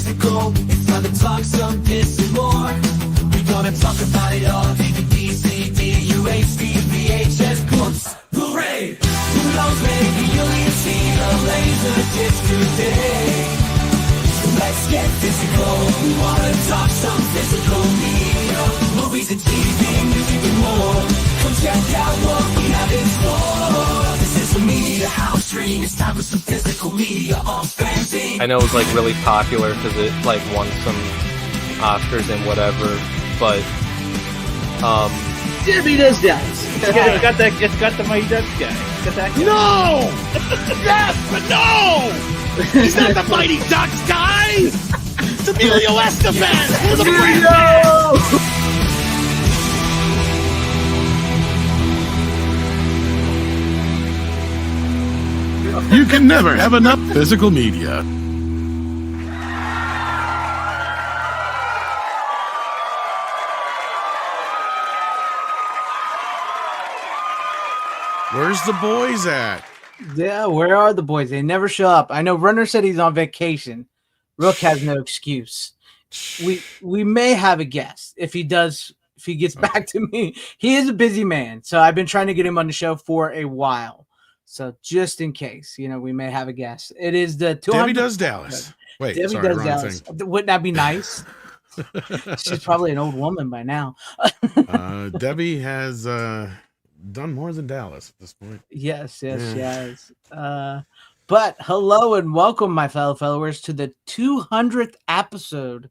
physical. It's time to talk some this and more. We're gonna talk about it all. DVD, CD, UHD, VHS, books, Blu-ray. Who knows, maybe you'll even see a laser disc today. Let's get physical. We wanna talk some physical media. Movies and TV, music and more. Come check out what we have in store. This is a media house stream. It's time for some physical media on FanZcene. I know it was like really popular because it like won some Oscars and whatever, but Debbie does that. It's got the Mighty Ducks guy. Got that guy. No! Yes, but no! He's not the Mighty Ducks guy! It's Emilio Estevez! We're the Brand! You can never have enough physical media. Where's the boys at? Yeah, where are the boys? They never show up. I know Runner said he's on vacation. Rook has no excuse. We may have a guest if he gets back to me. He is a busy man, so I've been trying to get him on the show for a while. So just in case, we may have a guest. It is the 200. Debbie Does Dallas. Wait, Debbie sorry, Does wrong Dallas. thing. Wouldn't that be nice? She's probably an old woman by now. Debbie has done more than Dallas at this point. Yes, she has. But hello and welcome, my fellow followers, to the 200th episode.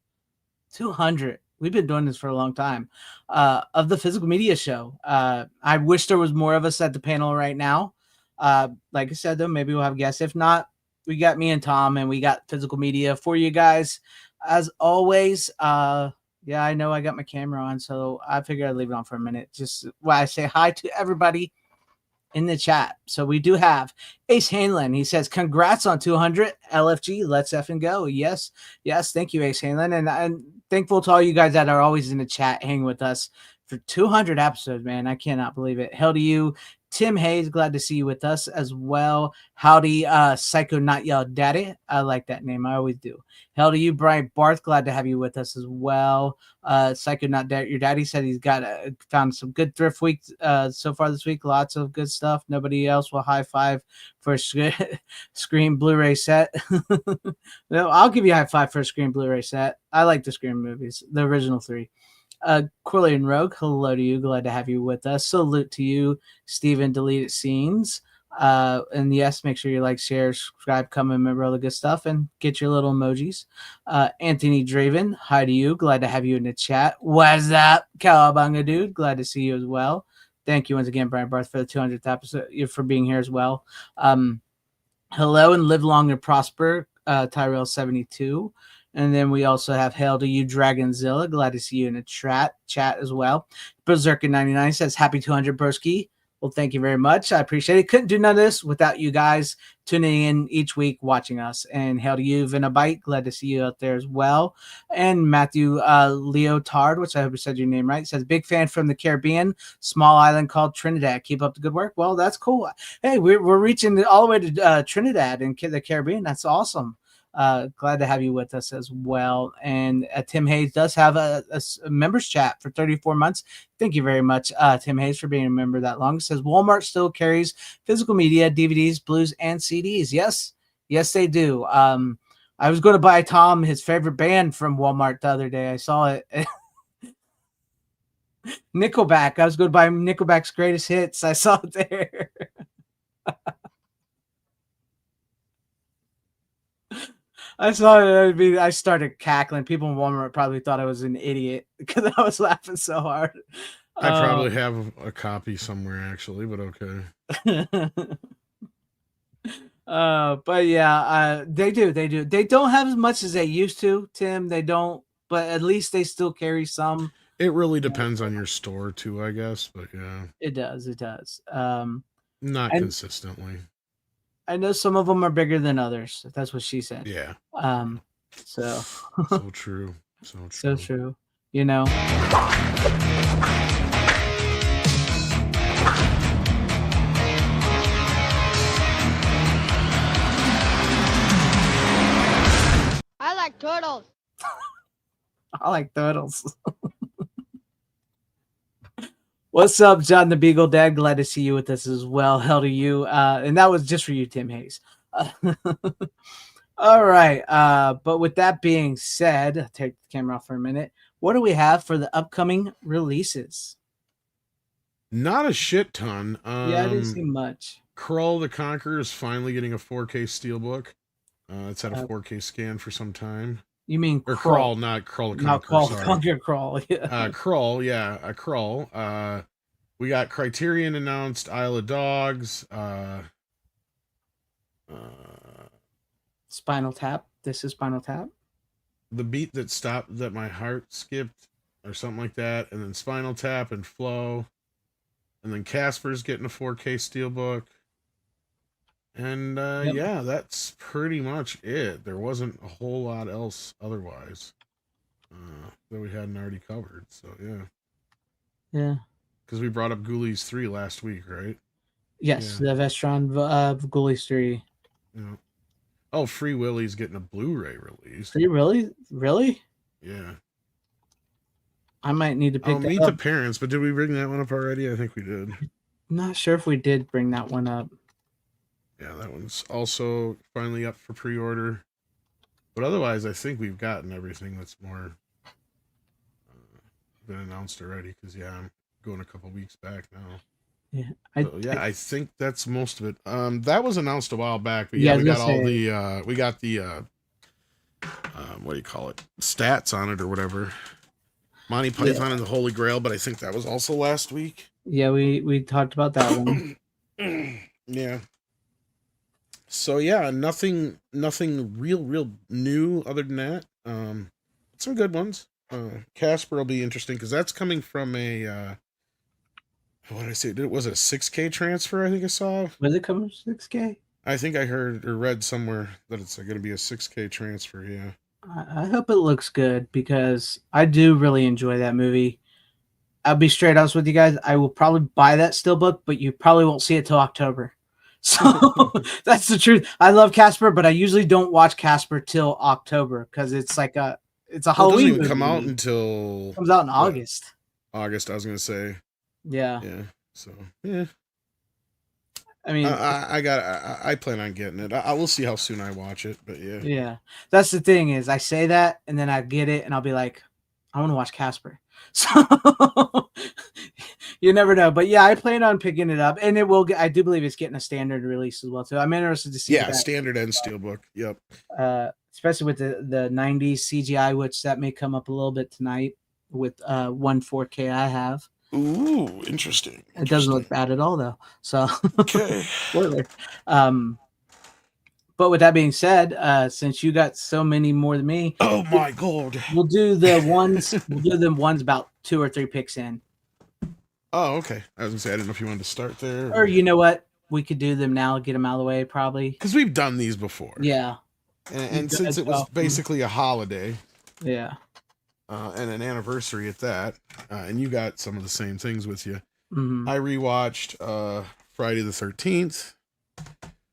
200. We've been doing this for a long time. Of the Physical Media Show. I wish there was more of us at the panel right now. Like I said, though, maybe we'll have guests. If not, we got me and Tom, and we got Physical Media for you guys. As always, yeah, I know I got my camera on, so I figured I'd leave it on for a minute. Just while I say hi to everybody in the chat. So we do have Ace Hanlon. He says, congrats on 200 LFG. Let's effing go. Yes. Thank you, Ace Hanlon. And I'm thankful to all you guys that are always in the chat hanging with us for 200 episodes, man. I cannot believe it. Hell to you. Tim Hayes, glad to see you with us as well. Howdy, Psycho Not Y'all Daddy. I like that name. I always do. Hell to you, Brian Barth. Glad to have you with us as well. Psycho Not Your Daddy said he's got found some good thrift weeks so far this week. Lots of good stuff. Nobody else will high five for a Scream Blu-ray set. No, I'll give you a high five for a Scream Blu-ray set. I like the Scream movies, the original 3. Corleone Rogue, hello to you. Glad to have you with us. Salute to you, Steven Deleted Scenes. And yes, make sure you like, share, subscribe, comment, remember all the good stuff, and get your little emojis. Anthony Draven, hi to you. Glad to have you in the chat. What's up, Cowabunga dude? Glad to see you as well. Thank you once again, Brian Barth, for the 200th episode, for being here as well. Hello and live long and prosper, Tyrell72. And then we also have Hail to you, Dragonzilla. Glad to see you in the chat as well. Berserker99 says, happy 200, Broski. Well, thank you very much. I appreciate it. Couldn't do none of this without you guys tuning in each week, watching us. And hail to you, Vinabite. Glad to see you out there as well. And Matthew Leotard, which I hope I said your name right, says, big fan from the Caribbean, small island called Trinidad. Keep up the good work. Well, that's cool. Hey, we're reaching all the way to Trinidad and the Caribbean. That's awesome. Glad to have you with us as well. And Tim Hayes does have a members chat for 34 months. Thank you very much, Tim Hayes, for being a member that long. It says Walmart still carries physical media, DVDs, blues, and CDs. Yes, they do. I was going to buy Tom his favorite band from Walmart the other day. I saw it. Nickelback. I was going to buy Nickelback's greatest hits. I saw it there. I saw it. I started cackling. People in Walmart probably thought I was an idiot because I was laughing so hard. I probably have a copy somewhere, actually, but okay. But yeah, they do. They don't have as much as they used to, Tim. They don't, but at least they still carry some. It really depends on your store, too, I guess. But yeah, it does. Not consistently. I know some of them are bigger than others. That's what she said. Yeah. So true. So true. You know. I like turtles. I like turtles. What's up, John the Beagle Dad? Glad to see you with us as well. Hell to you. And that was just for you, Tim Hayes. All right. But with that being said, I'll take the camera off for a minute. What do we have for the upcoming releases? Not a shit ton. Yeah, I didn't see much. Krull the Conqueror is finally getting a 4K steelbook. It's had a 4K scan for some time. You mean Or Krull, not Krull the not Conqueror. Conquer Krull. Yeah. Krull, yeah, a Krull. We got Criterion announced, Isle of Dogs. Spinal Tap. This is Spinal Tap. The Beat That Stopped That My Heart Skipped, or something like that. And then Spinal Tap and Flow. And then Casper's getting a 4K steelbook. And Yep. yeah, that's pretty much it. There wasn't a whole lot else otherwise that we hadn't already covered. So yeah. Yeah. Because we brought up Ghoulies 3 last week, right? Yes, Yeah. the Vestron Ghoulies 3. Yeah. Oh, Free Willy's getting a Blu-ray release. Are you really? Really? Yeah. I might need to pick that Meet up. the Parents, but did we bring that one up already? I think we did. Not sure if we did bring that one up. Yeah, that one's also finally up for pre-order. But otherwise, I think we've gotten everything that's more been announced already. Because yeah, I'm going a couple weeks back now. Yeah, I think that's most of it. That was announced a while back, but yeah, we got all the what do you call it? Stats on it or whatever. Monty Python and the Holy Grail, but I think that was also last week. Yeah, we talked about that one. Yeah. So yeah, nothing real new other than that. Some good ones. Casper will be interesting because that's coming from a what did I say? Was it a 6K transfer? I think I saw. Was it coming 6K? I think I heard or read somewhere that it's going to be a 6K transfer. Yeah. I hope it looks good because I do really enjoy that movie. I'll be straight honest with you guys. I will probably buy that steelbook, but you probably won't see it till October. So that's the truth. I love Casper, but I usually don't watch Casper till October because it's like it's a Halloween. It doesn't even come movie. out until It comes out in August. August, I was going to say. Yeah. Yeah. So yeah. I mean, I plan on getting it. I will see how soon I watch it, but yeah. Yeah. That's the thing is I say that and then I get it and I'll be like, I want to watch Casper. So you never know. But yeah, I plan on picking it up and it will get, I do believe it's getting a standard release as well too. I'm interested to see. Yeah, standard and steelbook. Yep. Especially with the 90s CGI, which that may come up a little bit tonight with one 4K I have. Ooh, interesting. It doesn't look bad at all though. So okay. spoiler. But with that being said, since you got so many more than me, oh my god, we'll do the ones. We'll do the ones about 2 or 3 picks in. Oh, okay. I was gonna say I didn't know if you wanted to start there, or you know what, we could do them now. Get them out of the way, probably because we've done these before. Yeah, and since it was basically a holiday, yeah, and an anniversary at that, and you got some of the same things with you. Mm-hmm. I rewatched Friday the 13th.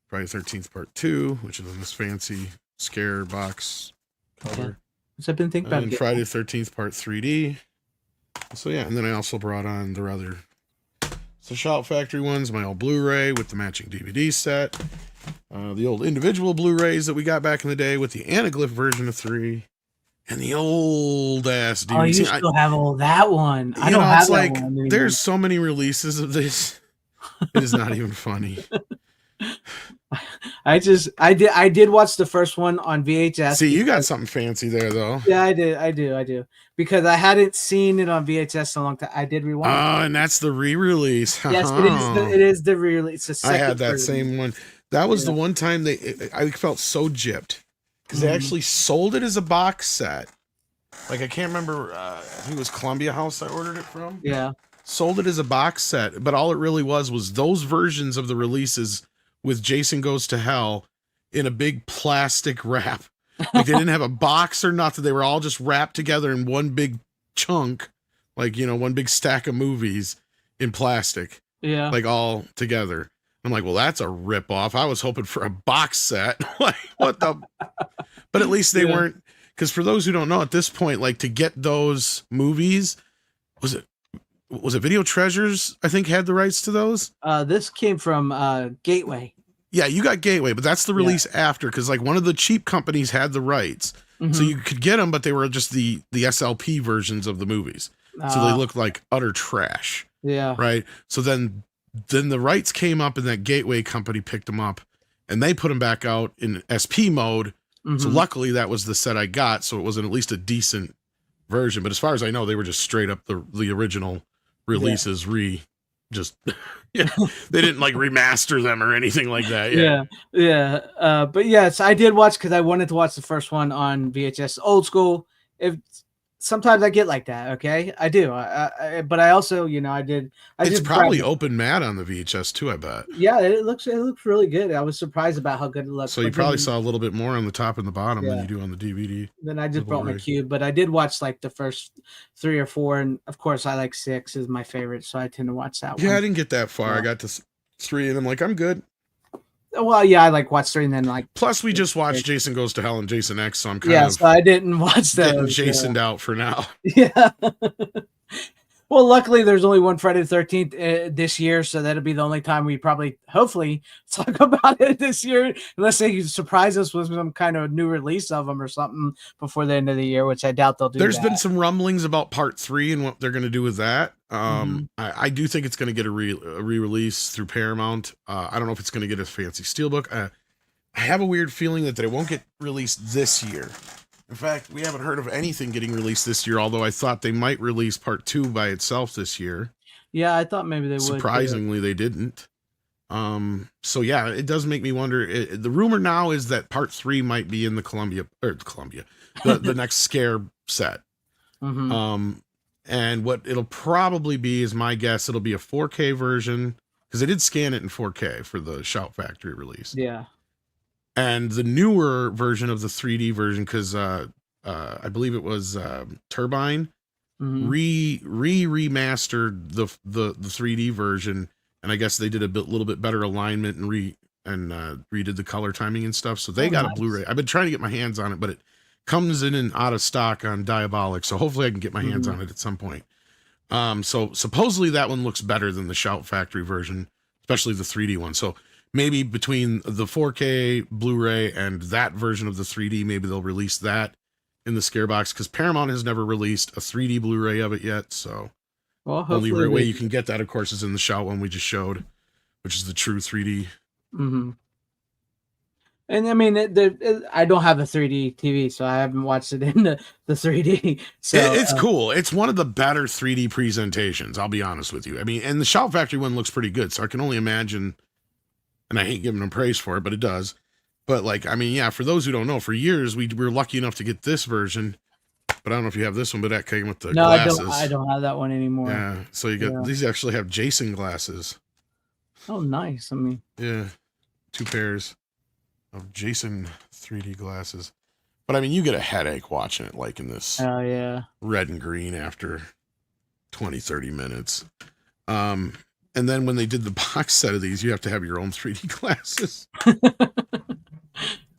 Friday the 13th Part 2, which is in this fancy scare box cover. Yeah. So I've been thinking about and Friday the 13th Part 3D. So yeah, and then I also brought on the rather Shout Factory ones, my old Blu-ray with the matching DVD set, the old individual Blu-rays that we got back in the day with the anaglyph version of 3, and the old ass DVD. Oh, you still have all that one? I don't have that one anymore. There's so many releases of this. It is not even funny. I did watch the first one on VHS. See, you got something fancy there, though. Yeah, I do. Because I hadn't seen it on VHS in a long time. I did rewind. Oh, and that's the re-release. Yes, it is the re-release. I had that same one. That was the one time I felt so gypped because they actually sold it as a box set. Like I can't remember. I think it was Columbia House I ordered it from. Yeah, sold it as a box set, but all it really was those versions of the releases with Jason Goes to Hell in a big plastic wrap. Like they didn't have a box or nothing. They were all just wrapped together in one big chunk, like, you know, one big stack of movies in plastic. Yeah. Like all together. I'm like, well, that's a rip off. I was hoping for a box set. Like, what the? But at least they weren't, because for those who don't know, at this point, like to get those movies, was it Video Treasures? I think had the rights to those. This came from Gateway. Yeah, you got Gateway, but that's the release after, because like one of the cheap companies had the rights, so you could get them, but they were just the SLP versions of the movies, so they looked like utter trash. Yeah. Right. So then the rights came up, and that Gateway company picked them up, and they put them back out in SP mode. So luckily that was the set I got, so it was at least a decent version. But as far as I know, they were just straight up the original releases they didn't like remaster them or anything like that. But yes, I did watch because I wanted to watch the first one on VHS, old school. If sometimes I get like that, okay, I do. But I also, it's probably open matte on the VHS too, I bet. Yeah, it looks really good. I was surprised about how good it looks. So you probably saw a little bit more on the top and the bottom than you do on the DVD. Then I just brought my cube, but I did watch like the first 3 or 4, and of course I like 6 is my favorite, so I tend to watch that one. Yeah, I didn't get that far. I got to 3, and I'm like, I'm good. Well, yeah, I like watched 3, and then like. Plus, we just watched Jason Goes to Hell and Jason X, so I'm kind of. So I didn't watch that. Getting Jasoned out for now. Yeah. Well, luckily, there's only one Friday the 13th this year, so that'll be the only time we hopefully, talk about it this year, unless they surprise us with some kind of new release of them or something before the end of the year, which I doubt they'll do. There's been some rumblings about Part 3 and what they're going to do with that. I do think it's going to get a re-release through Paramount. I don't know if it's going to get a fancy steelbook. I have a weird feeling that they won't get released this year. In fact, we haven't heard of anything getting released this year, although I thought they might release Part 2 by itself this year. Yeah, I thought maybe they would. Surprisingly, they didn't. So yeah, it does make me wonder. The rumor now is that Part 3 might be in the next Scare set. And what it'll probably be is my guess. It'll be a 4K version, because they did scan it in 4K for the Shout Factory release. Yeah. And the newer version of the 3D version, because I believe it was Turbine remastered the 3D version, and I guess they did a little bit better alignment and redid the color timing and stuff. So they got a Blu-ray. I've been trying to get my hands on it, but it comes in and out of stock on Diabolic, so hopefully I can get my hands on it at some point. So supposedly that one looks better than the Shout Factory version, especially the 3D one. So maybe between the 4K Blu-ray and that version of the 3D, maybe they'll release that in the Scare box, because Paramount has never released a 3D Blu-ray of it yet. So only way you can get that, of course, is in the Shout one we just showed, which is the true 3D. And I mean, I don't have a 3D TV, so I haven't watched it in the 3D. So it's cool. It's one of the better 3D presentations, I'll be honest with you. I mean, and the Shout Factory one looks pretty good, so I can only imagine. And I hate giving them praise for it, but it does. But like, I mean, yeah, for those who don't know, for years we were lucky enough to get this version. But I don't know if you have this one, but that came with the glasses. I don't have that one anymore. Yeah, so you got these actually have Jason glasses. Oh, nice. I mean, yeah, 2 pairs of Jason 3D glasses. But I mean, you get a headache watching it, like in this red and green after 20-30 minutes. And then when they did the box set of these, you have to have your own 3D glasses. It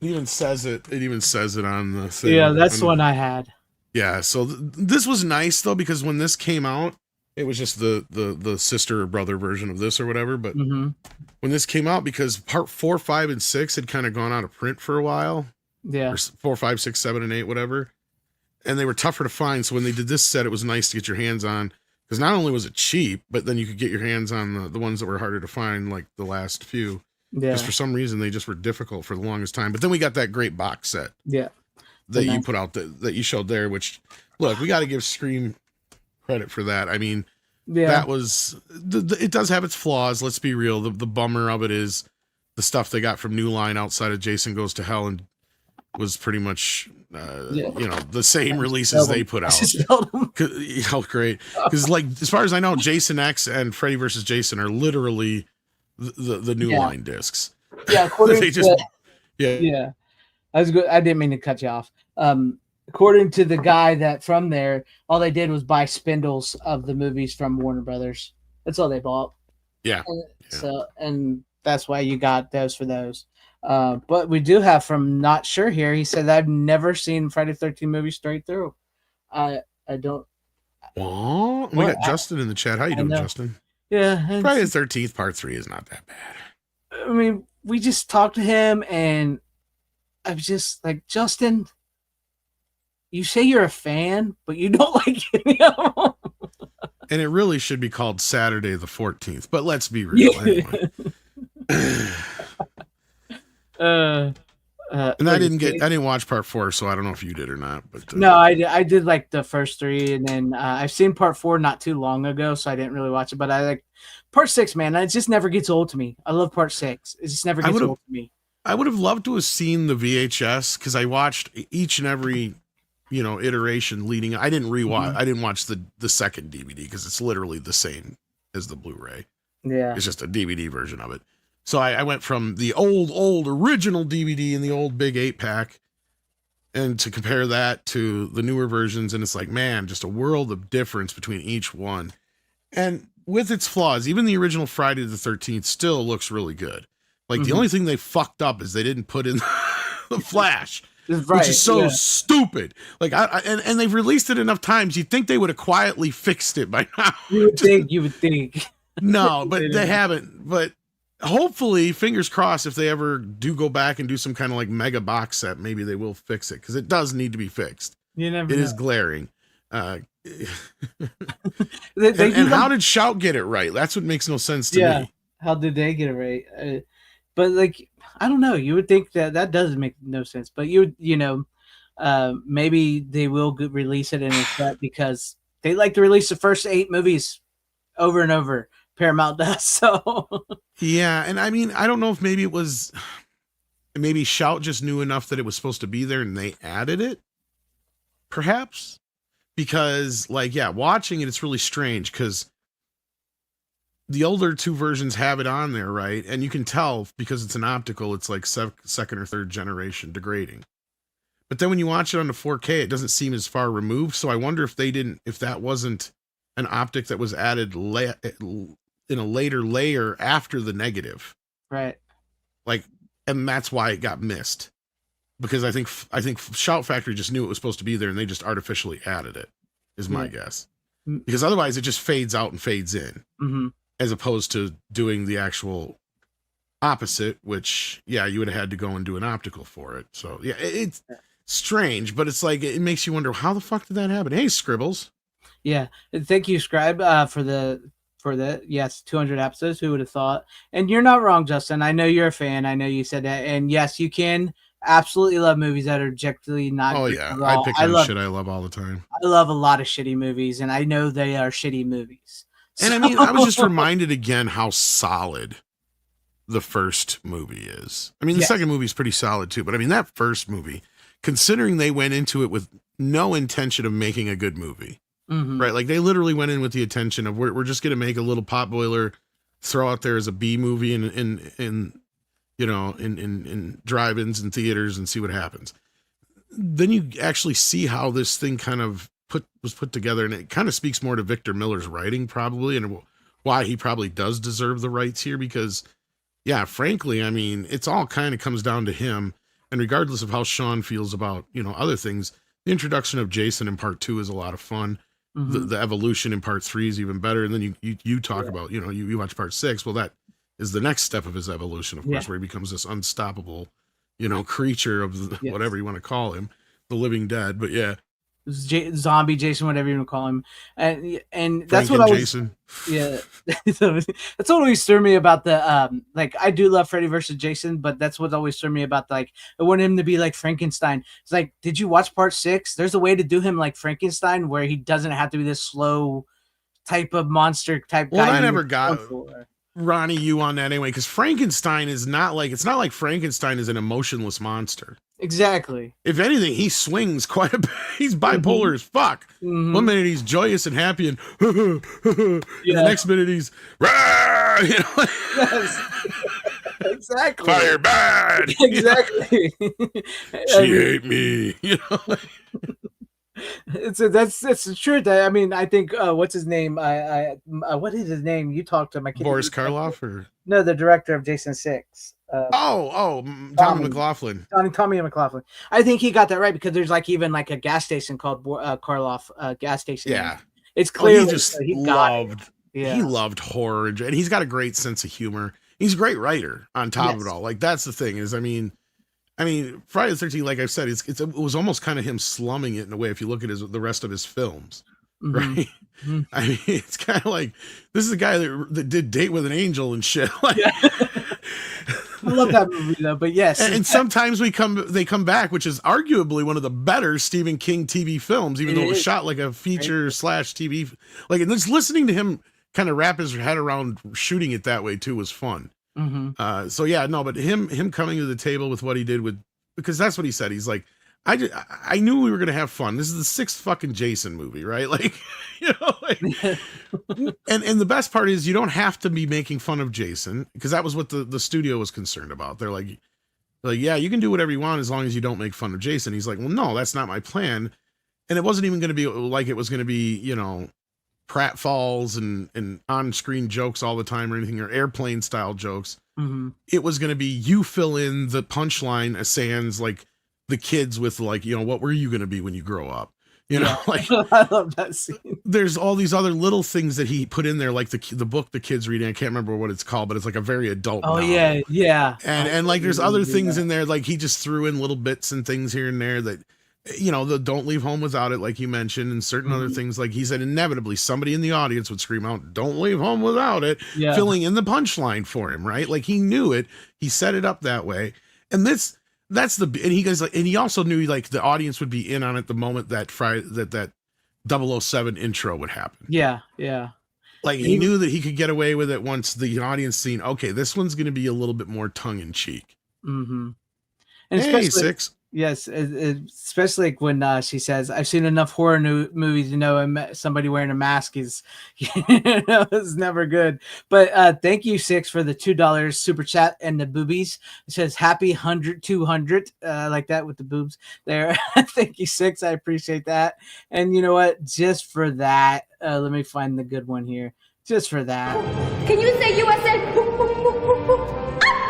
even says it on the thing. Yeah, that's the one I had. Yeah, so this was nice though, because when this came out, it was just the sister or brother version of this or whatever. But when this came out, because part 4, 5, and 6 had kind of gone out of print for a while. Yeah. Or 4, 5, 6, 7, and 8, whatever. And they were tougher to find. So when they did this set, it was nice to get your hands on. Because not only was it cheap, but then you could get your hands on the ones that were harder to find, like the last few. Yeah. Just for some reason, they just were difficult for the longest time. But then we got that great box set. Yeah. That you put out, that you showed there, which, look, we got to give Scream credit for that. I mean, that was, it does have its flaws. Let's be real. The bummer of it is the stuff they got from New Line outside of Jason Goes to Hell and was pretty much, the same releases they put out. Great. Because, like, as far as I know, Jason X and Freddy vs. Jason are literally the New Line discs. Yeah. Yeah. I was good. I didn't mean to cut you off. According to the guy that from there, all they did was buy spindles of the movies from Warner Brothers. That's all they bought. Yeah. So, and that's why you got those for those. But we do have from Not Sure here. He said, I've never seen Friday the 13th movie straight through. I don't. Aw, we got Justin in the chat. How you doing, Justin? Yeah. Friday the 13th part 3 is not that bad. I mean, we just talked to him, and I was just like, Justin, you say you're a fan, but you don't like any of them. And it really should be called Saturday the 14th, but let's be real anyway. And I didn't watch part 4, so I don't know if you did or not. But no, I did like the first 3, and then I've seen part 4 not too long ago, so I didn't really watch it. But I like part 6, man. It just never gets old to me. I love part 6. It just never gets old to me. I would have loved to have seen the VHS because I watched each and every, iteration leading. I didn't rewatch. Mm-hmm. I didn't watch the second DVD because it's literally the same as the Blu-ray. Yeah, it's just a DVD version of it. So I went from the old original DVD in the old big 8-pack, and to compare that to the newer versions, and it's like, man, just a world of difference between each one. And with its flaws, even the original Friday the 13th still looks really good. Like the only thing they fucked up is they didn't put in the Flash. Right, which is so stupid. Like, and they've released it enough times. You'd think they would have quietly fixed it by now. You would think. No, but they haven't. But hopefully, fingers crossed, if they ever do go back and do some kind of like mega box set, maybe they will fix it because it does need to be fixed. You never. It know. Is glaring. And how did Shout get it right? That's what makes no sense to me. How did they get it right? But like, I don't know. You would think that doesn't make no sense. But maybe they will release it in a set because they like to release the first 8 movies over and over. Paramount does so. Yeah, and I mean, I don't know if maybe maybe Shout just knew enough that it was supposed to be there and they added it. Perhaps because, watching it, it's really strange because the older 2 versions have it on there, right? And you can tell because it's an optical, it's like second or third generation degrading. But then when you watch it on the 4K, it doesn't seem as far removed. So I wonder if that wasn't an optic that was added in a later layer after the negative. Right. And that's why it got missed. Because I think Shout Factory just knew it was supposed to be there and they just artificially added it, is my guess. Because otherwise it just fades out and fades in. Mm-hmm. As opposed to doing the actual opposite, which, you would have had to go and do an optical for it. So, it's strange, but it's like, it makes you wonder, how the fuck did that happen? Hey, Scribbles. Yeah. Thank you, Scribe, for the 200 episodes. Who would have thought? And you're not wrong, Justin. I know you're a fan. I know you said that. And yes, you can absolutely love movies that are objectively not. Oh, yeah. I pick on shit I love all the time. I love a lot of shitty movies, and I know they are shitty movies. And I mean, I was just reminded again how solid the first movie is. I mean, the second movie is pretty solid too, but I mean, that first movie, considering they went into it with no intention of making a good movie, right? Like they literally went in with the intention of we're just going to make a little potboiler, throw out there as a B movie in drive-ins and theaters and see what happens. Then you actually see how this thing kind of was put together, and it kind of speaks more to Victor Miller's writing probably, and why he probably does deserve the rights here, because frankly, I mean, it's all kind of comes down to him, and regardless of how Sean feels about, other things, the introduction of Jason in part 2 is a lot of fun. The evolution in part 3 is even better. And then you talk about, you watch part 6. Well, that is the next step of his evolution, of course, where he becomes this unstoppable, creature of whatever you want to call him, the living dead. But zombie Jason, whatever you want to call him, and Frank that's what and always, Jason. that's what always threw me about the I do love Freddy versus Jason, but that's what always threw me about I want him to be like Frankenstein. It's like, did you watch part 6? There's a way to do him like Frankenstein where he doesn't have to be this slow type of monster type guy. Well, I never got Ronnie you on that anyway, because Frankenstein is not like, it's not like Frankenstein is an emotionless monster. Exactly. If anything, he swings quite a bit. He's bipolar as fuck. One minute he's joyous and happy, and the next minute he's exactly. Fire bad. Exactly. She ate me. That's the truth. I mean, I think what's his name? What is his name? You talked to him. I can't Boris think of it. Karloff or No, the director of Jason 6. Tommy Tommy. McLaughlin. Tommy McLaughlin. I think he got that right because there's like even like a gas station called Karloff gas station. Yeah. It's clearly He just he got it. loved. Yeah. He loved horror, and he's got a great sense of humor. He's a great writer. On top of it all, like that's the thing is, I mean, Friday the 13th, like I've said, it was almost kind of him slumming it in a way. If you look at the rest of his films, right? I mean, it's kind of like this is a guy that did Date with an Angel and shit. Like, I love that movie though, but yes, and sometimes they come back, which is arguably one of the better Stephen King TV films, even though it was shot like a feature / TV. Like, and just listening to him kind of wrap his head around shooting it that way too was fun. So yeah, no, but him coming to the table with what he did because that's what he said. He's like, I knew we were gonna have fun. This is the 6th fucking Jason movie, right? Like, like, and the best part is you don't have to be making fun of Jason, because that was what the studio was concerned about. They're like, yeah, you can do whatever you want as long as you don't make fun of Jason. He's like, well, no, that's not my plan. And it wasn't even going to be like it was going to be, pratfalls and on-screen jokes all the time or anything, or airplane style jokes. It was going to be you fill in the punchline sans like the kids with like, what were you going to be when you grow up? Like I love that scene. There's all these other little things that he put in there, like the book the kids reading. I can't remember what it's called, but it's like a very adult novel. Yeah. And like there's other things in there, like he just threw in little bits and things here and there that, the Don't Leave Home Without It, like you mentioned, and certain other things. Like he said, inevitably somebody in the audience would scream out, "Don't leave home without it," filling in the punchline for him, right? Like he knew it. He set it up that way. And and he goes like, and he also knew like the audience would be in on it the moment that Friday that 007 intro would happen. Yeah. Like he knew that he could get away with it once the audience seen, okay, this one's going to be a little bit more tongue in cheek. And hey, 6. Yes, especially like when she says, "I've seen enough horror movies to know somebody wearing a mask is, is never good." But thank you, 6, for the $2 super chat and the boobies. It says happy 200, like that with the boobs there. Thank you, 6. I appreciate that. And you know what? Just for that, let me find the good one here. Just for that. Can you say USA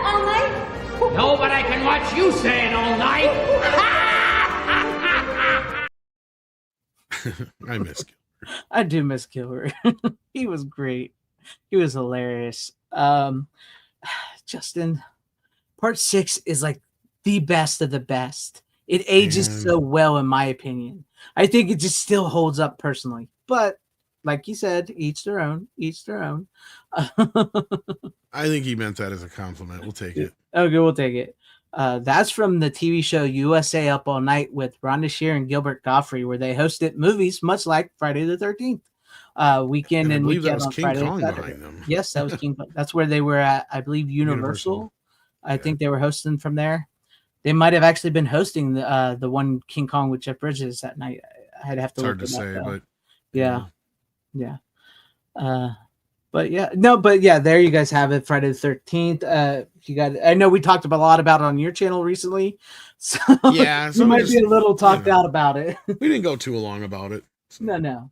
all night? No, but I can watch you say it all night. I miss Gilbert. I do miss Gilbert. He was great. He was hilarious. Justin, part 6 is like the best of the best. It ages so well, in my opinion. I think it just still holds up personally. But like you said, each their own. I think he meant that as a compliment. We'll take it. Okay, we'll take it. That's from the TV show USA Up All Night with Rhonda Shear and Gilbert Gottfried, where they hosted movies much like Friday the 13th. Weekend and weekend on King Friday. Kong Saturday. behind them. Yes, that was King Kong. That's where they were at, I believe, Universal. I think they were hosting from there. They might have actually been hosting the one King Kong with Jeff Bridges that night. I'd have to It's look hard to say, up, but yeah. But there you guys have it. Friday the 13th. You got. I know we talked about a lot about it on your channel recently, so yeah, you might be a little talked out about it. We didn't go too long about it. So. No.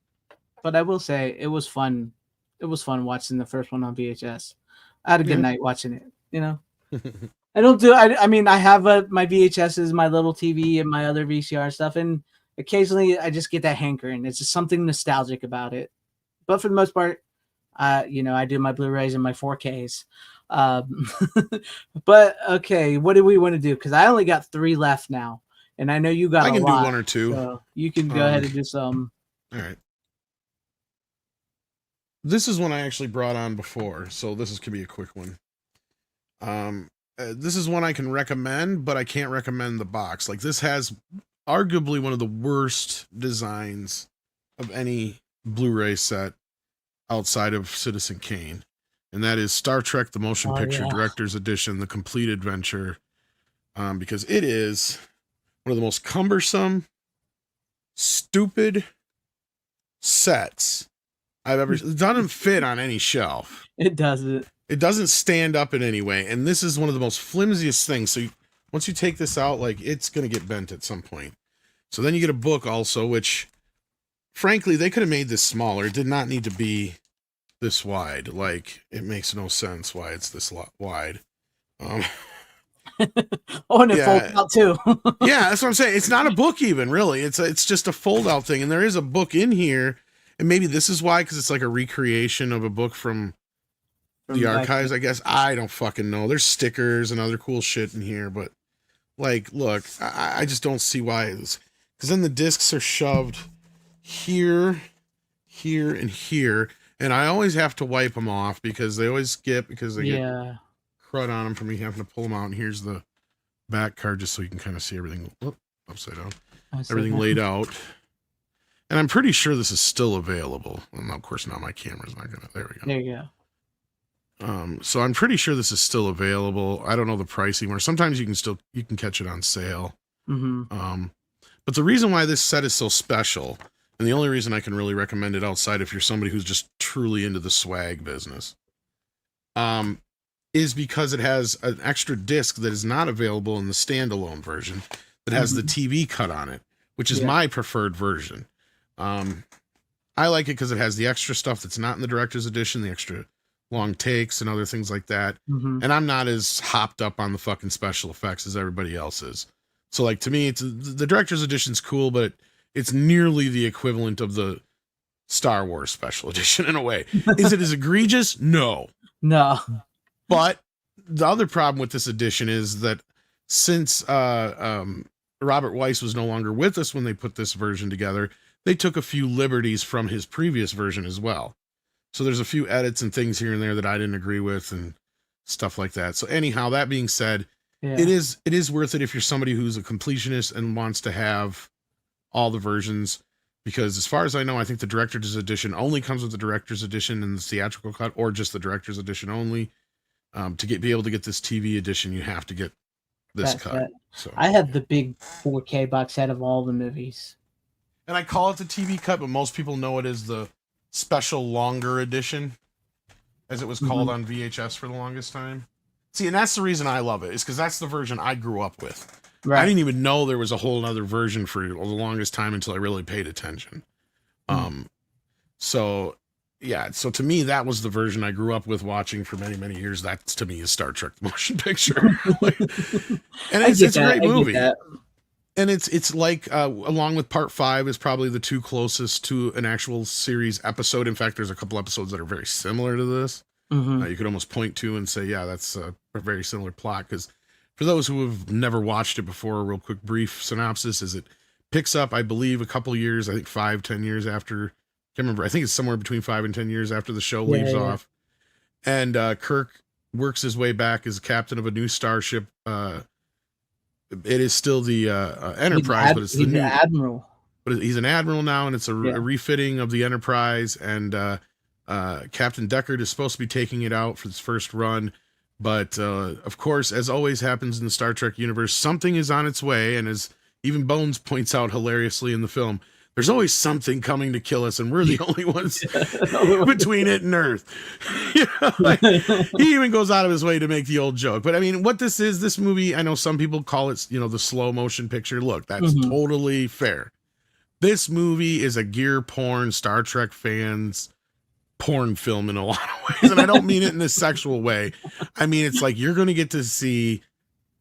But I will say it was fun. It was fun watching the first one on VHS. I had a good night watching it. I mean, I have my VHSs, my little TV, and my other VCR stuff, and occasionally I just get that hankering. It's just something nostalgic about it. But for the most part, I do my Blu-rays and my 4Ks. But okay, what do we want to do? Because I only got 3 left now, and I know you got. I can a lot, do 1 or 2. So you can go ahead and do some. All right. This is one I actually brought on before, so this could be a quick one. This is one I can recommend, but I can't recommend the box. Like, this has arguably one of the worst designs of any Blu-ray set outside of Citizen Kane, and that is Star Trek: The Motion Picture Director's Edition, The Complete Adventure, because it is one of the most cumbersome, stupid sets I've ever. It doesn't fit on any shelf. It doesn't. It doesn't stand up in any way, and this is one of the most flimsiest things. So once you take this out, like, it's going to get bent at some point. So then you get a book also, which frankly, they could have made this smaller. It did not need to be this wide. Like, it makes no sense why it's this wide. Oh, and it Yeah. folds out too. Yeah, that's what I'm saying. It's not a book even, really. It's just a fold-out thing. And there is a book in here, and maybe this is why, because it's like a recreation of a book from the archives, I guess. I don't fucking know. There's stickers and other cool shit in here, but like, look, I just don't see why it's, because then the discs are shoved here, here, and here, and I always have to wipe them off because they always skip because they get crud on them from me having to pull them out. And here's the back card just so you can kind of see everything upside down, everything laid out. And I'm pretty sure this is still available. Well, of course, now my camera's not gonna. There we go. There you go. So I'm pretty sure this is still available. I don't know the pricing, or sometimes you can catch it on sale. But the reason why this set is so special, and the only reason I can really recommend it outside if you're somebody who's just truly into the swag business, is because it has an extra disc that is not available in the standalone version that has the TV cut on it, which is my preferred version. I like it because it has the extra stuff that's not in the director's edition, the extra long takes and other things like that. And I'm not as hopped up on the fucking special effects as everybody else is. So like, to me, it's the director's edition's cool, but it's nearly the equivalent of the Star Wars special edition in a way. Is it as egregious? No. But the other problem with this edition is that since Robert Weiss was no longer with us when they put this version together, they took a few liberties from his previous version as well. So there's a few edits and things here and there that I didn't agree with and stuff like that. So anyhow, that being said, it is worth it if you're somebody who's a completionist and wants to have all the versions, because as far as I know, I think the director's edition only comes with the director's edition and the theatrical cut, or just the director's edition only. To be able to get this TV edition, you have to get this cut. So I have the big 4K box set of all the movies. And I call it the TV cut, but most people know it as the special longer edition, as it was called on VHS for the longest time. See, and that's the reason I love it, is because that's the version I grew up with. I didn't even know there was a whole other version for the longest time until I really paid attention. So yeah, so to me, that was the version I grew up with watching for many, many years. That to me is Star Trek the motion picture. And it's a great movie. And it's like, along with part 5 is probably the two closest to an actual series episode. In fact, there's a couple episodes that are very similar to this. You could almost point to and say, yeah, that's a very similar plot. Because for those who have never watched it before, a real quick brief synopsis is it picks up, I believe, a couple years, I think 5-10 years after, I can't remember, I think it's somewhere between 5 and 10 years after the show leaves off. And Kirk works his way back as captain of a new starship. It is still the Enterprise, but it's the new admiral. But he's an admiral now, and it's a refitting of the Enterprise. And Captain Deckard is supposed to be taking it out for its first run, but of course, as always happens in the Star Trek universe, something is on its way. And as even Bones points out hilariously in the film, there's always something coming to kill us, and we're the only ones between it and Earth. You know, like, he even goes out of his way to make the old joke. But I mean, what this movie, I know some people call it, the slow motion picture. Look, that's totally fair. This movie is a gear porn, Star Trek fans porn film in a lot of ways. And I don't mean it in a sexual way. I mean, it's like, you're going to get to see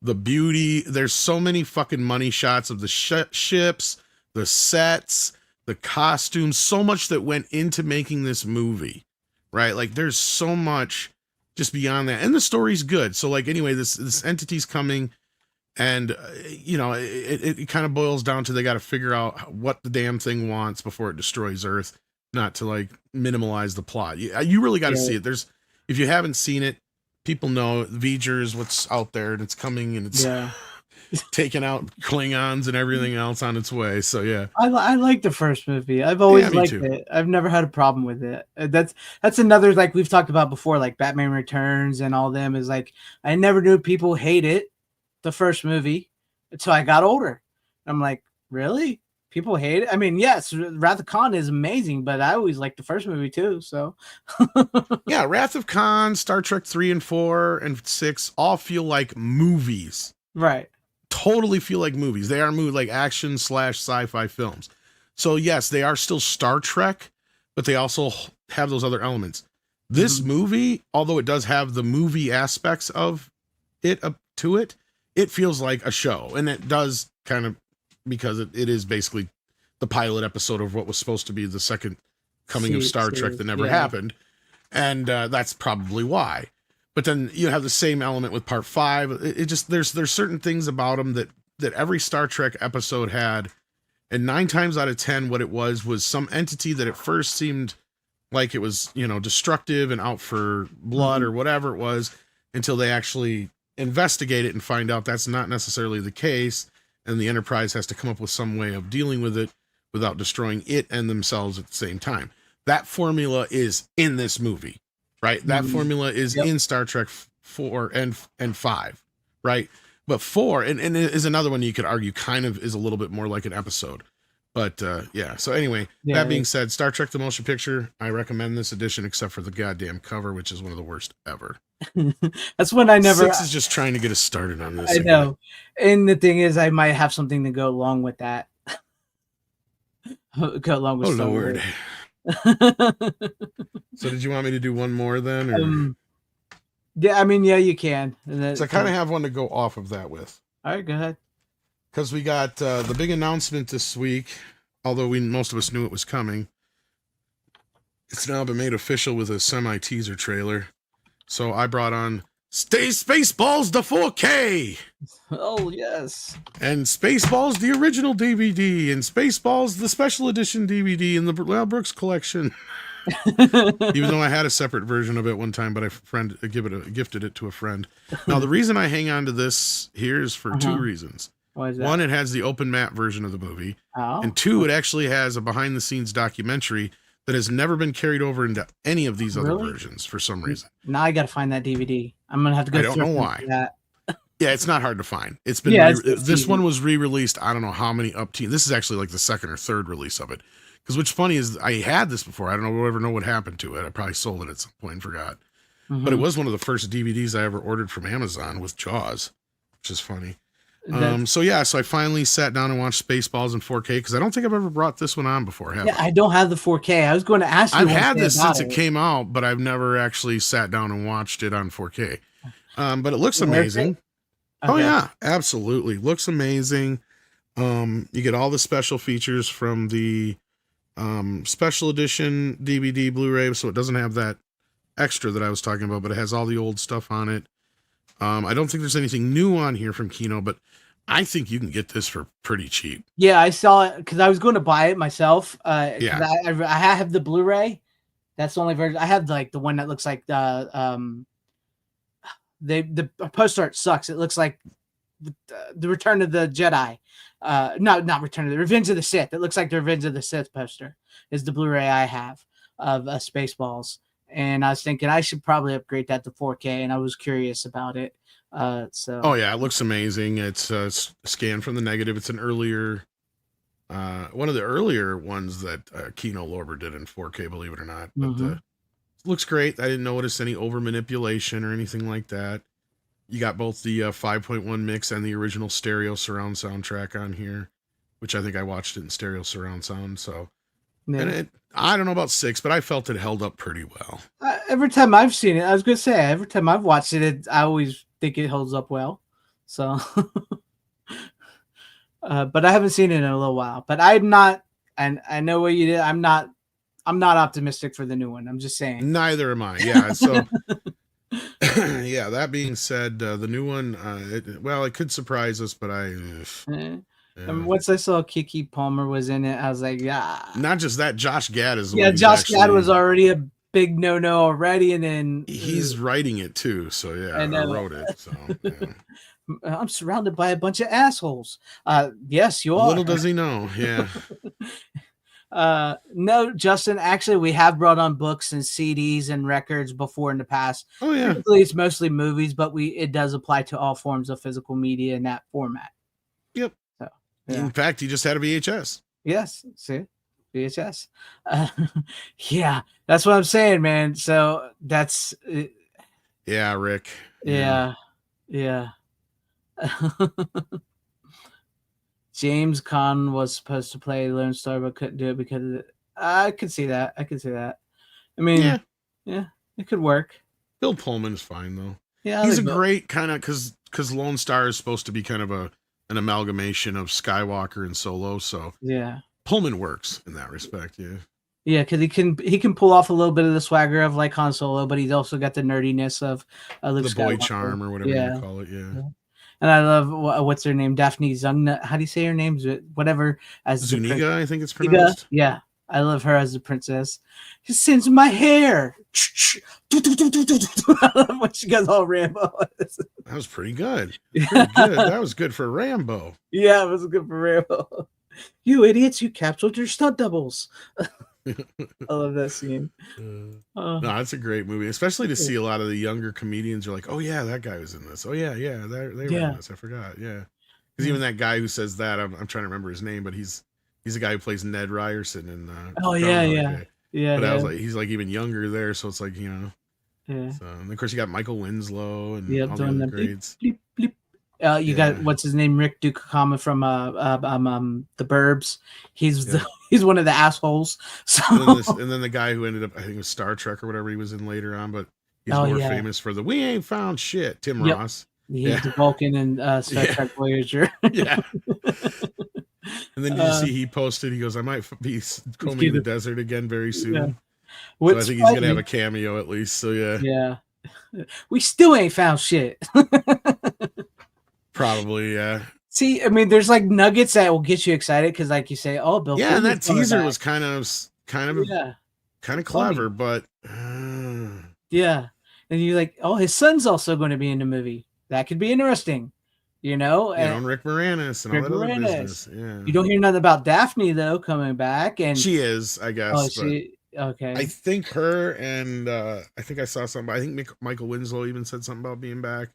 the beauty. There's so many fucking money shots of the ships, the sets, the costumes, so much that went into making this movie, right? Like, there's so much just beyond that. And the story's good. So like, anyway, this entity's coming, and it kind of boils down to, they got to figure out what the damn thing wants before it destroys Earth, not to like minimalize the plot. You really got to see it. If you haven't seen it, people know V'ger is what's out there, and it's coming, and it's taking out Klingons and everything else on its way. So yeah, I like the first movie. I've always liked it. I've never had a problem with it. That's another, like we've talked about before, like Batman Returns and all them, is like, I never knew people hate it, the first movie, until I got older. I'm like, really? People hate it? I mean, yes, Wrath of Khan is amazing, but I always liked the first movie too. So yeah, Wrath of Khan, Star Trek 3 and 4 and 6 all feel like movies. Right. Totally feel like movies. They are like action / sci-fi films. So yes, they are still Star Trek, but they also have those other elements. This movie, although it does have the movie aspects of it up to it, it feels like a show, and it does kind of, because it is basically the pilot episode of what was supposed to be the second coming of Star Trek that never happened, and that's probably why. But then you have the same element with Part 5. It just there's certain things about them that every Star Trek episode had, and 9 times out of 10, what it was some entity that at first seemed like it was, destructive and out for blood or whatever it was, until they actually investigate it and find out that's not necessarily the case, and the Enterprise has to come up with some way of dealing with it without destroying it and themselves at the same time. That formula is in this movie, right? That formula is in Star Trek 4 and 5, right? But 4 and is another one you could argue kind of is a little bit more like an episode. But yeah, so anyway, that being said, Star Trek the Motion Picture, I recommend this edition, except for the goddamn cover, which is one of the worst ever. That's when I never. 6 is just trying to get us started on this. I know. And the thing is, I might have something to go along with that. Go along with Lord. So did you want me to do one more then? Or? Yeah, I mean, yeah, you can. So I kind of have one to go off of that with. All right, go ahead. Because we got the big announcement this week, although most of us knew it was coming. It's now been made official with a semi-teaser trailer. So I brought on Spaceballs the 4K. Oh, yes. And Spaceballs the original DVD, and Spaceballs the special edition DVD in the Mel Brooks collection. Even though I had a separate version of it one time, but gifted it to a friend. Now, the reason I hang on to this here is for 2 reasons. Why is that? 1, it has the open map version of the movie. Oh. And 2, it actually has a behind-the-scenes documentary that has never been carried over into any of these other versions for some reason. Now I got to find that DVD. I'm going to have to go. I don't know why. Yeah, it's not hard to find. It's been this one was re-released. I don't know how many This is actually like the 2nd or 3rd release of it. Because what's funny is I had this before. I don't know what happened to it. I probably sold it at some point and forgot. But it was one of the first DVDs I ever ordered from Amazon with Jaws, which is funny. So I finally sat down and watched Spaceballs in 4K, because I don't think I've ever brought this one on before. I don't have the 4K. I was going to ask you. I've had this since it came out, but I've never actually sat down and watched it on 4K. But it looks amazing. Okay. Oh yeah, absolutely. Looks amazing. You get all the special features from the special edition DVD Blu-ray, so it doesn't have that extra that I was talking about, but it has all the old stuff on it. I don't think there's anything new on here from Kino, but I think you can get this for pretty cheap. Yeah, I saw it because I was going to buy it myself. I have the Blu-ray. That's the only version. I have like the one that looks like the post art sucks. It looks like the Return of the Jedi. Not Return of the Revenge of the Sith. It looks like the Revenge of the Sith poster is the Blu-ray I have of Spaceballs. And I was thinking I should probably upgrade that to 4K, and I was curious about it. Oh yeah, it looks amazing. It's scanned from the negative. It's an earlier, one of the earlier ones that Kino Lorber did in 4K, believe it or not. But it looks great. I didn't notice any over manipulation or anything like that. You got both the 5.1 mix and the original stereo surround soundtrack on here, which I think I watched it in stereo surround sound. So, and I don't know about 6, but I felt it held up pretty well. Every time I've seen it, I was going to say, every time I've watched it, I always think it holds up well. So, but I haven't seen it in a little while. But I'm not, and I know what you did. I'm not optimistic for the new one. I'm just saying. Neither am I. Yeah. So, yeah. That being said, the new one, it could surprise us, but once I saw Kiki Palmer was in it, I was like, yeah. Not just that, Josh Gad is. Josh Gad was already a big no already, and then he's writing it too. So yeah, I wrote it. So yeah. I'm surrounded by a bunch of assholes. Yes, you are. Little does he know. Yeah. No, Justin. Actually, we have brought on books and CDs and records before in the past. Oh yeah. Typically, it's mostly movies, but it does apply to all forms of physical media in that format. Yep. So, yeah. In fact, he just had a VHS. Yes. See, VHS. Yeah, that's what I'm saying, man. So that's. Yeah, Rick. Yeah. James Caan was supposed to play Lone Star, but couldn't do it because of I could see that. I could see that. I mean, yeah, it could work. Bill Pullman's fine though. Yeah, He's a great kind of because Lone Star is supposed to be kind of an amalgamation of Skywalker and Solo, so yeah. Pullman works in that respect. Yeah, Yeah, because he can pull off a little bit of the swagger of like Han Solo, but he's also got the nerdiness of Luke the boy Skywalker. charm or whatever you call it. Yeah. And I love what's her name, Daphne Zungna. How do you say her name? Whatever. As Zuniga, I think it's pronounced. Yeah, I love her as the princess. She sends my hair. I love when she goes all Rambo. That was pretty good. Pretty good. That was good for Rambo. Yeah, it was good for Rambo. You idiots! You captured your stunt doubles. I love that scene. No, that's a great movie, especially to see a lot of the younger comedians are like, "Oh yeah, that guy was in this. Oh yeah, they were in this. I forgot." Yeah, because even that guy who says that, I'm trying to remember his name, but he's the guy who plays Ned Ryerson in. Yeah. But I was like, he's like even younger there, so it's like Yeah. So, and of course you got Michael Winslow and all the doing other the grades. bleep, bleep. You got what's his name, Rick Ducommun from the Burbs. He's one of the assholes. So And then the guy who ended up, I think it was Star Trek or whatever he was in later on, but he's more famous for the "We ain't found shit." Tim Ross. He's the Vulcan in Star Trek Voyager. Yeah. And then you see he posted, he goes, "I might be combing the desert again very soon." Yeah. So I think he's gonna have a cameo at least. So yeah. We still ain't found shit. Probably, yeah. See, I mean, there's like nuggets that will get you excited because, like you say, oh, Bill. Yeah, and that Pullman's teaser was kind of clever, but yeah, and you're like, oh, his son's also going to be in the movie. That could be interesting, and Rick Moranis and all that other business. Yeah, you don't hear nothing about Daphne though coming back, and she is, I guess. Okay. I think her and I think I saw something. I think Michael Winslow even said something about being back.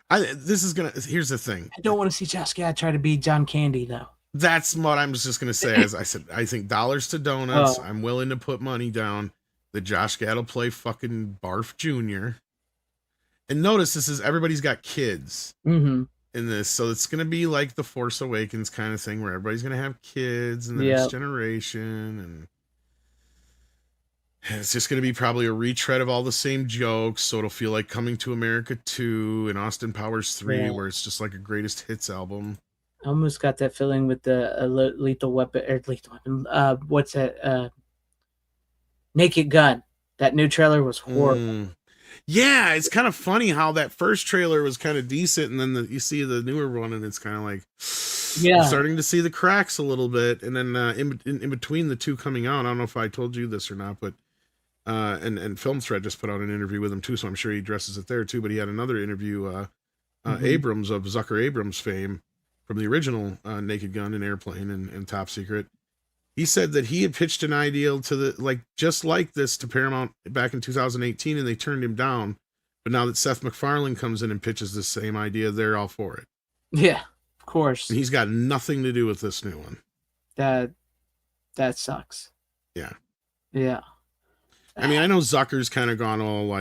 Here's the thing. I don't want to see Josh Gad try to be John Candy though. That's what I'm just gonna say. As I said, I think dollars to donuts. I'm willing to put money down that Josh Gad will play fucking Barf Jr. And notice this is everybody's got kids in this, so it's gonna be like the Force Awakens kind of thing where everybody's gonna have kids in the next generation, and it's just going to be probably a retread of all the same jokes, so it'll feel like Coming to America 2 and Austin Powers 3, where it's just like a greatest hits album. I almost got that feeling with the Lethal Weapon. What's that? Naked Gun. That new trailer was horrible. Yeah, it's kind of funny how that first trailer was kind of decent, and then you see the newer one, and it's kind of like, I'm starting to see the cracks a little bit. And then in between the two coming out, I don't know if I told you this or not, but and Film Thread just put out an interview with him too, so I'm sure he addresses it there too. But he had another interview, Abrams of Zucker Abrams fame from the original Naked Gun and Airplane and Top Secret. He said that he had pitched an idea to just like this to Paramount back in 2018, and they turned him down. But now that Seth MacFarlane comes in and pitches the same idea, they're all for it. Yeah, of course. And he's got nothing to do with this new one. That sucks. Yeah. Yeah. I mean, I know Zucker's kind of gone all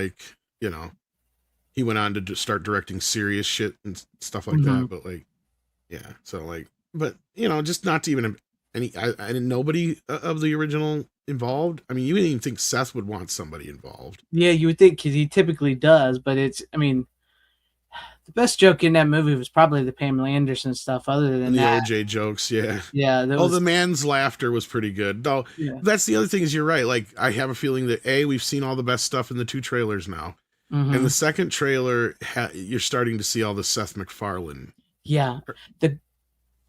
he went on to start directing serious shit and stuff like that. But just not to even nobody of the original involved. I mean, you wouldn't even think Seth would want somebody involved. Yeah, you would think, because he typically does, but the best joke in that movie was probably the Pamela Anderson stuff. Other than the that, OJ jokes, yeah. The man's laughter was pretty good. Though that's the other thing is you're right. Like, I have a feeling that we've seen all the best stuff in the two trailers now, and the second trailer you're starting to see all the Seth MacFarlane. Yeah, the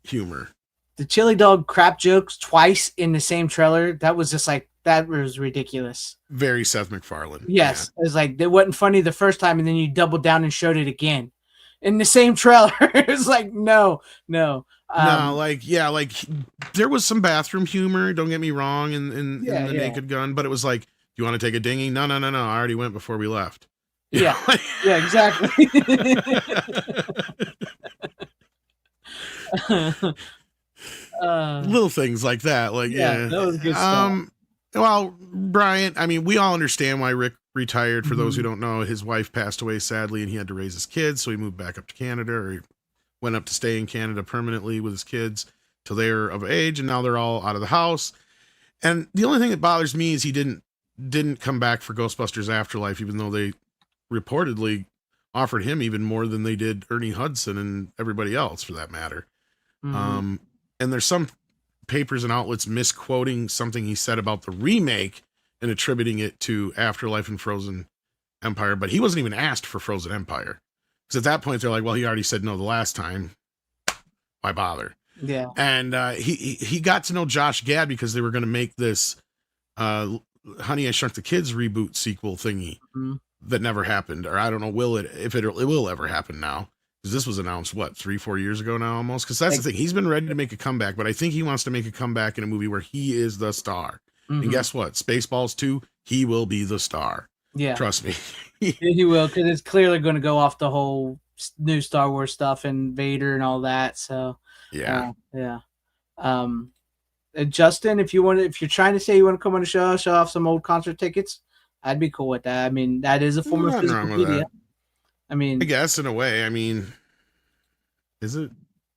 humor, the chili dog crap jokes twice in the same trailer. That was just like, that was ridiculous. Very Seth MacFarlane. Yes, it was like, it wasn't funny the first time, and then you doubled down and showed it again in the same trailer. It was like, no. There was some bathroom humor, don't get me wrong, in the Naked Gun, but it was like, you want to take a dinghy? No, I already went before we left. Yeah, exactly. Little things like that. That was good stuff. Well, Brian, I mean, we all understand why Rick retired. For those who don't know, his wife passed away sadly, and he had to raise his kids, so he moved back up to Canada, or he went up to stay in Canada permanently with his kids. till they're of age, and now they're all out of the house. And the only thing that bothers me is he didn't come back for Ghostbusters Afterlife, even though they reportedly offered him even more than they did Ernie Hudson and everybody else, for that matter. Mhm. And there's some papers and outlets misquoting something he said about the remake and attributing it to Afterlife and Frozen Empire, but he wasn't even asked for Frozen Empire. Because at that point, they're like, well, he already said no the last time. Why bother? Yeah. And he got to know Josh Gad because they were going to make this Honey, I Shrunk the Kids reboot sequel thingy Mhm. that never happened. Or I don't know, if it will ever happen now. Because this was announced, 3-4 years ago now almost? Because that's the thing. He's been ready to make a comeback, but I think he wants to make a comeback in a movie where he is the star. And Mhm. guess what? Spaceballs 2, he will be the star. Yeah. Trust me. Yeah, he will, because it's clearly going to go off the whole new Star Wars stuff and Vader and all that. So Yeah. yeah. Justin, if you're trying to say you want to come on the show off some old concert tickets, I'd be cool with that. I mean, that is a form of Nothing physical wrong with media. that. I mean, I guess in a way. I mean, is it?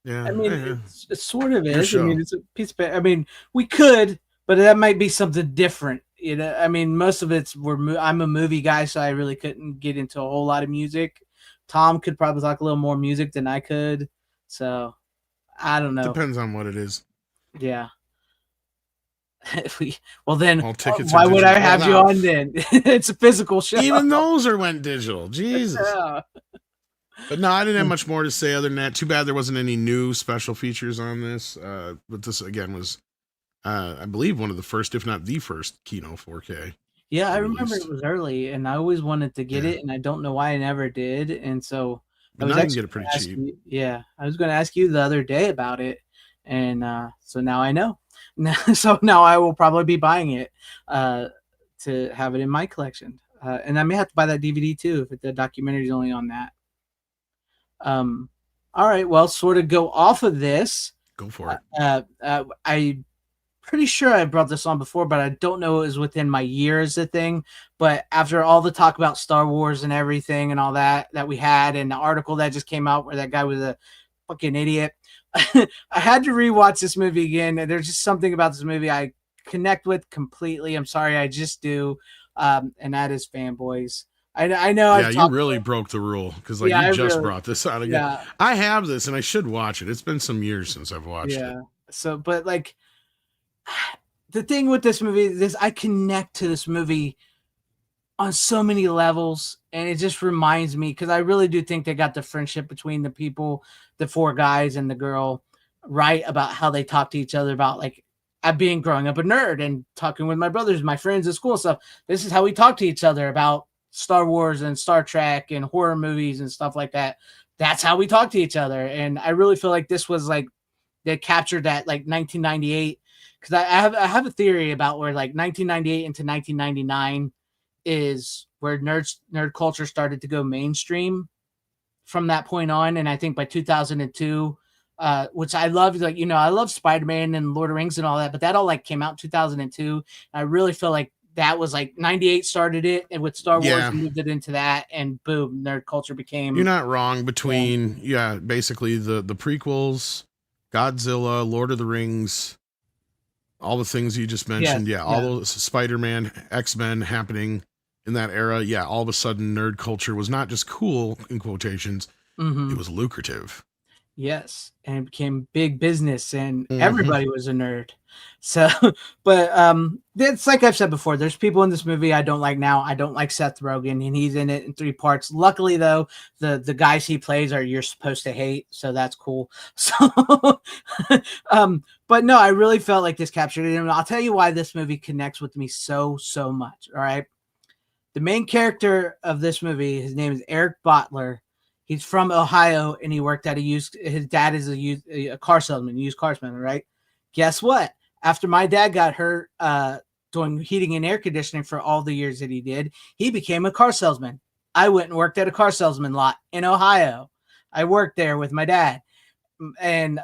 Yeah. it sort of Your is. I show. mean, it's a piece of. I mean, we could, but that might be something different. You know, I mean, most of it's I'm a movie guy, so I really couldn't get into a whole lot of music. Tom could probably talk a little more music than I could. So I don't know. Depends on what it is. Yeah. Well, then All tickets why are would I digital. have you Well, on then? It's a physical show. even those went digital. Jesus. Yeah. But no, I didn't have much more to say other than that. Too bad there wasn't any new special features on this. But this again was, I believe, one of the first, if not the first, Kino 4K. Yeah, I remember released. it was early, and I always wanted to get Yeah. it, and I don't know why I never did. And so I But was now you can actually get it pretty gonna ask cheap. you, yeah, I was going to ask you the other day about it, and so now I know. So now I will probably be buying it to have it in my collection, and I may have to buy that DVD too if the documentary is only on that. All right, well, sort of go off of this. Go for it. I pretty sure I brought this on before, but I don't know it was within my year as a thing. But after all the talk about Star Wars and everything and all that we had, and the article that just came out where that guy was a fucking idiot, I had to rewatch this movie again. And there's just something about this movie I connect with completely. I'm sorry, I just do, and that is Fanboys. I know. Yeah, you really broke the rule because Yeah, you I just really- brought this out again. Yeah. I have this and I should watch it. It's been some years since I've watched it. Yeah. So, but like the thing with this movie is I connect to this movie on so many levels, and it just reminds me because I really do think they got the friendship between the people, the four guys and the girl, right, about how they talk to each other about like growing up a nerd and talking with my brothers, my friends at school and stuff. This is how we talk to each other about Star Wars and Star Trek and horror movies and stuff like that. That's how we talk to each other. And I really feel like this was like they captured that like 1998, because I have a theory about where like 1998 into 1999 is where nerd culture started to go mainstream from that point on. And I think by 2002, which I love, like, you know, I love Spider-Man and Lord of the Rings and all that, but that all like came out in 2002. I really feel like that was like 98 started it, and with Star Wars moved it into that, and boom, nerd culture became. You're not wrong. Between basically the prequels, Godzilla, Lord of the Rings, all the things you just mentioned. All those Spider-Man, X-Men happening in that era. Yeah, all of a sudden nerd culture was not just cool in quotations, it was lucrative. Yes, and it became big business, and everybody was a nerd. So, but it's like I've said before, there's people in this movie I don't like now. I don't like Seth Rogen, and he's in it in 3 parts. Luckily, though, the guys he plays are you're supposed to hate, so that's cool. So, but no, I really felt like this captured it, and I'll tell you why this movie connects with me so much. All right, the main character of this movie, his name is Eric Bottler. He's from Ohio, and he worked at his dad is a car salesman, used car salesman, right? Guess what? After my dad got hurt doing heating and air conditioning for all the years that he did, he became a car salesman. I went and worked at a car salesman lot in Ohio. I worked there with my dad. And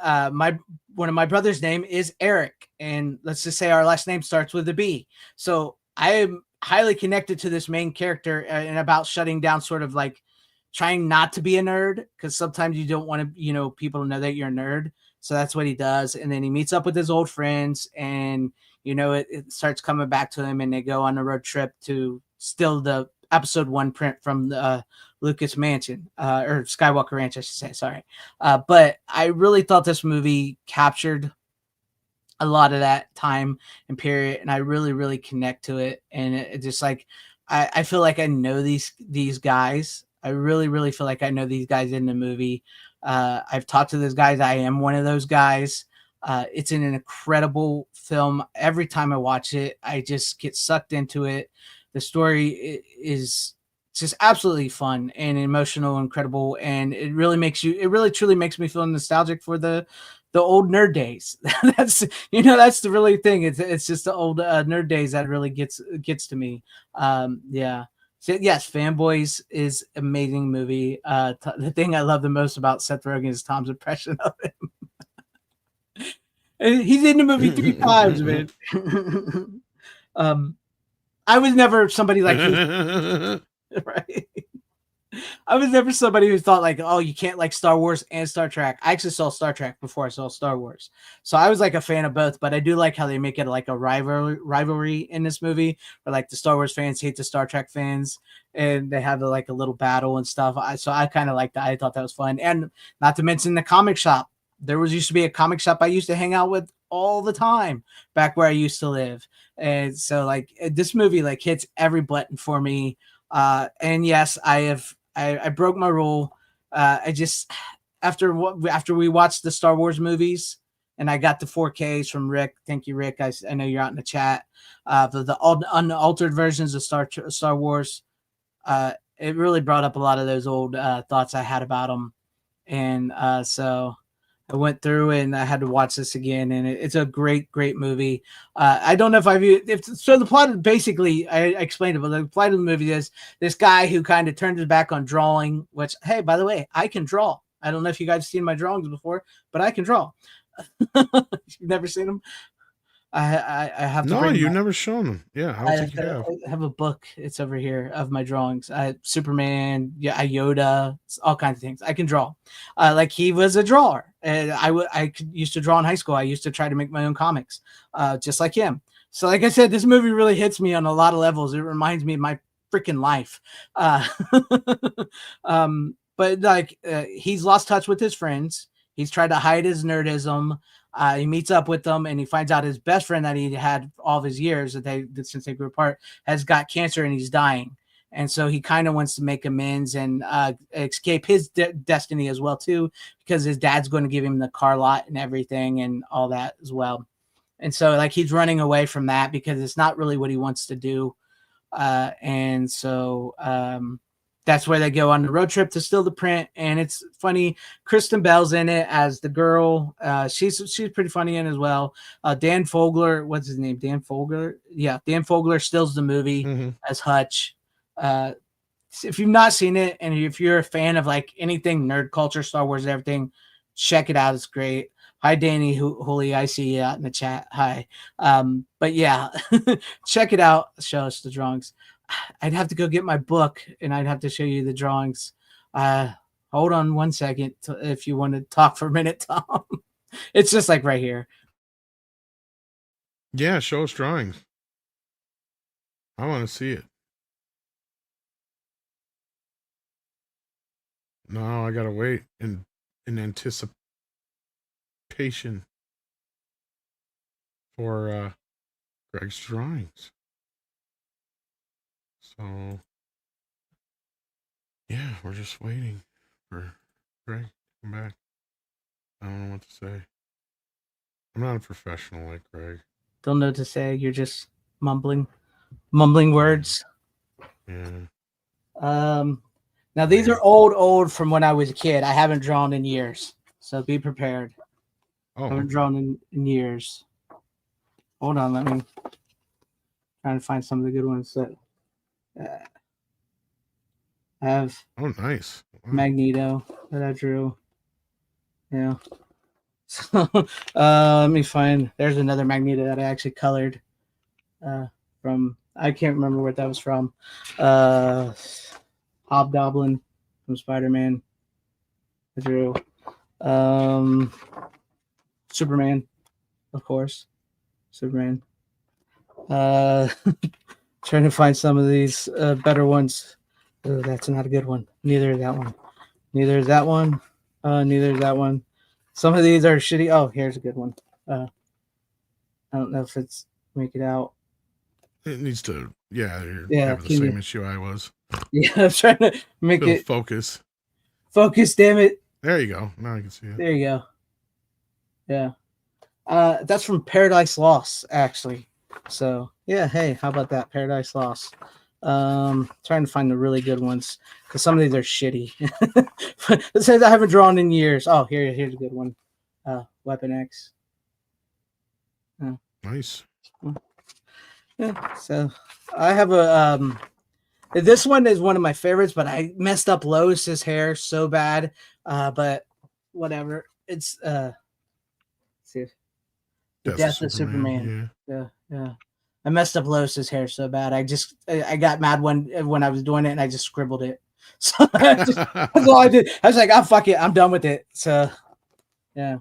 one of my brother's name is Eric. And let's just say our last name starts with a B. So I am highly connected to this main character and about shutting down sort of like trying not to be a nerd because sometimes you don't want to, people to know that you're a nerd. So that's what he does. And then he meets up with his old friends and, it starts coming back to him and they go on a road trip to steal the episode 1 print from the Lucas Mansion or Skywalker Ranch, I should say. Sorry. But I really thought this movie captured a lot of that time and period. And I really, really connect to it. And it just like, I feel like I know these guys. I really, really feel like I know these guys in the movie. I've talked to those guys. I am one of those guys. It's an incredible film. Every time I watch it, I just get sucked into it. The story is just absolutely fun and emotional, incredible, and it really truly makes me feel nostalgic for the old nerd days. That's the really thing. It's just the old nerd days that really gets to me. Yeah. So, yes, Fanboys is amazing movie. The thing I love the most about Seth Rogen is Tom's impression of him. He's in the movie 3 times, man. I was never somebody like right. I was never somebody who thought like, oh, you can't like Star Wars and Star Trek. I actually saw Star Trek before I saw Star Wars, so I was like a fan of both. But I do like how they make it like a rivalry in this movie, where like the Star Wars fans hate the Star Trek fans, and they have like a little battle and stuff. So I kind of like that. I thought that was fun, and not to mention the comic shop. There used to be a comic shop I used to hang out with all the time back where I used to live, and so like this movie like hits every button for me. And yes, I broke my rule. I just after we watched the Star Wars movies and I got the 4Ks from Rick. Thank you, Rick. I know you're out in the chat. The unaltered versions of Star Wars. It really brought up a lot of those old thoughts I had about them, and so I went through and I had to watch this again, and it's a great, great movie. I don't know so the plot is basically, I explained it, but the plot of the movie is this guy who kind of turned his back on drawing, which, hey, by the way, I can draw. I don't know if you guys have seen my drawings before, but I can draw. You've never seen them? I have to. No, you've never shown them. Yeah, I don't think you have. I have a book. It's over here of my drawings. Superman, Yoda, all kinds of things. I can draw. Like he was a drawer, and I used to draw in high school. I used to try to make my own comics, just like him. So, like I said, this movie really hits me on a lot of levels. It reminds me of my freaking life. But like he's lost touch with his friends. He's tried to hide his nerdism. He meets up with them and he finds out his best friend that he had all of his years since they grew apart has got cancer and he's dying. And so he kind of wants to make amends and escape his destiny as well too, because his dad's going to give him the car lot and everything and all that as well. And so like he's running away from that because it's not really what he wants to do. And so that's where they go on the road trip to steal the print. And it's funny. Kristen Bell's in it as the girl. She's pretty funny in as well. Dan Fogler, what's his name? Dan Fogler. Yeah. Dan Fogler steals the movie as Hutch. If you've not seen it, and if you're a fan of like anything nerd culture, Star Wars, and everything, check it out. It's great. Hi, Danny Hooley. I see you out in the chat. Hi. But yeah, check it out. Show us the drawings. I'd have to go get my book and I'd have to show you the drawings. Hold on one second if you want to talk for a minute, Tom. It's just like right here. Yeah, show us drawings. I want to see it. No, I gotta wait in anticipation for Greg's drawings. So, yeah, we're just waiting for Greg to come back. I don't know what to say. I'm not a professional like Greg. Don't know what to say. You're just mumbling words. Yeah. Now these are old from when I was a kid. I haven't drawn in years, so be prepared. Oh, I haven't drawn in years. Hold on, let me try to find some of the good ones that I have. Oh, nice. Wow. Magneto that I drew. Yeah. So let me find. There's another Magneto that I actually colored from. I can't remember where that was from. Hobgoblin. from Spider-Man. I drew Superman, of course. Superman. Trying to find some of these better ones. Oh, that's not a good one. Neither is that one. Neither is that one. Neither is that one. Some of these are shitty. Oh, here's a good one. I don't know if it's make it out. It needs to, yeah, you're Yeah, having the can you- same issue I was. Yeah, I'm trying to make It'll it focus. focus. Damn it! There you go. Now I can see it. There you go. Yeah. That's from Paradise Lost, actually. So yeah, hey, how about that? Paradise Lost. Trying to find the really good ones because some of these are shitty. It says I haven't drawn in years. Oh, here's a good one. Weapon X. Nice. Yeah, so I have a this one is one of my favorites, but I messed up Lois's hair so bad. But whatever. It's see. The Death of Superman. Yeah. I messed up Lois's hair so bad. I got mad when I was doing it and I just scribbled it. So that's all I did. I was like, oh fuck it, I'm done with it. So yeah.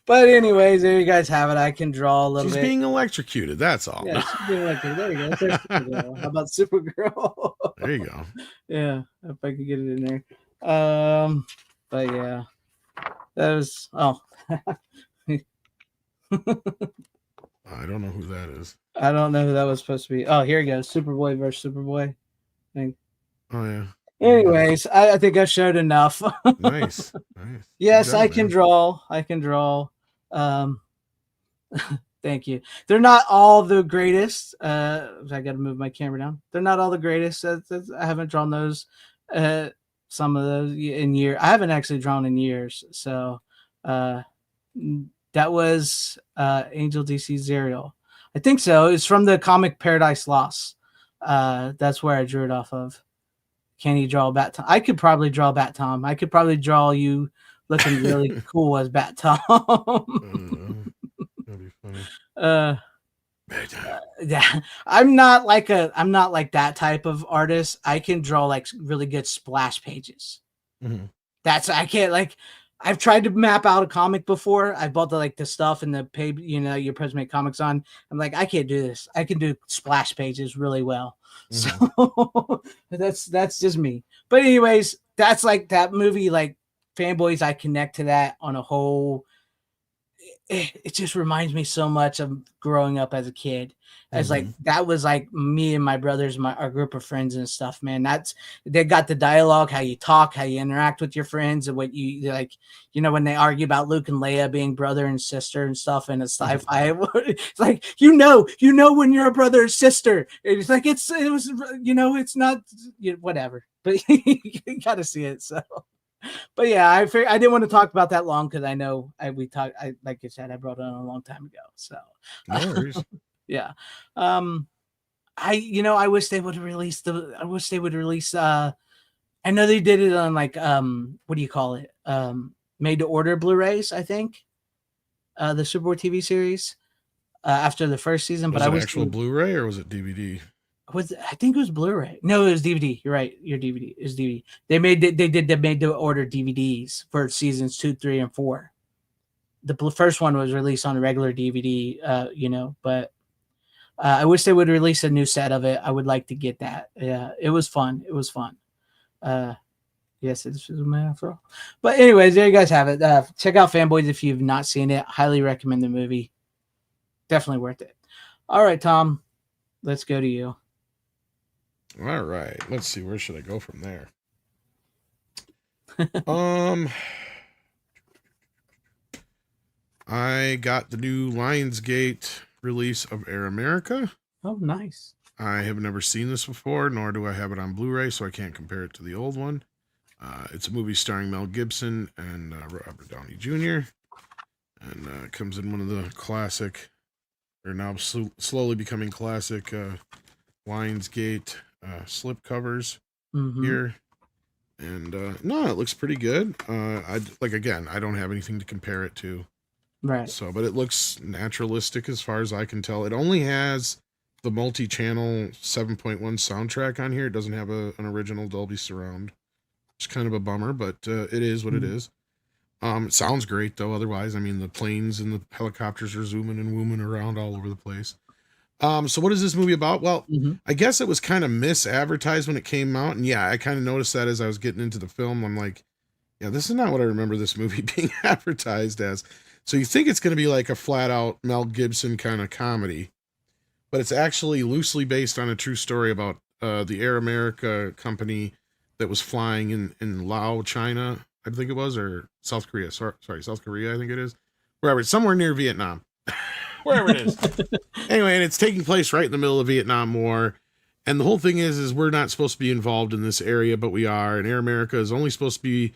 But anyways, there you guys have it. I can draw a little She's bit. being electrocuted. That's all. Yeah, she's being electrocuted. There you go. There's Supergirl. How about Supergirl? There you go. Yeah, if I could get it in there. But yeah, that was I don't know who that is. I don't know who that was supposed to be. Oh, here you go. Superboy versus Superboy. Oh yeah. Anyways, I think I showed enough. Nice. Nice. Yes, Good job, I can man. draw. I can draw. Thank you. They're not all the greatest. I got to move my camera down. They're not all the greatest. I haven't drawn those. Some of those in year. I haven't actually drawn in years. So that was Angel DC Zerial. I think so. It's from the comic Paradise Lost. That's where I drew it off of. Can you draw Bat Tom? I could probably draw Bat Tom. I could probably draw you looking really cool as Bat Tom. That'd be funny. Yeah, I'm not like that type of artist. I can draw like really good splash pages. Mhm. I can't like. I've tried to map out a comic before. I bought the stuff and the page, you're supposed to make comics on. I'm like, I can't do this. I can do splash pages really well. So that's just me. But anyways, that's like that movie, like Fanboys. I connect to that on a whole. It just reminds me so much of growing up as a kid. As like that was like me and my brothers, our group of friends and stuff, man. They got the dialogue, how you talk, how you interact with your friends, and what you like, when they argue about Luke and Leia being brother and sister and stuff, and it's sci-fi. It's like when you're a brother or sister. It's like it's not whatever, but you got to see it. So. But yeah, I didn't want to talk about that long because I know like I said, I brought it on a long time ago. So No worries. yeah. I wish they would release I know they did it on like what do you call it? Made to order Blu-rays, I think. The Superboy TV series after the first season, Was but it I wish actual Blu-ray or was it DVD? I think it was Blu-ray. No, it was DVD. You're right. Your DVD is DVD. They did the made to order DVDs for seasons 2, 3, and 4. The first one was released on a regular DVD, but I wish they would release a new set of it. I would like to get that. Yeah, it was fun. Yes, it's my afro. But anyways, there you guys have it. Check out Fanboys if you've not seen it. Highly recommend the movie. Definitely worth it. All right, Tom, let's go to you. All right. Let's see. Where should I go from there? I got the new Lionsgate release of Air America. Oh, nice. I have never seen this before, nor do I have it on Blu-ray, so I can't compare it to the old one. It's a movie starring Mel Gibson and Robert Downey Jr. And it comes in one of the classic, or now slowly becoming classic, Lionsgate slip covers here. And no, it looks pretty good. I don't have anything to compare it to. Right. So, but it looks naturalistic as far as I can tell. It only has the multi-channel 7.1 soundtrack on here. It doesn't have an original Dolby Surround. It's kind of a bummer, but it is what it is. It sounds great though. Otherwise, I mean, the planes and the helicopters are zooming and wooming around all over the place. So what is this movie about? Well, I guess it was kind of misadvertised when it came out, and yeah, I kind of noticed that as I was getting into the film. I'm like, yeah, this is not what I remember this movie being advertised as. So you think it's going to be like a flat out Mel Gibson kind of comedy, but it's actually loosely based on a true story about the Air America company that was flying in Laos, China, I think it was, or South Korea. Sorry, South Korea, I think it is. Wherever, somewhere near Vietnam. Wherever it is. Anyway, and it's taking place right in the middle of the Vietnam War. And the whole thing is we're not supposed to be involved in this area, but we are. And Air America is only supposed to be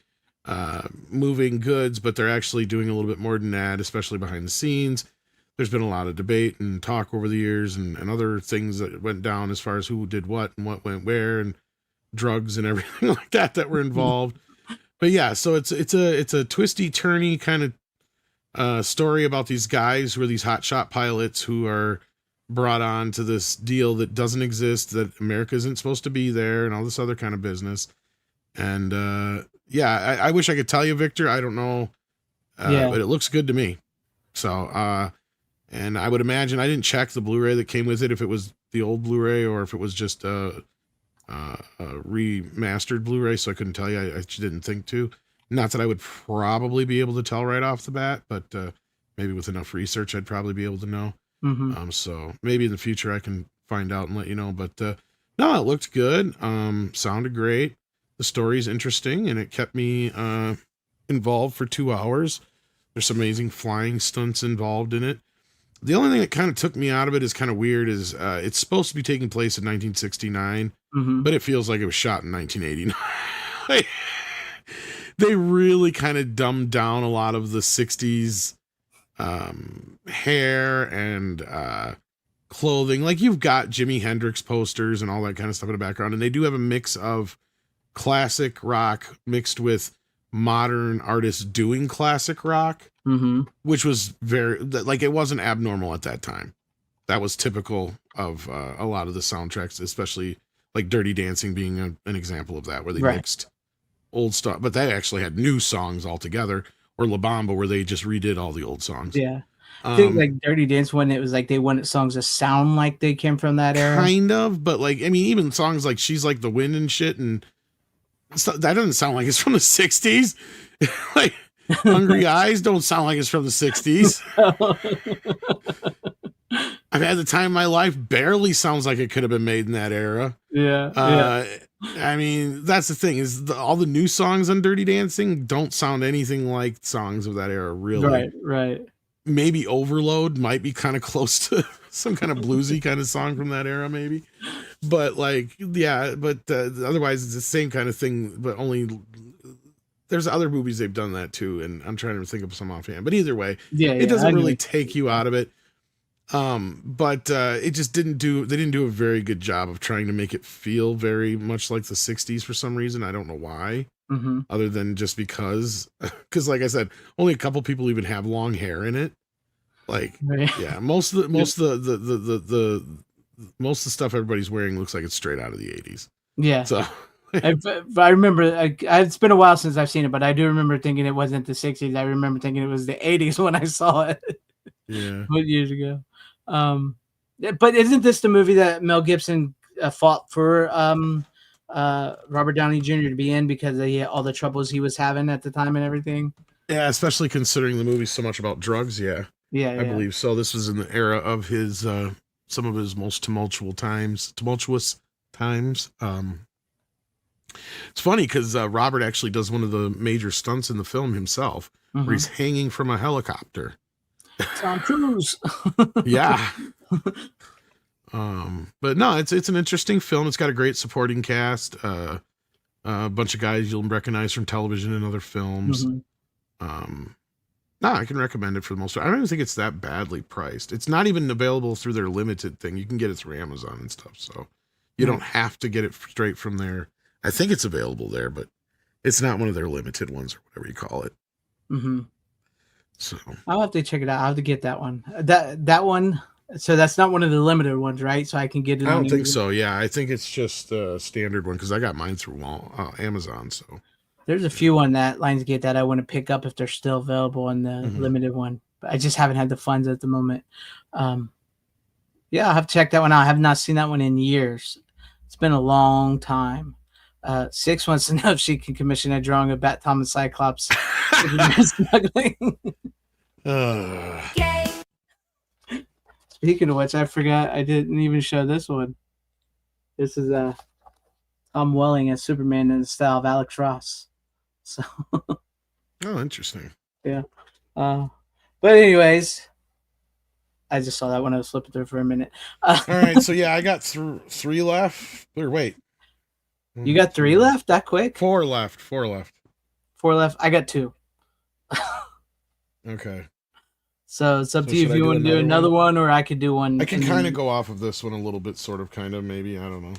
moving goods, but they're actually doing a little bit more than that, especially behind the scenes. There's been a lot of debate and talk over the years and other things that went down as far as who did what and what went where and drugs and everything like that were involved. But yeah, so it's a twisty turny kind of story about these guys who are these hotshot pilots who are brought on to this deal that doesn't exist, that America isn't supposed to be there, and all this other kind of business. And yeah, I wish I could tell you, Victor. I don't know, but it looks good to me. So, and I would imagine, I didn't check the Blu-ray that came with it, if it was the old Blu-ray or if it was just a remastered Blu-ray, so I couldn't tell you. I didn't think to. Not that I would probably be able to tell right off the bat, but maybe with enough research, I'd probably be able to know. So maybe in the future I can find out and let you know. But no, it looked good. Sounded great. The story's interesting, and it kept me involved for 2 hours. There's some amazing flying stunts involved in it. The only thing that kind of took me out of it is kind of weird is it's supposed to be taking place in 1969, but it feels like it was shot in 1989. They really kind of dumbed down a lot of the 60s hair and clothing. Like, you've got Jimi Hendrix posters and all that kind of stuff in the background, and they do have a mix of classic rock mixed with modern artists doing classic rock, which was very, like, it wasn't abnormal at that time. That was typical of a lot of the soundtracks, especially like Dirty Dancing being an example of that, where they mixed old stuff, but they actually had new songs altogether, or La Bamba, where they just redid all the old songs. Yeah. I think like Dirty Dance, when it was like they wanted songs to sound like they came from that era. Kind of, but like, I mean, even songs like She's Like the Wind and shit, and that doesn't sound like it's from the 60s. Like, Hungry Eyes don't sound like it's from the 60s. I've had the time of my life barely sounds like it could have been made in that era. I mean, that's the thing, is all the new songs on Dirty Dancing don't sound anything like songs of that era, really. Right. Maybe Overload might be kind of close to some kind of bluesy kind of song from that era, maybe. But like, yeah, but otherwise it's the same kind of thing, but only there's other movies they've done that too, and I'm trying to think of some offhand. But either way, it doesn't really take you out of it. But it just they didn't do a very good job of trying to make it feel very much like the 60s for some reason. I don't know why, other than just because like I said, only a couple people even have long hair in it. Like, yeah, most of the stuff everybody's wearing looks like it's straight out of the 80s. Yeah. So I remember, it's been a while since I've seen it, but I do remember thinking it wasn't the 60s. I remember thinking it was the 80s when I saw it. Yeah. Years ago. But isn't this the movie that Mel Gibson fought for Robert Downey Jr. to be in because of all the troubles he was having at the time and everything? Yeah, especially considering the movie's so much about drugs. Yeah, I believe so. This was in the era of his some of his most tumultuous times. It's funny because Robert actually does one of the major stunts in the film himself, where he's hanging from a helicopter. Tom Cruise. Yeah. But no, it's an interesting film. It's got a great supporting cast, a bunch of guys you'll recognize from television and other films. No, I can recommend it for the most part. I don't even think it's that badly priced. It's not even available through their limited thing. You can get it through Amazon and stuff, so you don't have to get it straight from there. I think it's available there, but it's not one of their limited ones or whatever you call it. So I'll have to check it out. I'll have to get that one. That one So that's not one of the limited ones, right? So I can get it. I on don't think Amazon. so. Yeah, I think it's just a standard one because I got mine through Amazon. So There's a few on that Lionsgate that I want to pick up if they're still available on the Mhm. limited one, but I just haven't had the funds at the moment. Yeah, I'll have to check that one out. I have not seen that one in years. It's been a long time. Six wants to know if she can commission a drawing of Bat Tom and Cyclops smuggling. Gay. Speaking of which, I forgot I didn't even show this one. This is Tom Welling as Superman in the style of Alex Ross. So Oh, interesting. yeah. But anyways, I just saw that when I was flipping through for a minute. All right, so yeah, I got through 3 left. Or wait, You got 3 left that quick? 4 left. 4 left. 4 left. I got 2. Okay. So it's up So to you should if I you do want to do another another one, or I could do one. I can and kind then- of go off of this one a little bit, sort of, kind of, maybe. I don't know.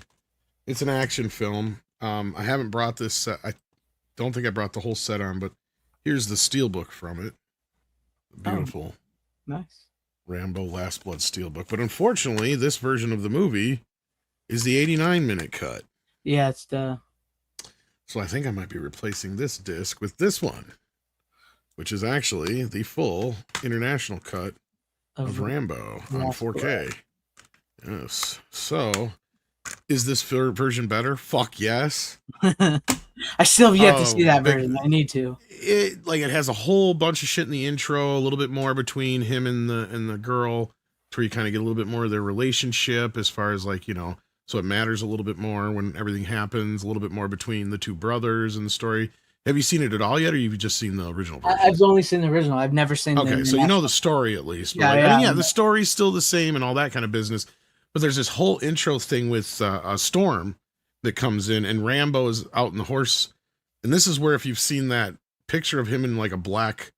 It's an action film. I haven't brought this set. I don't think I brought the whole set on, but here's the steelbook from it. Beautiful Nice. Rambo Last Blood steelbook. But unfortunately, this version of the movie is the 89-minute cut. Yeah, it's the So I think I might be replacing this disc with this one, which is actually the full international cut of Rambo on Last 4K. Yes. So, is this version better? Fuck yes. I still have yet to Oh, see that big- version. I need to. It has a whole bunch of shit in the intro, a little bit more between him and the girl, where you kind of get a little bit more of their relationship as far as like, you know, so it matters a little bit more when everything happens, a little bit more between the two brothers in the story. Have you seen it at all yet, or you've just seen the original version? I've only seen the original. I've never seen. Okay, the so you know the story at least. But Yeah, like, yeah. I mean, yeah, the story's still the same and all that kind of business. But there's this whole intro thing with a storm that comes in, and Rambo is out in the horse. And this is where, if you've seen that picture of him in like a black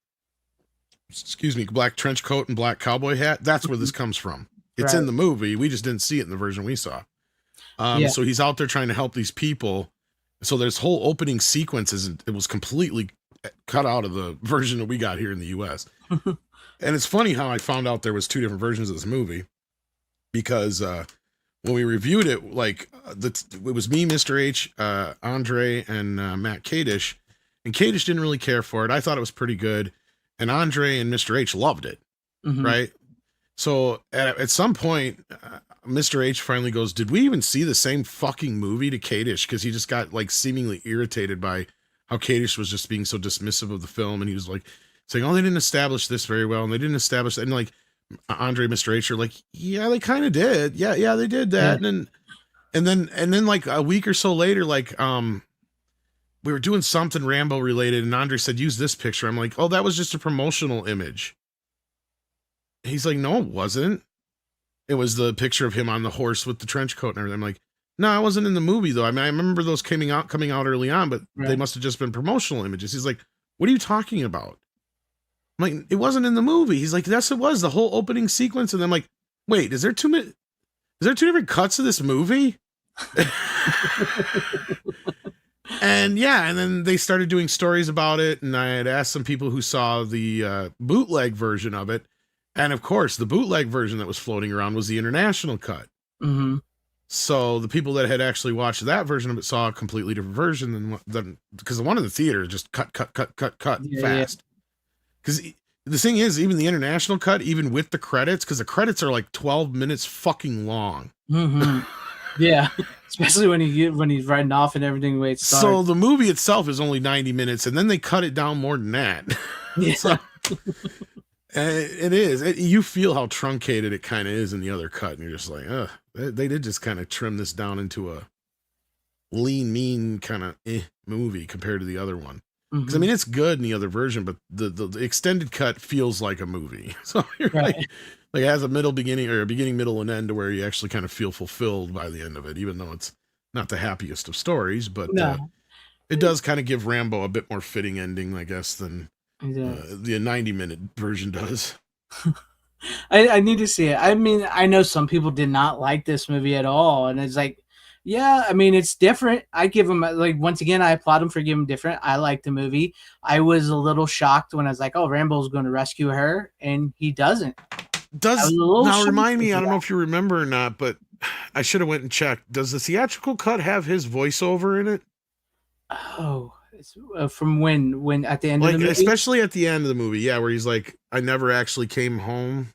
trench coat and black cowboy hat, that's where this comes from. It's in Right. the movie. We just didn't see it in the version we saw. Yeah. So he's out there trying to help these people. So there's whole opening sequences, and it was completely cut out of the version that we got here in the U.S. And it's funny how I found out there was 2 different versions of this movie, because when we reviewed it, like it was me, Mr. H, Andre, and Matt Kadish, and Kadish didn't really care for it. I thought it was pretty good, and Andre and Mr. H loved it, Mhm. right? So at some point, Mr. H finally goes, "Did we even see the same fucking movie?" to Kadish, because he just got like seemingly irritated by how Kadish was just being so dismissive of the film, and he was like saying, "Oh, they didn't establish this very well, and they didn't establish that." And like Andre and Mr. H are like, "Yeah, they kind of did. Yeah, they did that." Yeah. And then like a week or so later, like we were doing something Rambo related, and Andre said, "Use this picture." I'm like, "Oh, that was just a promotional image." He's like, "No, it wasn't. It was the picture of him on the horse with the trench coat and everything." I'm like, "No, I wasn't in the movie though. I mean, I remember those coming out early on, but they Right. must have just been promotional images." He's like, "What are you talking about?" I'm like, "It wasn't in the movie." He's like, "Yes, it was. The whole opening sequence." And I'm like, "Wait, is there 2 different cuts of this movie?" And yeah, and then they started doing stories about it, and I had asked some people who saw the bootleg version of it, and of course, the bootleg version that was floating around was the international cut. Mhm. So the people that had actually watched that version of it saw a completely different version than because the one in the theater just cut Yeah, fast. Because the thing is, even the international cut, even with the credits, because the credits are like 12 minutes fucking long. Mhm. Yeah, especially when he's riding off and everything the way it starts. So the movie itself is only 90 minutes, and then they cut it down more than that. Yeah. So, it is. You feel how truncated it kind of is in the other cut, and you're just like, ugh. They did just kind of trim this down into a lean, mean kind of movie compared to the other one. Because I Mhm. mean, it's good in the other version, but the extended cut feels like a movie. So you're Right. like it has a middle, beginning, or a beginning, middle, and end, to where you actually kind of feel fulfilled by the end of it, even though it's not the happiest of stories. But No. it does kind of give Rambo a bit more fitting ending, I guess, than Yeah. the 90-minute version does. I need to see it. I mean, I know some people did not like this movie at all, and it's like, yeah, I mean, it's different. I give them, like, once again, I applaud them for giving different. I like the movie. I was a little shocked when I was like, oh, Rambo's going to rescue her, and he doesn't. does was a little now shocked remind me, with I don't know that. if you remember or not, but I should have went and checked. Does the theatrical cut have his voiceover in it? Oh, it's, from when at the end of Like, the movie? especially at the end of the movie, yeah, where he's like, I never actually came home.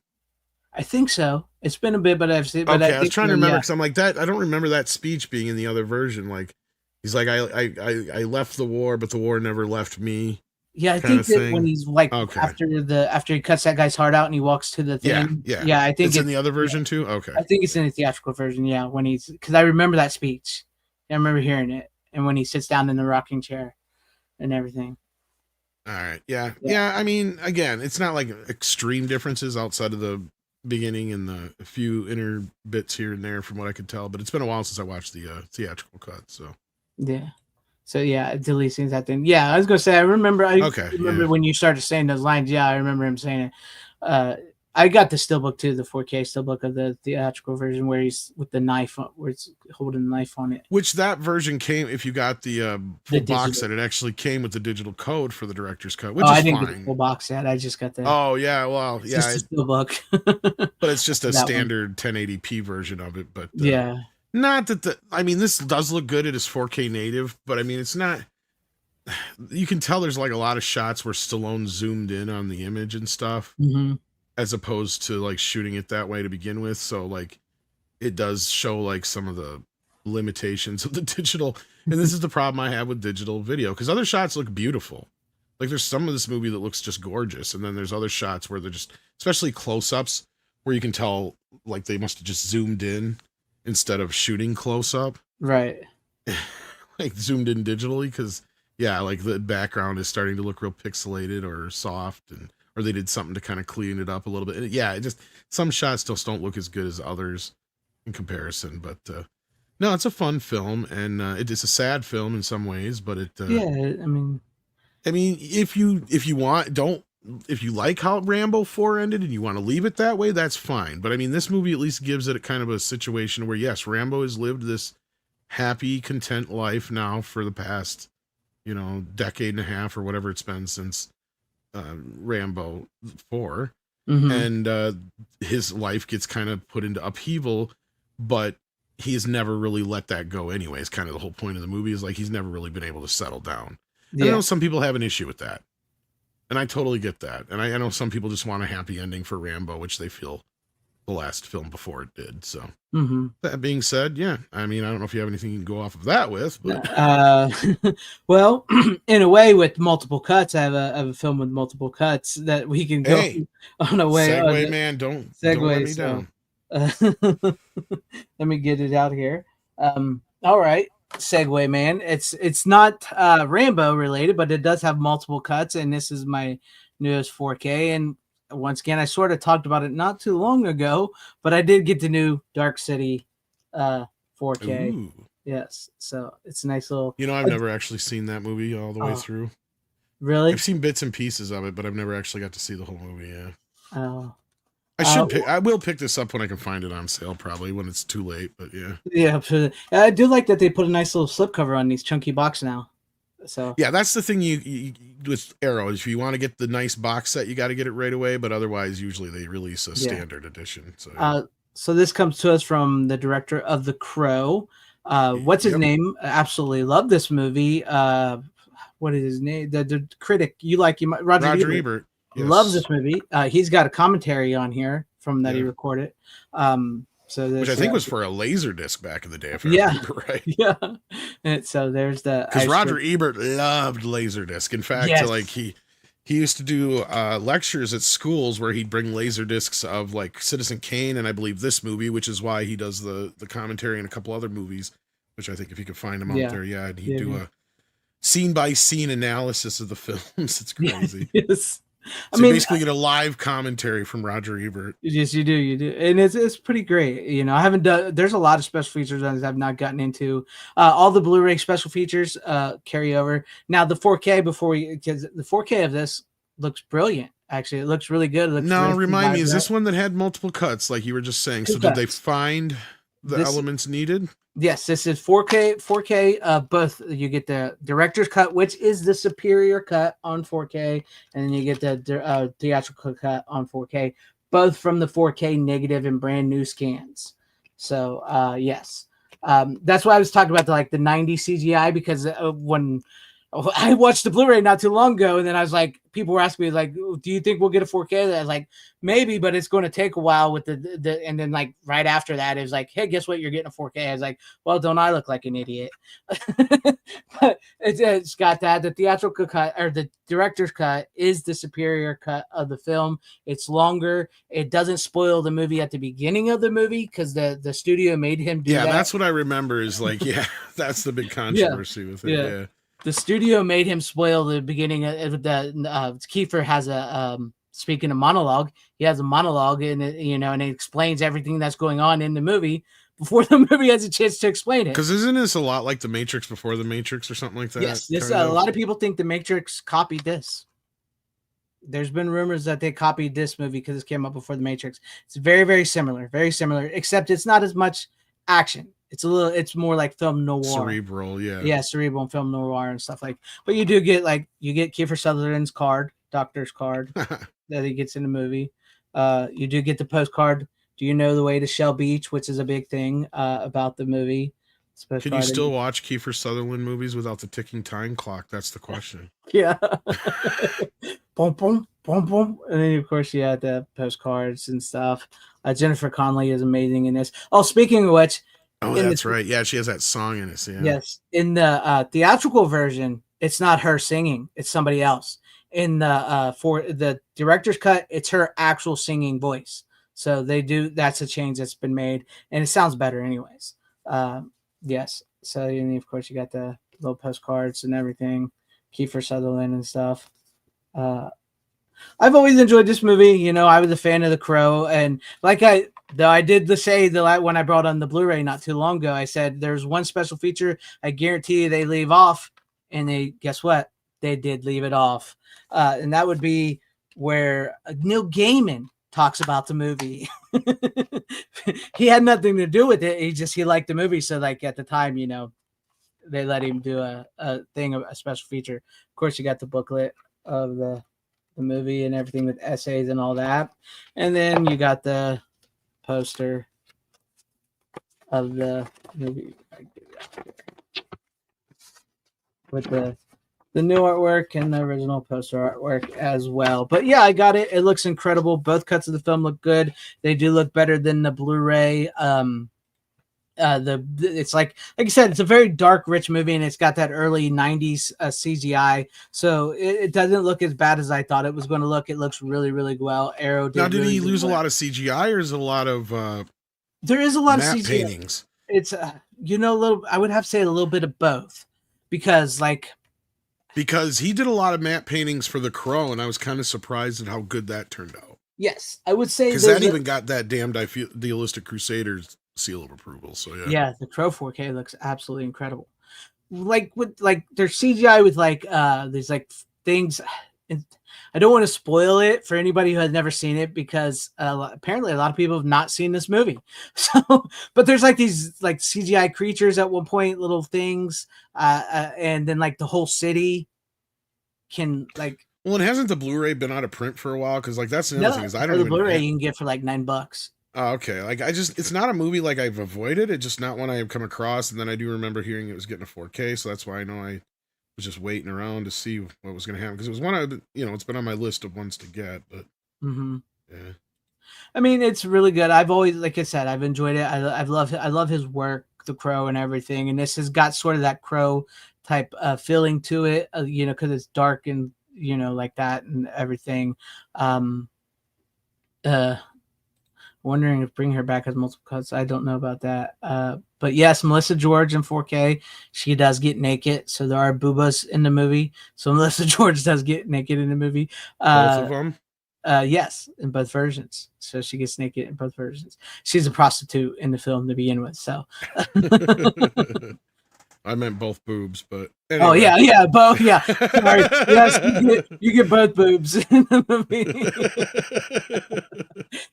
I think so. It's been a bit, but I've seen. But Okay, I I was think trying so, to remember yeah. because I'm like that. I don't remember that speech being in the other version. Like, he's like, I left the war, but the war never left me. Yeah, I Kind think of that when thing. he's like Okay. after he cuts that guy's heart out and he walks to the Yeah, thing. yeah. Yeah, I think It's in the other version too. Okay. I think it's in the theatrical version. Yeah, when he's because I remember that speech. I remember hearing it, and when he sits down in the rocking chair and everything. All right. Yeah. Yeah. Yeah. I mean, again, it's not like extreme differences outside of the beginning and the few inner bits here and there from what I could tell, but it's been a while since I watched the theatrical cut. So, Yeah. So yeah, deleting that thing. Yeah, I was gonna say I remember. I okay. remember Yeah. when you started saying those lines. Yeah, I remember him saying it. I got the steelbook too, the 4K steelbook of the theatrical version where he's with the knife, where it's holding the knife on it. Which that version came, if you got the full The box digital. set, it actually came with the digital code for the director's cut, which Oh, is I didn't get the fine. full box set. I just got the. Oh, yeah. Well, It's yeah. just a steelbook. But it's just a That one. standard 1080p version of it. But Yeah. not that I mean, this does look good. It is 4K native, but I mean, it's not. You can tell there's like a lot of shots where Stallone zoomed in on the image and stuff, Mm-hmm. as opposed to like shooting it that way to begin with. So like, it does show like some of the limitations of the digital. And this is the problem I have with digital video because other shots look beautiful. Like there's some of this movie that looks just gorgeous, and then there's other shots where they're just, especially close-ups, where you can tell like they must have just zoomed in instead of shooting close up, Right. like zoomed in digitally. Because yeah, like the background is starting to look real pixelated or soft, and or they did something to kind of clean it up a little bit. And yeah, it just some shots just don't look as good as others in comparison. But no, it's a fun film, and it is a sad film in some ways. But it Yeah. I mean, if you want, don't, if you like how Rambo 4 ended and you want to leave it that way, that's fine. But I mean, this movie at least gives it a kind of a situation where yes, Rambo has lived this happy, content life now for the past, decade and a half or whatever it's been since Rambo 4, mhm. and his life gets kind of put into upheaval, but he has never really let that go anyways. Kind of the whole point of the movie is like he's never really been able to settle down. I Yeah. know some people have an issue with that, and I totally get that. And I know some people just want a happy ending for Rambo, which they feel the last film before it did. So Mm-hmm. that being said, yeah, I mean, I don't know if you have anything you can go off of that with, but Well, in a way, with multiple cuts, I have a film with multiple cuts that we can go Hey, on a way. segue, man, don't let me Segue, down. let me get it out here. All right, segue, man. It's not Rambo related, but it does have multiple cuts, and this is my newest 4K. And once again, I sort of talked about it not too long ago, but I did get the new Dark City 4K. Ooh. Yes, so it's a nice little. I've never actually seen that movie all the way Oh. through. Really? I've seen bits and pieces of it, but I've never actually got to see the whole movie. Yeah, Oh. I will pick this up when I can find it on sale, probably when it's too late. But yeah, Yeah, I do like that they put a nice little slipcover on these chunky box now. So yeah, that's the thing you with Arrow. If you want to get the nice box set, you got to get it right away. But otherwise, usually they release a standard edition. So yeah. So this comes to us from the director of The Crow. What's his Yep. name? I absolutely love this movie. What is his name? The critic you like him, Roger Ebert loves yes. this movie. He's got a commentary on here from that he Yeah. recorded. So Which I think was for a laser disc back in the day, if I Yeah. remember right. yeah. And so there's the Because Roger Ebert loved Laserdisc. In fact, Yes. like he used to do lectures at schools where he'd bring laser discs of like Citizen Kane and I believe this movie, which is why he does the commentary in a couple other movies, which I think if you could find them out there, yeah, and he'd do a scene by scene analysis of the films. It's crazy. Yes. So you basically get a live commentary from Roger Ebert. Yes, you do, and it's pretty great. I haven't done. There's a lot of special features on this I've not gotten into. All the Blu-ray special features carry over. Now the 4K because the 4K of this looks brilliant. Actually, it looks really good. It looks Now, really remind me, is vibrant. this one that had multiple cuts, like you were just saying? Two So did they cuts. find the This- elements needed? Yes, this is 4K. 4K. Both you get the director's cut, which is the superior cut on 4K, and then you get the theatrical cut on 4K. both from the 4K negative and brand new scans. So yes, that's why I was talking about the 90s CGI, because when I watched the Blu-ray not too long ago, and then I was like, people were asking me like, "Do you think we'll get a 4K?" I was like, maybe, but it's going to take a while with the. And then like right after that, it was like, hey, guess what? You're getting a 4K. I was like, well, don't I look like an idiot? But it's got that. The theatrical cut or the director's cut is the superior cut of the film. It's longer. It doesn't spoil the movie at the beginning of the movie because the studio made him do that. Yeah, that's what I remember. Is like, yeah, that's the big controversy with it. Yeah. The studio made him spoil the beginning of the. Kiefer has a speaking of monologue. He has a monologue, and and it explains everything that's going on in the movie before the movie has a chance to explain it. Because isn't this a lot like The Matrix before The Matrix or something like that? Yes, a lot of people think The Matrix copied this. There's been rumors that they copied this movie because it came out before The Matrix. It's very, very similar, except it's not as much action. It's more like film noir, cerebral, cerebral film noir and stuff like. But you do get Kiefer Sutherland's doctor's card that he gets in the movie. You do get the postcard. Do you know the way to Shell Beach, which is a big thing about the movie. Can you still watch Kiefer Sutherland movies without the ticking time clock? That's the question. Yeah. Boom, boom, boom, boom. And then, of course, you had the postcards and stuff. Jennifer Connelly is amazing in this. Oh, speaking of which. Oh, that's right. Yeah, she has that song in it. Yeah. Yes. In the theatrical version, it's not her singing. It's somebody else. In the for the director's cut, it's her actual singing voice. So that's a change that's been made. And it sounds better anyways. Yes. So, of course, you got the little postcards and everything. Kiefer Sutherland and stuff. I've always enjoyed this movie. I was a fan of The Crow, and I did say when I brought on the Blu-ray not too long ago, I said there's one special feature I guarantee you they leave off, and guess what? They did leave it off, and that would be where Neil Gaiman talks about the movie. He had nothing to do with it. He liked the movie, so at the time, they let him do a special feature. Of course, you got the booklet of the movie and everything with essays and all that, and then you got the poster of the movie with the new artwork and the original poster artwork as well. But yeah, I got it. It looks incredible. Both cuts of the film look good. They do look better than the Blu-ray. It's like I said, it's a very dark, rich movie, and it's got that early 90s CGI, so it doesn't look as bad as I thought it was going to look. It looks really, really well. Arrow did. Now, did really he lose well. a lot of CGI, or is it a a lot of there is a lot of CGI paintings? It's a little. I would have to say a little bit of both, because he did a lot of matte paintings for The Crow, and I was kind of surprised at how good that turned out. Yes, I would say because that even got that damned Idealistic Crusaders seal of approval. So yeah, the Crow 4K looks absolutely incredible. With there's CGI with these things. And I don't want to spoil it for anybody who has never seen it, because apparently a lot of people have not seen this movie. So, but there's these CGI creatures at one point, little things, and then the whole city can Well, and hasn't the Blu-ray been out of print for a while? Because that's another thing is I don't the even Blu-ray you can get for $9. Oh, okay. It's not a movie I've avoided. It's just not one I have come across. And then I do remember hearing it was getting a 4K. So that's why I know I was just waiting around to see what was going to happen. Because it was one it's been on my list of ones to get. But yeah. I mean, it's really good. I've always, like I said, I've enjoyed it. I love his work, The Crow and everything. And this has got sort of that Crow type feeling to it, because it's dark and, like that and everything. Wondering if bringing her back as multiple cuts. I don't know about that. But yes, Melissa George in 4K, she does get naked. So there are boobas in the movie. So Melissa George does get naked in the movie. Both of them? Yes, in both versions. So she gets naked in both versions. She's a prostitute in the film to begin with. So I meant both boobs, but anyway. Oh yeah, both. Yeah, sorry. Yes, you get both boobs in the movie.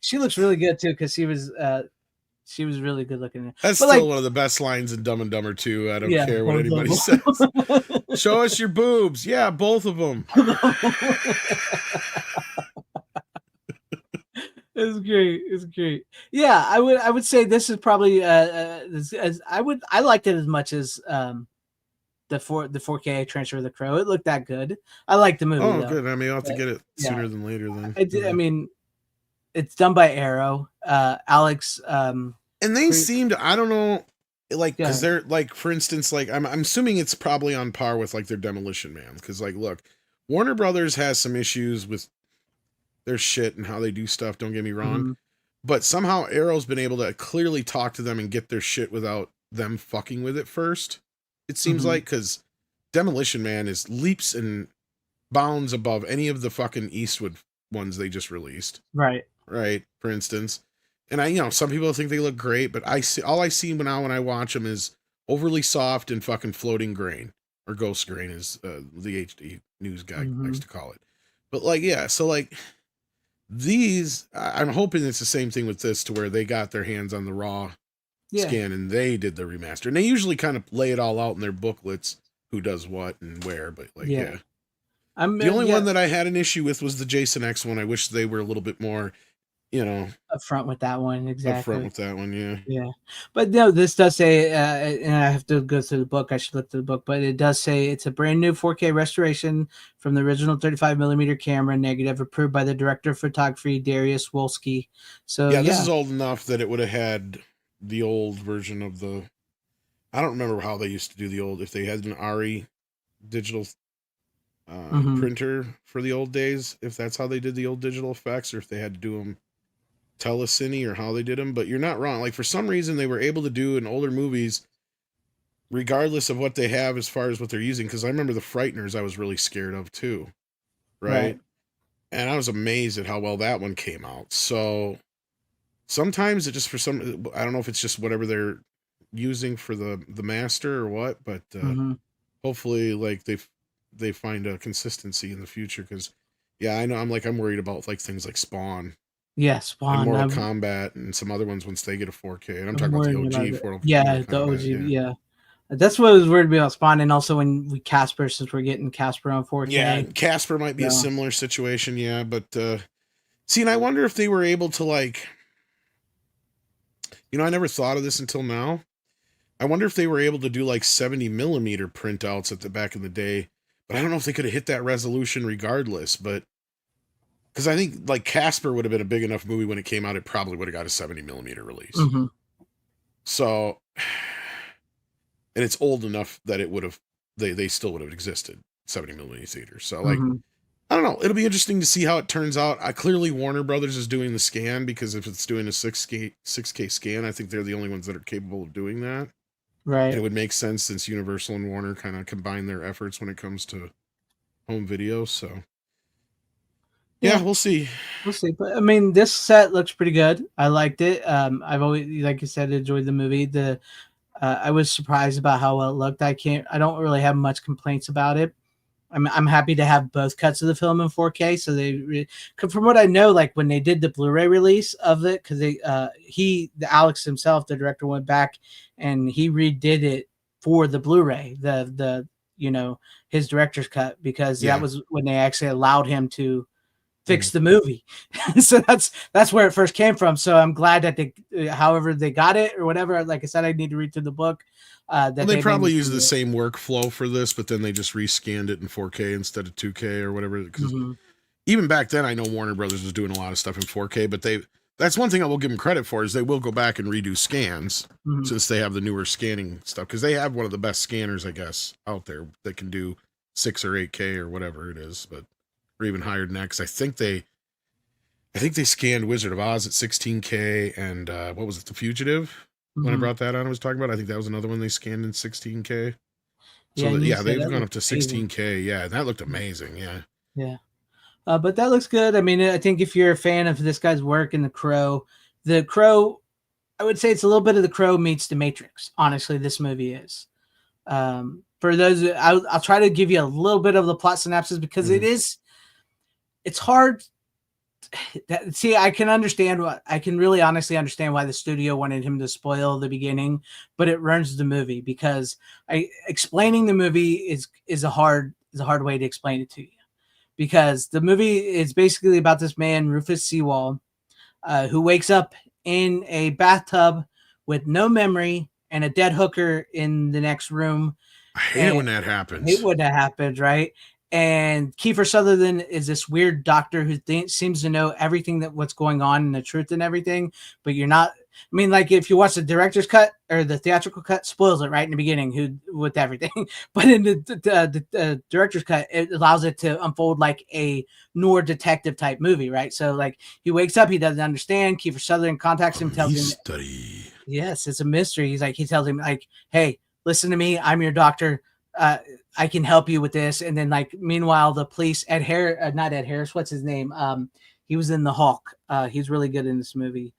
She looks really good too, because she was really good looking. That's still one of the best lines in Dumb and Dumber 2. I don't care what anybody says. Show us your boobs. Yeah, both of them. It's great. It's great. Yeah, I would say this is probably I liked it as much as the 4K Transfer of the Crow. It looked that good. I like the movie Oh, though. good. I mean, I'll have to But, get it yeah, sooner than later then. I mean, it's done by Arrow. Alex. And they seemed, I don't know, like, Yeah. because they're like, for instance, like I'm assuming it's probably on par with like their Demolition Man, because like, look, Warner Brothers has some issues with their shit and how they do stuff. Don't get me wrong, Mhm. but somehow Arrow's been able to clearly talk to them and get their shit without them fucking with it first. It seems Mhm. like, because Demolition Man is leaps and bounds above any of the fucking Eastwood ones they just released. Right. Right, for instance. And some people think they look great, but all I see when I watch them is overly soft and fucking floating grain, or ghost grain, as the HD news guy likes to call it. But like, yeah, so like these, I'm hoping it's the same thing with this, to where they got their hands on the raw scan and they did the remaster. And they usually kind of lay it all out in their booklets, who does what and where. But like, yeah. The only one that I had an issue with was the Jason X one. I wish they were a little bit more, upfront with that one. Exactly. upfront with that one. Yeah. Yeah, but no, this does say, and I have to go through the book. I should look through the book, but it does say it's a brand new 4K restoration from the original 35mm camera negative, approved by the director of photography Darius Wolski. So yeah, this is old enough that it would have had the old version of the. I don't remember how they used to do the old. If they had an RE digital printer for the old days, if that's how they did the old digital effects, or if they had to do them telecine, or how they did them. But you're not wrong. Like, for some reason, they were able to do in older movies, regardless of what they have as far as what they're using. Because I remember the Frighteners, I was really scared of too, right? And I was amazed at how well that one came out. So sometimes it just, for some, I don't know if it's just whatever they're using for the master or what, but hopefully, like, they find a consistency in the future. Because yeah, I know I'm worried about like things like Spawn. Yeah, Spawn, and Mortal Kombat, and some other ones once they get a 4K. And I'm talking about the OG Mortal the Kombat, OG. Yeah. That's what was weird about Spawn, and also when we Casper, since we're getting Casper on 4K. Yeah, Casper might be a similar situation, yeah. But see, and I wonder if they were able to, like, I never thought of this until now. I wonder if they were able to do like 70mm printouts at the back in the day, but I don't know if they could have hit that resolution regardless. But because I think like Casper would have been a big enough movie when it came out, it probably would have got a 70mm release. So, and it's old enough that it would have, they still would have existed, 70mm theaters. So like, I don't know. It'll be interesting to see how it turns out. Clearly Warner Brothers is doing the scan, because if it's doing a 6K scan, I think they're the only ones that are capable of doing that. Right. And it would make sense, since Universal and Warner kind of combine their efforts when it comes to home video. So yeah, we'll see. We'll see. But I mean, this set looks pretty good. I liked it. I've always, like you said, enjoyed the movie. I was surprised about how well it looked. I don't really have much complaints about it. I'm happy to have both cuts of the film in 4K. So from what I know, like when they did the Blu-ray release of it, because Alex himself, the director, went back and he redid it for the Blu-ray, his director's cut, because that was when they actually allowed him to fix the movie. So that's where it first came from. So I'm glad that however they got it or whatever. Like I said, I need to read through the book. They probably used the same workflow for this, but then they just rescanned it in 4K instead of 2K or whatever. Because even back then, I know Warner Brothers was doing a lot of stuff in 4K, but that's one thing I will give them credit for, is they will go back and redo scans since they have the newer scanning stuff, because they have one of the best scanners, I guess, out there that can do 6 or 8K or whatever it is, or even higher than that. Because I think they scanned Wizard of Oz at 16K, and what was it, The Fugitive? When I brought that on, I was talking about, I think that was another one they scanned in 16K. So they've gone up to 16K. Yeah, that looked amazing. Yeah. But that looks good. I mean, I think if you're a fan of this guy's work in The Crow, I would say it's a little bit of The Crow meets The Matrix. Honestly, this movie is. For those, I'll try to give you a little bit of the plot synopsis, because it's hard. See, I can really honestly understand why the studio wanted him to spoil the beginning, but it ruins the movie, because explaining the movie is a hard way to explain it to you, because the movie is basically about this man, Rufus Sewell, who wakes up in a bathtub with no memory and a dead hooker in the next room. I hate it when that happens. It would have happened, right? And Kiefer Sutherland is this weird doctor who seems to know everything that what's going on and the truth and everything, but you're not. I mean, like if you watch the director's cut or the theatrical cut, spoils it right in the beginning with everything. But in the director's cut, it allows it to unfold like a noir detective type movie, right? So like he wakes up, he doesn't understand. Kiefer Sutherland contacts him, tells him, Mystery. yes, it's a mystery. He tells him like, hey, listen to me, I'm your doctor. I can help you with this. And then like, meanwhile, the police not Ed Harris, what's his name? He was in The Hulk. He's really good in this movie.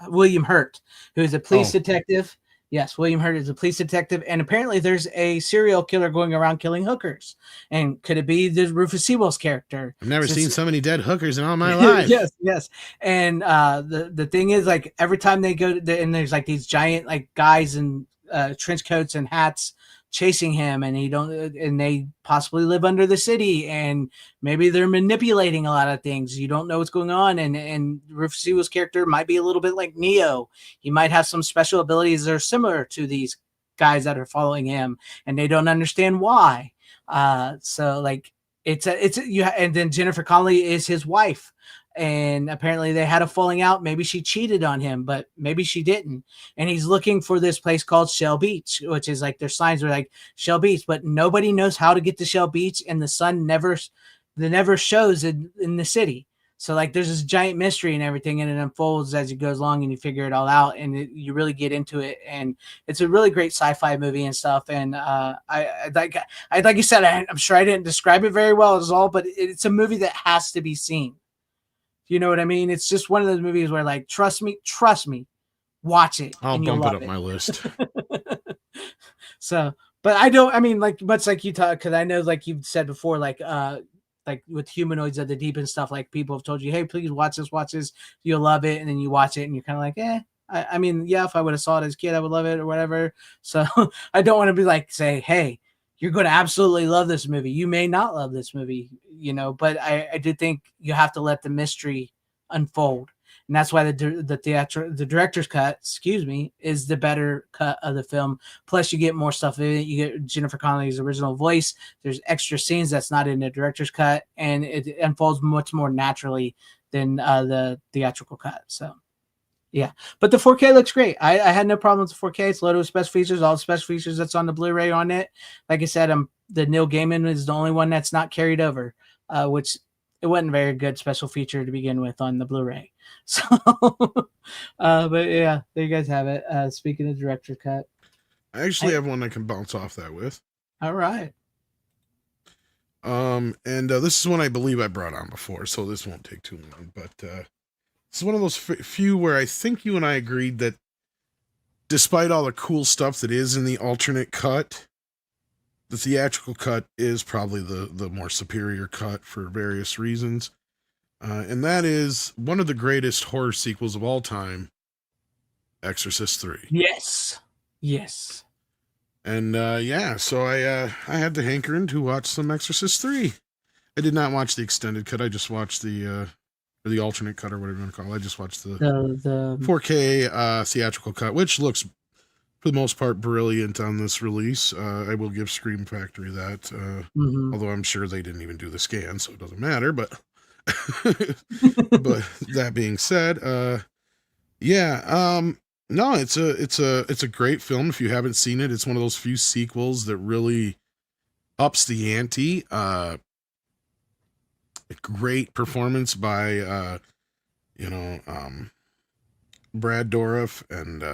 William Hurt, who is a police detective. Yes, William Hurt is a police detective, and apparently there's a serial killer going around killing hookers. And could it be the Rufus Sewell's character? I've never seen so many dead hookers in all my life. Yes. And the thing is, like every time they go and there's like these giant like guys in trench coats and hats chasing him, and they possibly live under the city, and maybe they're manipulating a lot of things. You don't know what's going on, and Rufus Sewell's character might be a little bit like Neo. He might have some special abilities that are similar to these guys that are following him, and they don't understand why. So like and then Jennifer Connelly is his wife. And apparently they had a falling out. Maybe she cheated on him, but maybe she didn't. And he's looking for this place called Shell Beach, which is like their signs are like Shell Beach, but nobody knows how to get to Shell Beach, and the sun never shows in the city. So like there's this giant mystery and everything, and it unfolds as it goes along, and you figure it all out, and you really get into it. And it's a really great sci-fi movie and stuff. And I like you said, I'm sure I didn't describe it very well as all, but it's a movie that has to be seen. You know what I mean? It's just one of those movies where, like, trust me, watch it. I'll bump it up my list. So, but I don't. I mean, like much like you talk, because I know, like you've said before, like with Humanoids of the Deep and stuff. Like people have told you, hey, please watch this, you'll love it, and then you watch it, and you're kind of like, eh. I mean, yeah, if I would have saw it as a kid, I would love it or whatever. So I don't want to be like, say, hey, you're going to absolutely love this movie. You may not love this movie, but I do think you have to let the mystery unfold. And that's why the director's cut, is the better cut of the film. Plus you get more stuff in it. You get Jennifer Connelly's original voice. There's extra scenes that's not in the director's cut, and it unfolds much more naturally than the theatrical cut. So yeah, but the 4K looks great. I had no problem with the 4K. It's loaded with special features. All the special features that's on the Blu-ray on it. Like I said, the Neil Gaiman is the only one that's not carried over, which it wasn't a very good special feature to begin with on the Blu-ray. So, but yeah, there you guys have it. Speaking of director cut, I actually have one I can bounce off that with. All right. And this is one I believe I brought on before, so this won't take too long. But it's one of those few where I think you and I agreed that despite all the cool stuff that is in the alternate cut, the theatrical cut is probably the more superior cut for various reasons. And that is one of the greatest horror sequels of all time, Exorcist 3. Yes. And so I had to hankering to watch some Exorcist 3. I did not watch the extended cut. I just watched the alternate cut or whatever you want to call it. I just watched the 4K theatrical cut, which looks for the most part brilliant on this release. I will give Scream Factory that, although I'm sure they didn't even do the scan, so it doesn't matter. But but that being said, no, it's a great film. If you haven't seen it, it's one of those few sequels that really ups the ante. A great performance by Brad Dourif and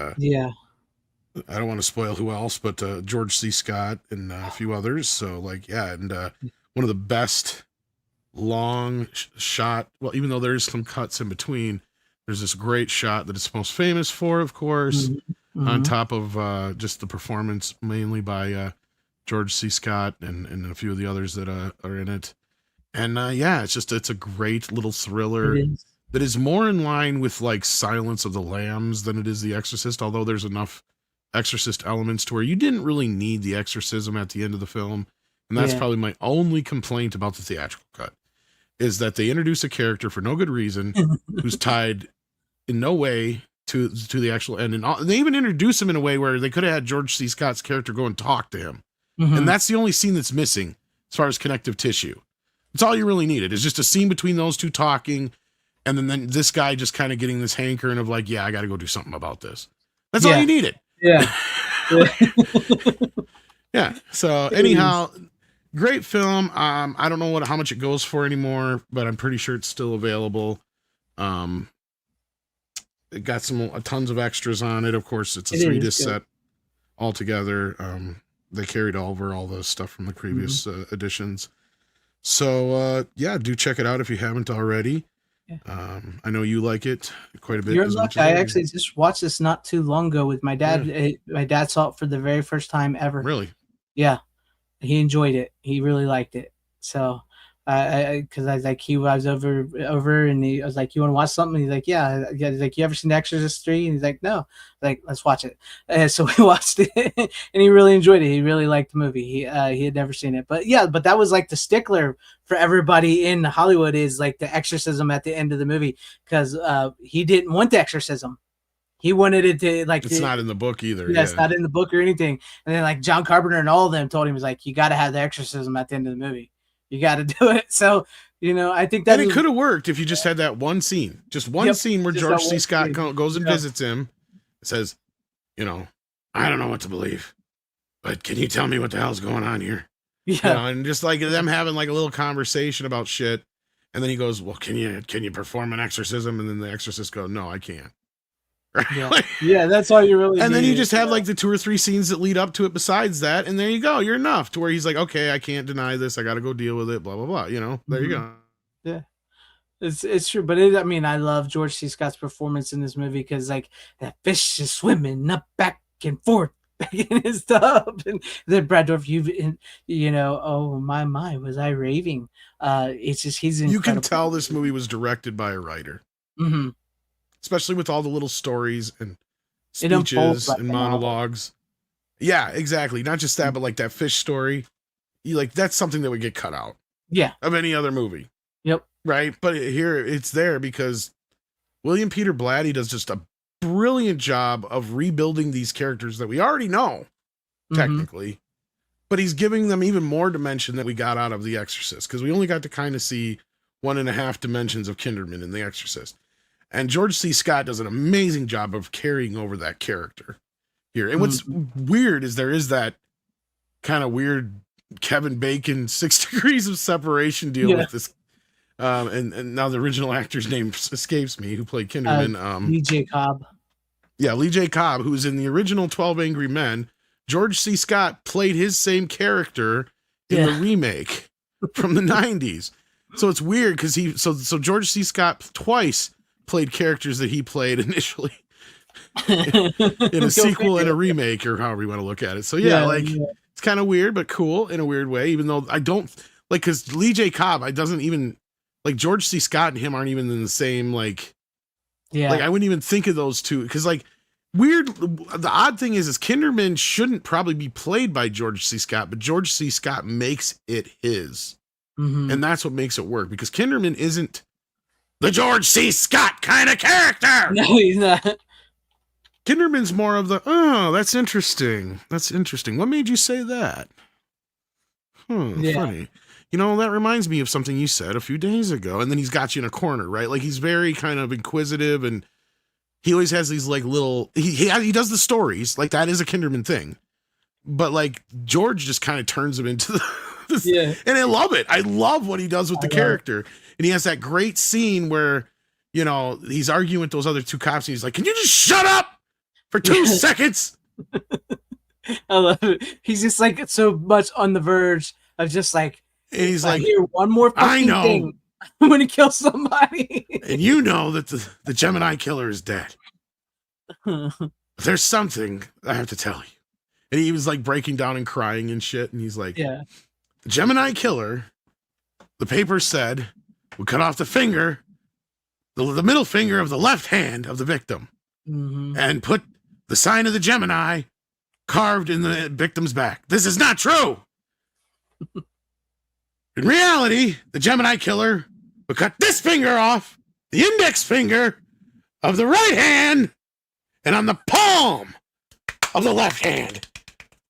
I don't want to spoil who else, but George C. Scott and a few others. So one of the best long shot. Well, even though there's some cuts in between, there's this great shot that it's most famous for, of course, on top of just the performance mainly by George C. Scott and a few of the others that are in it. And it's a great little thriller that is more in line with like Silence of the Lambs than it is The Exorcist, although there's enough Exorcist elements to where you didn't really need the exorcism at the end of the film. And that's probably my only complaint about the theatrical cut. is that they introduce a character for no good reason who's tied in no way to the actual end. And they even introduce him in a way where they could have had George C. Scott's character go and talk to him. Mhm. And that's the only scene that's missing as far as connective tissue. It's all you really needed. It's just a scene between those two talking, and then this guy just kind of getting this hankering of like, yeah, I got to go do something about this. That's all you needed. Yeah. Yeah. So anyhow, great film. I don't know how much it goes for anymore, but I'm pretty sure it's still available. It got tons of extras on it. Of course, it's a 3-disc set altogether. They carried over all the stuff from the previous editions. So yeah, do check it out if you haven't already. Yeah. I know you like it quite a bit. You're lucky. I actually just watched this not too long ago with my dad. Yeah. My dad saw it for the very first time ever. Really? Yeah, he enjoyed it. He really liked it. So, because I was like, he was over, and I was like, "You want to watch something?" He's like, "Yeah." He's like, "You ever seen Exorcist 3?" And he's like, "No." Like, let's watch it. So we watched it, and he really enjoyed it. He really liked the movie. He had never seen it, but yeah, but that was like the stickler for everybody in Hollywood is like the exorcism at the end of the movie, because he didn't want the exorcism. He wanted it to like. It's not in the book either. Yeah, it's not in the book or anything. And then like John Carpenter and all of them told him, was like, you got to have the exorcism at the end of the movie. You got to do it. So, I think that it could have worked if you just had that one scene, just one scene where George C. Scott goes and visits him, says, I don't know what to believe, but can you tell me what the hell's going on here? Yeah. And just like them having like a little conversation about shit. And then he goes, well, can you perform an exorcism? And then the exorcist goes, no, I can't. Yeah. Yeah, that's all you really and need. then you just have like the 2 or 3 scenes that lead up to it besides that, and there you go, you're enough to where he's like, okay, I can't deny this, I gotta go deal with it, blah blah blah, there you go. Yeah, it's true. But I love George C. Scott's performance in this movie, because like that fish is swimming up back and forth in his tub, and then Brad Dourif, oh my, was I raving? It's just he's incredible. You can tell this movie was directed by a writer. Mm-hmm. Especially with all the little stories and speeches and monologues. Yeah, exactly. Not just that, but like that fish story. That's something that would get cut out. Yeah. Of any other movie. Yep. Right? But here it's there because William Peter Blatty does just a brilliant job of rebuilding these characters that we already know, technically. But he's giving them even more dimension that we got out of The Exorcist, because we only got to kind of see 1.5 dimensions of Kinderman in The Exorcist. And George C. Scott does an amazing job of carrying over that character here. And what's weird is there is that kind of weird Kevin Bacon 6 degrees of separation deal with this. And now the original actor's name escapes me, who played Kinderman. Lee J. Cobb. Yeah, Lee J. Cobb, who's in the original 12 Angry Men. George C. Scott played his same character in the remake from the 90s. So it's weird because so George C. Scott twice played characters that he played initially in a sequel and a remake, or however you want to look at it. So it's kind of weird, but cool in a weird way, even though I don't like, because Lee J. Cobb, I doesn't even like George C. Scott and him aren't even in the same, like I wouldn't even think of those two, because the odd thing is Kinderman shouldn't probably be played by George C. Scott, but George C. Scott makes it his. And that's what makes it work, because Kinderman isn't the George C. Scott kind of character. No, he's not. Kinderman's more of the, oh, that's interesting. That's interesting. What made you say that? Funny. That reminds me of something you said a few days ago. And then he's got you in a corner, right? Like, he's very kind of inquisitive, and he always has these like little, he does the stories. Like, that is a Kinderman thing. But like, George just kind of turns him into and I love it. I love what he does with the character. And he has that great scene where, he's arguing with those other 2 cops, and he's like, can you just shut up for 2 seconds? I love it. He's just like so much on the verge of just like, and he's like, hear one more fucking thing, I'm going to kill somebody. And you know that the Gemini killer is dead. There's something I have to tell you. And he was like breaking down and crying and shit. And he's like, the Gemini killer, the paper said, would cut off the finger, the middle finger of the left hand of the victim, and put the sign of the Gemini carved in the victim's back. This is not true. In reality, the Gemini killer but cut this finger off, the index finger of the right hand, and on the palm of the left hand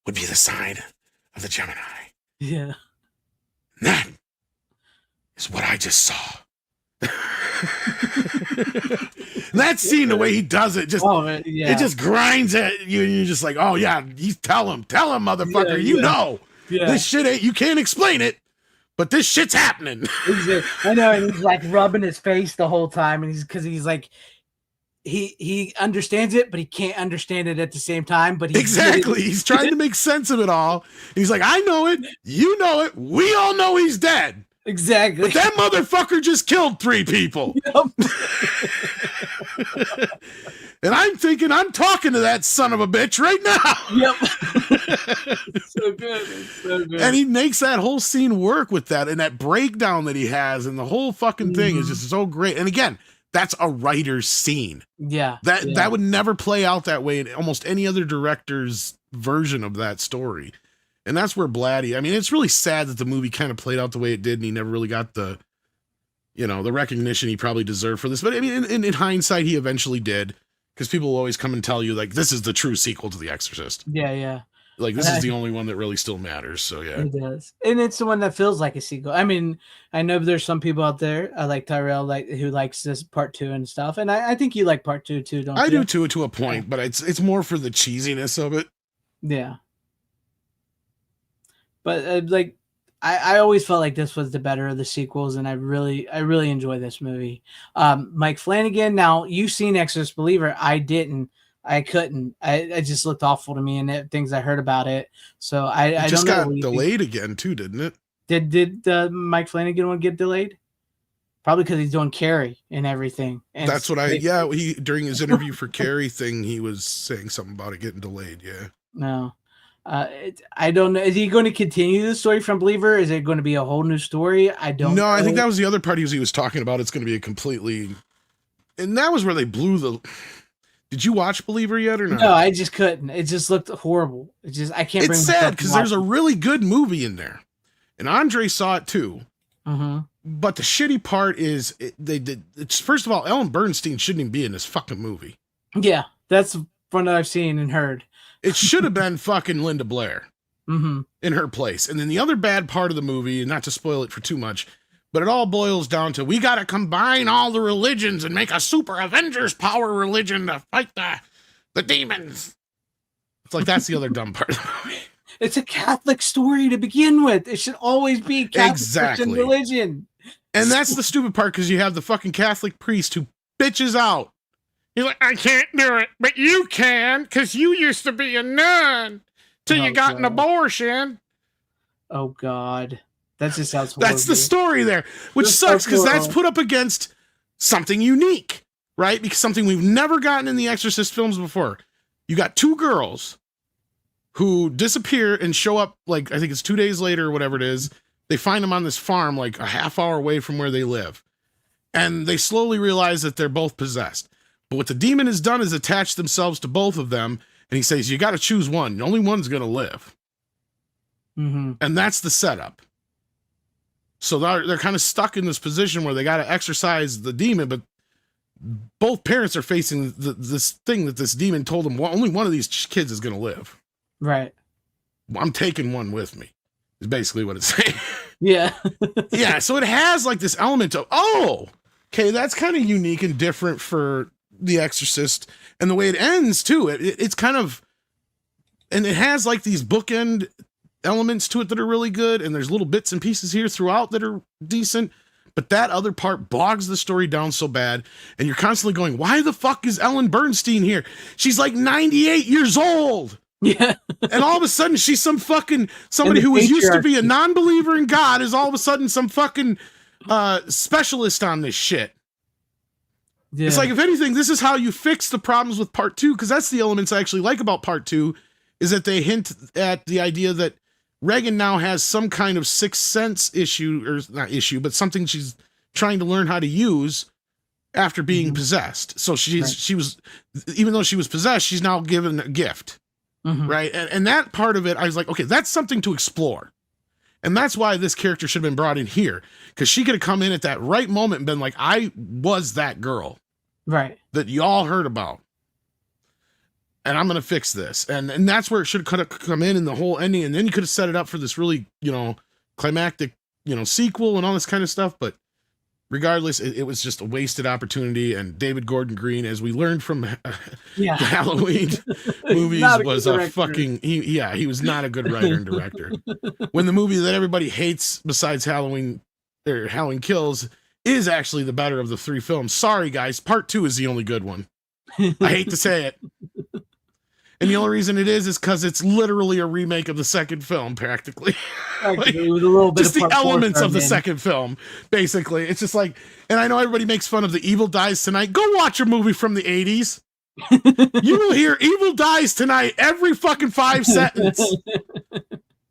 would be the sign of the Gemini. Yeah. And that is what I just saw. That scene, the way he does it, just it just grinds at you, and you're just like, oh yeah, you tell him, motherfucker, you know, this shit ain't, you can't explain it, but this shit's happening. I know, and he's like rubbing his face the whole time, and he's like, he understands it, but he can't understand it at the same time. But he's trying to make sense of it all. He's like, I know it, you know it, we all know he's dead. Exactly. But that motherfucker just killed 3 people. Yep. And I'm thinking, I'm talking to that son of a bitch right now. Yep. It's so good. It's so good. And he makes that whole scene work with that, and that breakdown that he has, and the whole fucking thing is just so great. And again, that's a writer's scene. Yeah. That would never play out that way in almost any other director's version of that story. And that's where Blatty, I mean, it's really sad that the movie kind of played out the way it did, and he never really got the recognition he probably deserved for this. But I mean, in hindsight, he eventually did, because people will always come and tell you, like, this is the true sequel to The Exorcist. Yeah. Like, this is the only one that really still matters. So, yeah. It does. And it's the one that feels like a sequel. I mean, I know there's some people out there, like Tyrell, who likes this part 2 and stuff. And I think you like part 2 too, don't you? I do too, to a point, but it's more for the cheesiness of it. Yeah. But I always felt like this was the better of the sequels, and I really enjoy this movie. Mike Flanagan. Now, you've seen Exorcist Believer. I didn't. I couldn't. It just looked awful to me, and things I heard about it. So I just don't know. Got delayed again too, didn't it? Did Mike Flanagan one get delayed? Probably because he's doing Carrie and everything. And that's what he during his interview for Carrie thing, he was saying something about it getting delayed. Yeah. No. I don't know. Is he going to continue the story from Believer? Is it going to be a whole new story? I don't know. I think that was the other part he was talking about. It's going to be a completely, and that was where they blew the. Did you watch Believer yet or not? No, I just couldn't. It just looked horrible. I can't. It's sad because there's a really good movie in there, and Andre saw it too. Mm-hmm. But the shitty part is first of all, Ellen Bernstein shouldn't even be in this fucking movie. Yeah, that's from what I've seen and heard. It should have been fucking Linda Blair in her place. And then the other bad part of the movie, and not to spoil it for too much, but it all boils down to, we got to combine all the religions and make a super Avengers power religion to fight the demons. It's like, that's the other dumb part of the movie. It's a Catholic story to begin with. It should always be Catholic Christian religion. And that's the stupid part, because you have the fucking Catholic priest who bitches out. He's like, I can't do it, but you can, because you used to be a nun till you got an abortion. Oh, God. That just sounds horrible. That's the story there, which sucks, because that's put up against something unique, right? Because something we've never gotten in the Exorcist films before. You got 2 girls who disappear and show up, like, I think it's 2 days later or whatever it is. They find them on this farm, like a half hour away from where they live. And they slowly realize that they're both possessed. But what the demon has done is attach themselves to both of them. And he says, you got to choose one. Only one's going to live. Mm-hmm. And that's the setup. So they're kind of stuck in this position where they got to exorcise the demon, but both parents are facing this thing that this demon told them, well, only one of these kids is going to live. Right. I'm taking one with me, is basically what it's saying. Yeah. Yeah. So it has like this element of, okay, that's kind of unique and different for The Exorcist. And the way it ends too, it's kind of, and it has like these bookend elements to it that are really good. And there's little bits and pieces here throughout that are decent. But that other part bogs the story down so bad. And you're constantly going, why the fuck is Ellen Bernstein here? She's like 98 years old. Yeah. And all of a sudden she's somebody who was used to be a non-believer in God is all of a sudden some fucking specialist on this shit. Yeah. It's like, if anything, this is how you fix the problems with part 2, because that's the elements I actually like about part 2, is that they hint at the idea that Regan now has some kind of sixth sense issue, or not issue, but something she's trying to learn how to use after being possessed. So she was, even though she was possessed, she's now given a gift. Right. And that part of it, I was like, okay, that's something to explore. And that's why this character should have been brought in here, because she could have come in at that right moment and been like, I was that girl Right. that y'all heard about. And I'm going to fix this. And that's where it should have come in the whole ending. And then you could have set it up for this really, climactic, sequel and all this kind of stuff. But regardless, it was just a wasted opportunity. And David Gordon Green, as we learned from the Halloween movies, was a fucking, he was not a good writer and director. When the movie that everybody hates besides Halloween Kills is actually the better of the 3 films. Sorry, guys. Part 2 is the only good one. I hate to say it. And the only reason it is because it's literally a remake of the second film, practically. With a little bit just of the elements of the in. second film, basically. It's just like, and I know everybody makes fun of The Evil Dies Tonight. Go watch a movie from the 80s. You will hear Evil Dies Tonight every fucking 5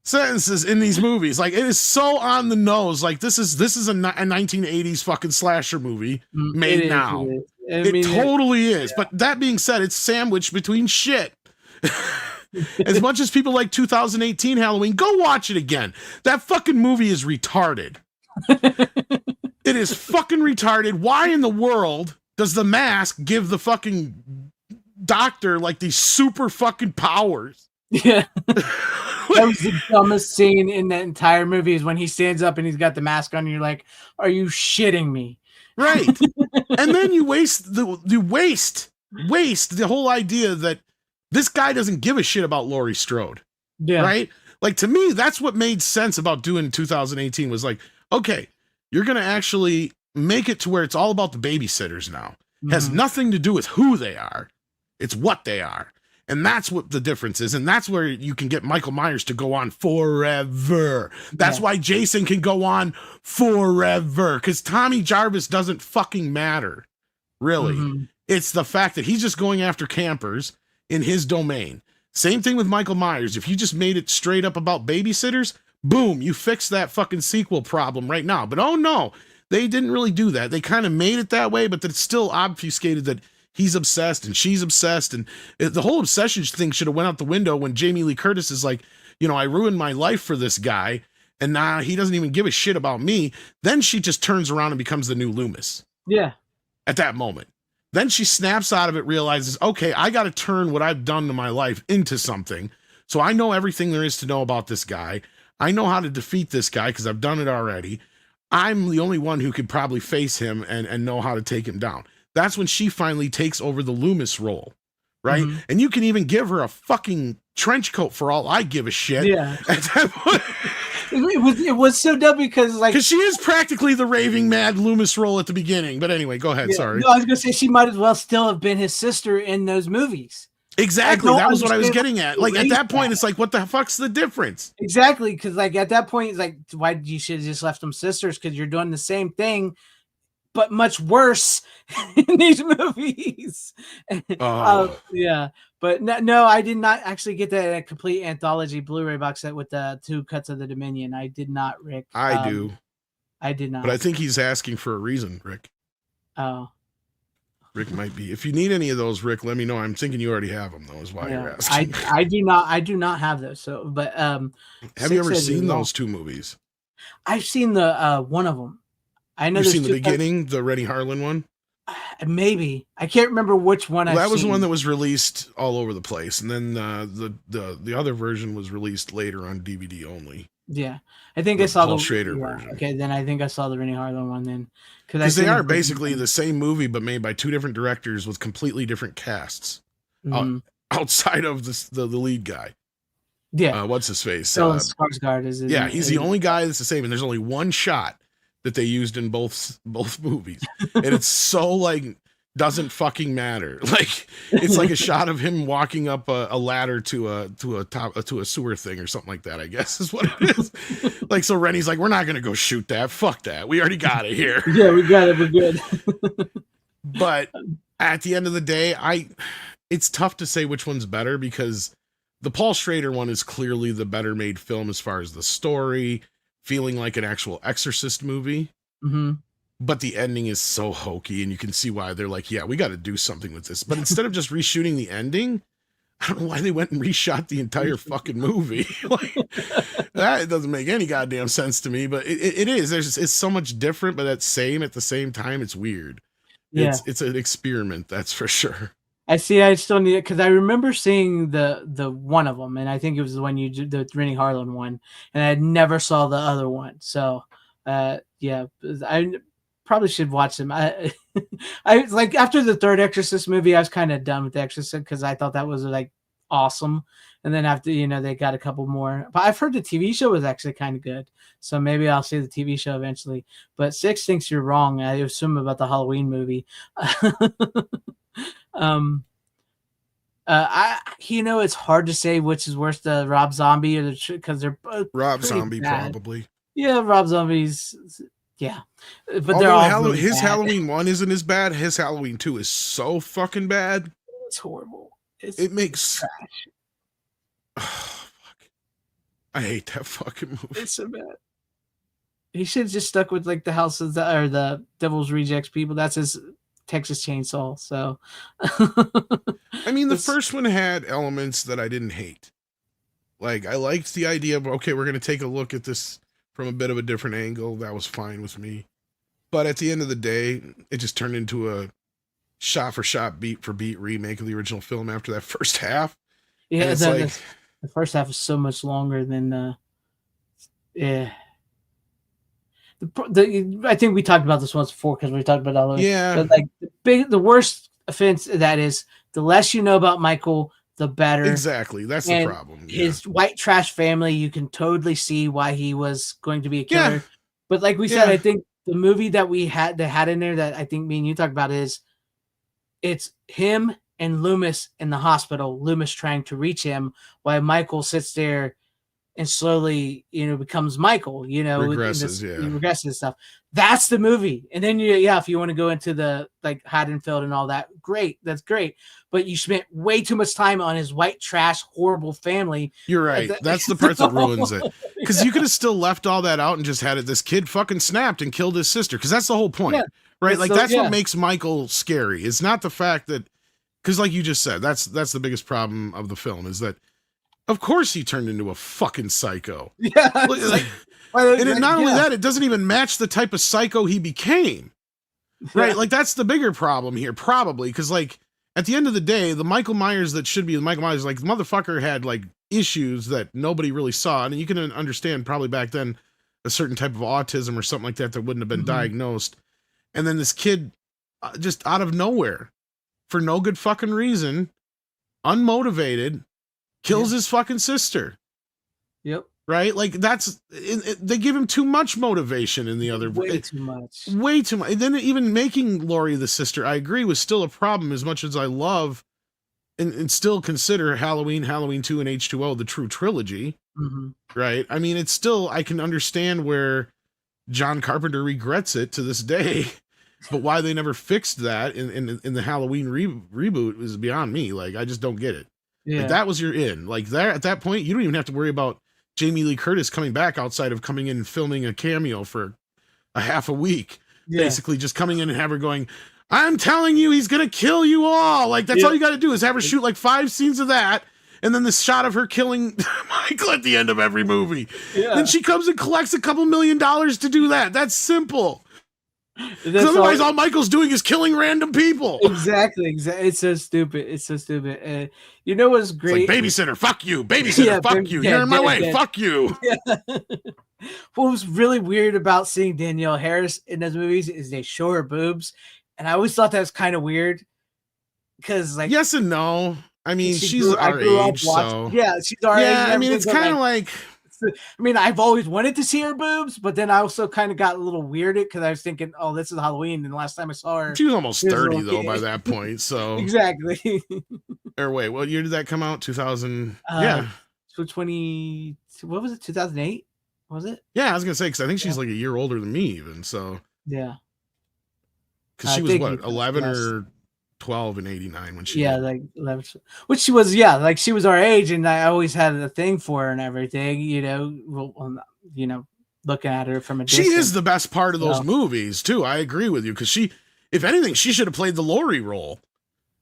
sentences in these movies. Like, it is so on the nose. Like, this is a 1980s fucking slasher movie made now. It totally is. But that being said, it's sandwiched between shit. As much as people like 2018 Halloween, go watch it again. That fucking movie is retarded. It is fucking retarded. Why in the world does The Mask give the fucking doctor like these super fucking powers? Yeah. That was the dumbest scene in that entire movie, is when he stands up and he's got the mask on and you're like, are you shitting me? Right. And then you waste the whole idea that this guy doesn't give a shit about Laurie Strode. Yeah. Right? Like, to me, that's what made sense about doing 2018 was like, okay, you're going to actually make it to where it's all about the babysitters now. It has nothing to do with who they are. It's what they are. And that's what the difference is. And that's where you can get Michael Myers to go on forever. That's why Jason can go on forever. Because Tommy Jarvis doesn't fucking matter. Really. It's the fact that he's just going after campers in his domain. Same thing with Michael Myers. If you just made it straight up about babysitters, boom, you fix that fucking sequel problem right now. But oh no, they didn't really do that. They kind of made it that way, but it's still obfuscated that he's obsessed and she's obsessed. And the whole obsession thing should have went out the window when Jamie Lee Curtis is like, I ruined my life for this guy, and now he doesn't even give a shit about me. Then she just turns around and becomes the new Loomis. Yeah. At that moment. Then she snaps out of it, realizes, okay, I got to turn what I've done to my life into something. So I know everything there is to know about this guy. I know how to defeat this guy because I've done it already. I'm the only one who could probably face him and know how to take him down. That's when she finally takes over the Loomis role, right? And you can even give her a fucking trench coat for all I give a shit. Yeah. At that point. It was so dumb because she is practically the raving mad Loomis role at the beginning. But anyway, go ahead. Sorry. No, I was gonna say she might as well still have been his sister in those movies. Exactly. That was what I was getting at. Like, at that point, it's like, what the fuck's the difference? Exactly, because like at that point, it's like, why you should have just left them sisters? Because you're doing the same thing, but much worse in these movies. Yeah. But no, I did not actually get that complete anthology Blu-ray box set with the 2 cuts of the Dominion. I did not, Rick. I do. I did not. But I think he's asking for a reason, Rick. Oh. Rick might be. If you need any of those, Rick, let me know. I'm thinking you already have them, though, is why you're asking. I do not. I do not have those. So, but have you ever seen those 2 movies? I've seen the one of them. I know. You've seen the beginning, the Rennie Harlan one. Maybe I can't remember which one. That was the one that was released all over the place, and then the other version was released later on DVD only. Yeah, I think I saw Paul the Schrader version. Okay, then I think I saw the Rennie Harlan one then, because they are basically the same movie but made by 2 different directors with completely different casts outside of the lead guy. Yeah, what's his face? Skarsgård is. He's the only guy that's the same, and there's only one shot that they used in both movies, and it's so like doesn't fucking matter. Like, it's like a shot of him walking up a ladder to a sewer thing or something like that, I guess is what it is. Like, so Rennie's like, we're not gonna go shoot that. Fuck that. We already got it here. Yeah, we got it. We're good. But at the end of the day, it's tough to say which one's better, because the Paul Schrader one is clearly the better made film as far as the story, feeling like an actual Exorcist movie. But the ending is so hokey, and you can see why they're like, yeah, we got to do something with this. But instead of just reshooting the ending, I don't know why they went and reshot the entire fucking movie. Like, that doesn't make any goddamn sense to me, but it is. It's so much different, but at the same time, it's weird. Yeah. It's an experiment, that's for sure. I see. I still need it because I remember seeing the one of them, and I think it was the one you did, the Rennie Harlan one, and I never saw the other one. So, yeah, I probably should watch them. I like after the third Exorcist movie, I was kind of done with the Exorcist because I thought that was like awesome, and then after they got a couple more. But I've heard the TV show was actually kind of good, so maybe I'll see the TV show eventually. But Six thinks you're wrong. I assume about the Halloween movie. It's hard to say which is worse, the Rob Zombie or the because they're both Rob Zombie bad. probably. Yeah, Rob Zombie's yeah, but Although they're all really his bad. Halloween 1 isn't as bad. His Halloween 2 is so fucking bad. It's horrible. It makes trash. Oh, fuck. I hate that fucking movie. It's so bad. He should have just stuck with like the House of the Devil's Rejects people. That's his Texas Chainsaw. So, I mean, the first one had elements that I didn't hate. Like, I liked the idea of, okay, we're going to take a look at this from a bit of a different angle. That was fine with me. But at the end of the day, it just turned into a shot for shot, beat for beat remake of the original film after that first half. Yeah, the first half is so much longer than yeah. I think we talked about this once before because we talked about all those. Yeah. But like the worst offense that is the less you know about Michael, the better. Exactly. That's the problem. Yeah. His white trash family, you can totally see why he was going to be a killer. Yeah. But like we said, I think the movie that we had in there that I think me and you talked about is it's him and Loomis in the hospital, Loomis trying to reach him while Michael sits there and slowly, becomes Michael, regresses, he regresses and stuff. That's the movie. And then if you want to go into the like Haddonfield and all that, great. That's great. But you spent way too much time on his white trash, horrible family. You're right. That's the part that ruins it. Because you could have still left all that out and just had it. This kid fucking snapped and killed his sister. Because that's the whole point, right? Like that's what makes Michael scary. It's not the fact that, because like you just said, that's the biggest problem of the film is that, of course, he turned into a fucking psycho. Yeah. And not only that, it doesn't even match the type of psycho he became. Right? Like, that's the bigger problem here, probably. Because, like, at the end of the day, the Michael Myers that should be the Michael Myers, like, the motherfucker had, like, issues that nobody really saw. And you can understand probably back then a certain type of autism or something like that wouldn't have been diagnosed. And then this kid, just out of nowhere, for no good fucking reason, unmotivated, kills his fucking sister. Yep. Right? Like they give him too much motivation in the other. Way too much. Way too much. And then even making Laurie the sister, I agree, was still a problem as much as I love and still consider Halloween 2, and H2O the true trilogy. Right? I mean, it's still, I can understand where John Carpenter regrets it to this day. But why they never fixed that in the Halloween reboot is beyond me. Like, I just don't get it. Yeah. Like, that was your in. Like, there at that point, you don't even have to worry about Jamie Lee Curtis coming back outside of coming in and filming a cameo for a half a week. Basically just coming in and have her going, I'm telling you, he's going to kill you all. Like, that's all you got to do is have her shoot like 5 scenes of that. And then this shot of her killing Michael at the end of every movie. Yeah. Then she comes and collects a couple $1 million to do that. That's simple. Otherwise, all Michael's doing is killing random people. Exactly. It's so stupid. What's great? It's like, babysitter, fuck you. Babysitter, fuck you. You're in my way. Fuck you. What was really weird about seeing Danielle Harris in those movies is they show her boobs, and I always thought that was kind of weird because, like, yes and no. I mean, she's our age, so she's our age. I mean, it's kind of like. I mean, I've always wanted to see her boobs, but then I also kind of got a little weirded because I was thinking, oh, this is Halloween. And the last time I saw her, she was almost 30 though by that point. So exactly. Or wait, what year did that come out? 2000. So 20. What was it? 2008. Was it? Yeah, I was gonna say because I think she's like a year older than me, even. So yeah. Because she was what 11 or 12 in 89 when she like 11, which she was like she was our age, and I always had a thing for her and everything, looking at her from a distance. She is the best part of those movies too. I agree with you because she, if anything, she should have played the Laurie role.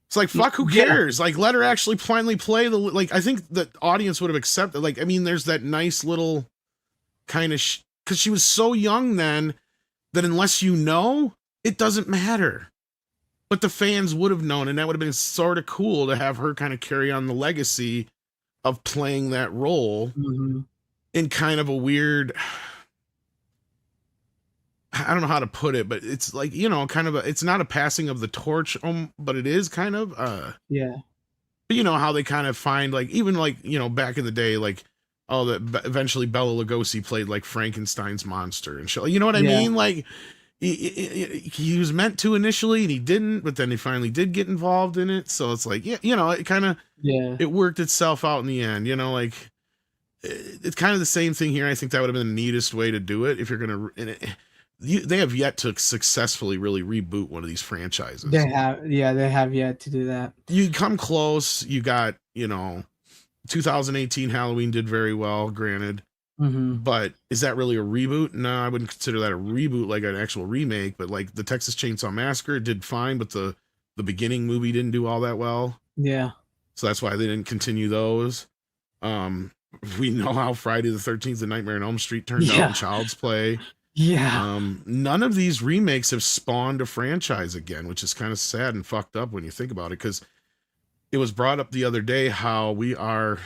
It's like, fuck, who Yeah. cares? Like, let her actually finally play the, like, I think the audience would have accepted, like, I mean, there's that nice little kind of, because she was so young then that unless you know, it doesn't matter. But the fans would have known, and that would have been sort of cool to have her kind of carry on the legacy of playing that role Mm-hmm. in kind of a weird, I don't know how to put it, but it's like, you know, kind of a, it's not a passing of the torch, but it is kind of, Yeah. but you know how they kind of find, like, even like, you know, back in the day, like, oh, that eventually Bela Lugosi played like Frankenstein's monster and shit. You know what I Yeah. mean? Like, he was meant to initially and he didn't, but then he finally did get involved in it. So it's like, yeah, you know, it kind of, Yeah. it worked itself out in the end, you know, like, it's kind of the same thing here. I think that would have been the neatest way to do it if you're going to, they have yet to successfully really reboot one of these franchises. They have yet to do that. You come close. You got, you know, 2018 Halloween did very well, granted. Mm-hmm. But is that really a reboot? No, I wouldn't consider that a reboot, like an actual remake. But like the Texas Chainsaw Massacre did fine, but the beginning movie didn't do all that well. Yeah. So that's why they didn't continue those. We know how Friday the 13th, The Nightmare on Elm Street turned out in Child's Play. Yeah. None of these remakes have spawned a franchise again, which is kind of sad and fucked up when you think about it, because it was brought up the other day how we are,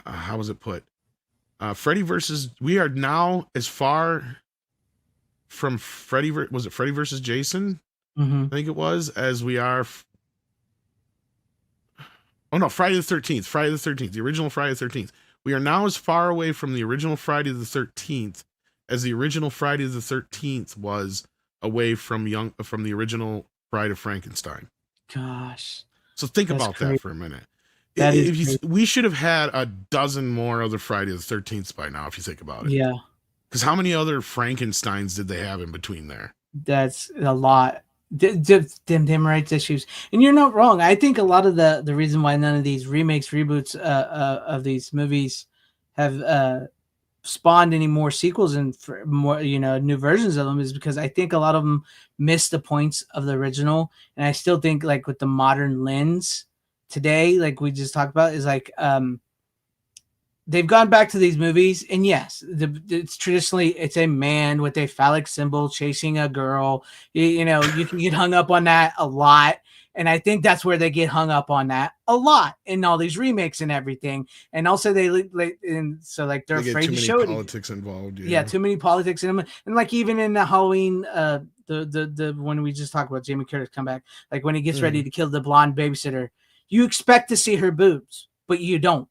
how was it put? We are now as far from was it Freddy versus Jason? Mm-hmm. I think it was, as we are. Oh no, Friday the 13th, the original Friday the 13th. We are now as far away from the original Friday the 13th as the original Friday the 13th was away from the original Bride of Frankenstein. Gosh. So think That's about crazy. that for a minute. That is crazy. We should have had a dozen more other Friday the 13th by now, if you think about it. Yeah. Because how many other Frankensteins did they have in between there? That's a lot. Them rights issues, and you're not wrong. I think a lot of the reason why none of these remakes, reboots of these movies have spawned any more sequels and for more, you know, new versions of them is because I think a lot of them missed the points of the original. And I still think, like, with the modern lens today, like we just talked about, is like they've gone back to these movies, and yes, it's traditionally it's a man with a phallic symbol chasing a girl. You know, you can get hung up on that a lot, and I think that's where they get hung up on that a lot in all these remakes and everything. And also and so like they're They get afraid too to many show it. politics involved. Yeah, too many politics in them, and like even in the Halloween, the when we just talked about Jamie Curtis comeback, like when he gets ready to kill the blonde babysitter, you expect to see her boobs, but you don't.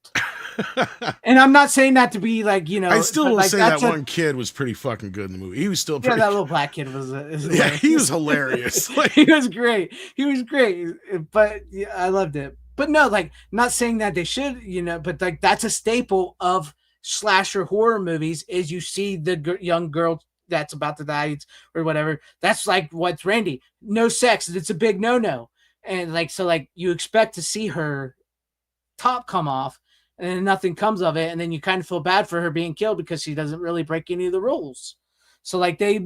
And I'm not saying that to be like, you know, I still will like, say that one kid was pretty fucking good in the movie. He was still pretty. Yeah, that little black kid was. Yeah, he was hilarious. Like, he was great. He was great, but yeah, I loved it. But no, like, not saying that they should, you know, but like that's a staple of slasher horror movies is you see the young girl that's about to die or whatever. That's like what's Randy. No sex. It's a big no-no. And like, so like you expect to see her top come off and then nothing comes of it. And then you kind of feel bad for her being killed because she doesn't really break any of the rules. So like they're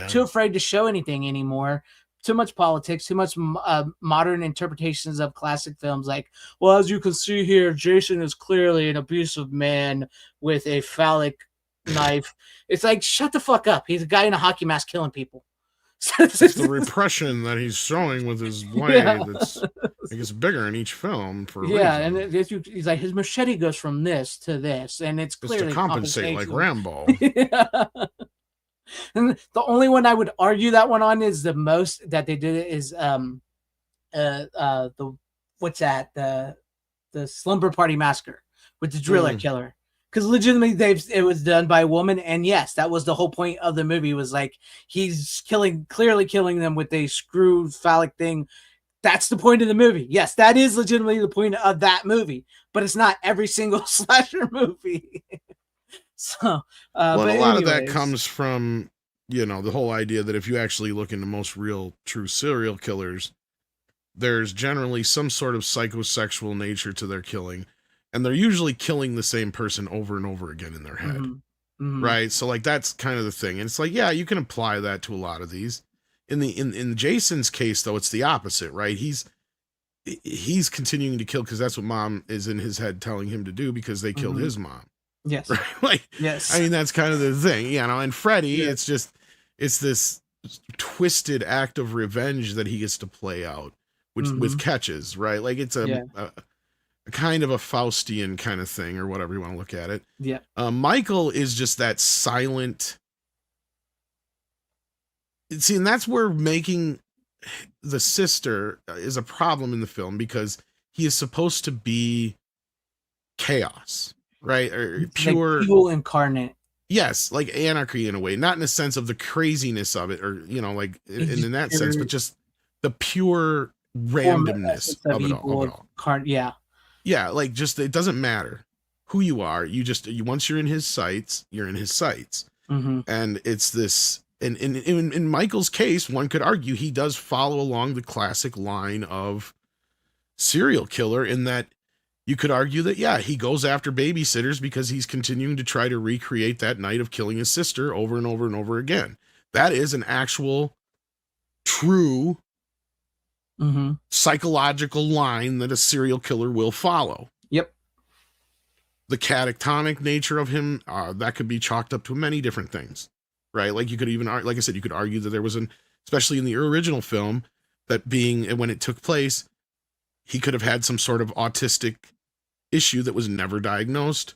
too afraid to show anything anymore. Too much politics, too much modern interpretations of classic films. Like, well, as you can see here, Jason is clearly an abusive man with a phallic knife. It's like, shut the fuck up. He's a guy in a hockey mask killing people. it's the repression that he's showing with his blade that's, I guess, bigger in each film. For and he's like, his machete goes from this to this, and it's clearly to compensate, like Rambo. And the only one I would argue that one on is the most that they did it is the what's that the Slumber Party Massacre with the driller killer, because legitimately it was done by a woman, and yes, that was the whole point of the movie, was like he's clearly killing them with a screw phallic thing. That's the point of the movie. Yes, that is legitimately the point of that movie, but it's not every single slasher movie. So, well, a lot of that comes from, you know, the whole idea that if you actually look into most real, true serial killers, there's generally some sort of psychosexual nature to their killing, and they're usually killing the same person over and over again in their head. Right? So, like, that's kind of the thing. And it's like, yeah, you can apply that to a lot of these. In Jason's case, though, it's the opposite, right? He's continuing to kill because that's what mom is in his head telling him to do because they killed his mom. Yes. Right? Like, Yes. I mean, that's kind of the thing, you know. And Freddy, Yeah. it's this twisted act of revenge that he gets to play out, which with catches, right? Like it's a kind of a Faustian kind of thing, or whatever you want to look at it. Yeah. Michael is just that silent. See, and that's where making the sister is a problem in the film because he is supposed to be chaos, right? Or pure like evil incarnate. Yes, like anarchy in a way, not in the sense of the craziness of it, or you know, like in that sense, but just the pure randomness of it all. Yeah, like just it doesn't matter who you are. You once you're in his sights, you're in his sights, and it's this. And in Michael's case, one could argue he does follow along the classic line of serial killer in that you could argue that, yeah, he goes after babysitters because he's continuing to try to recreate that night of killing his sister over and over and over again. That is an actual true psychological line that a serial killer will follow. Yep. The catatonic nature of him, that could be chalked up to many different things. Right, like you could even, like I said, you could argue that there was especially in the original film, that when it took place, he could have had some sort of autistic issue that was never diagnosed,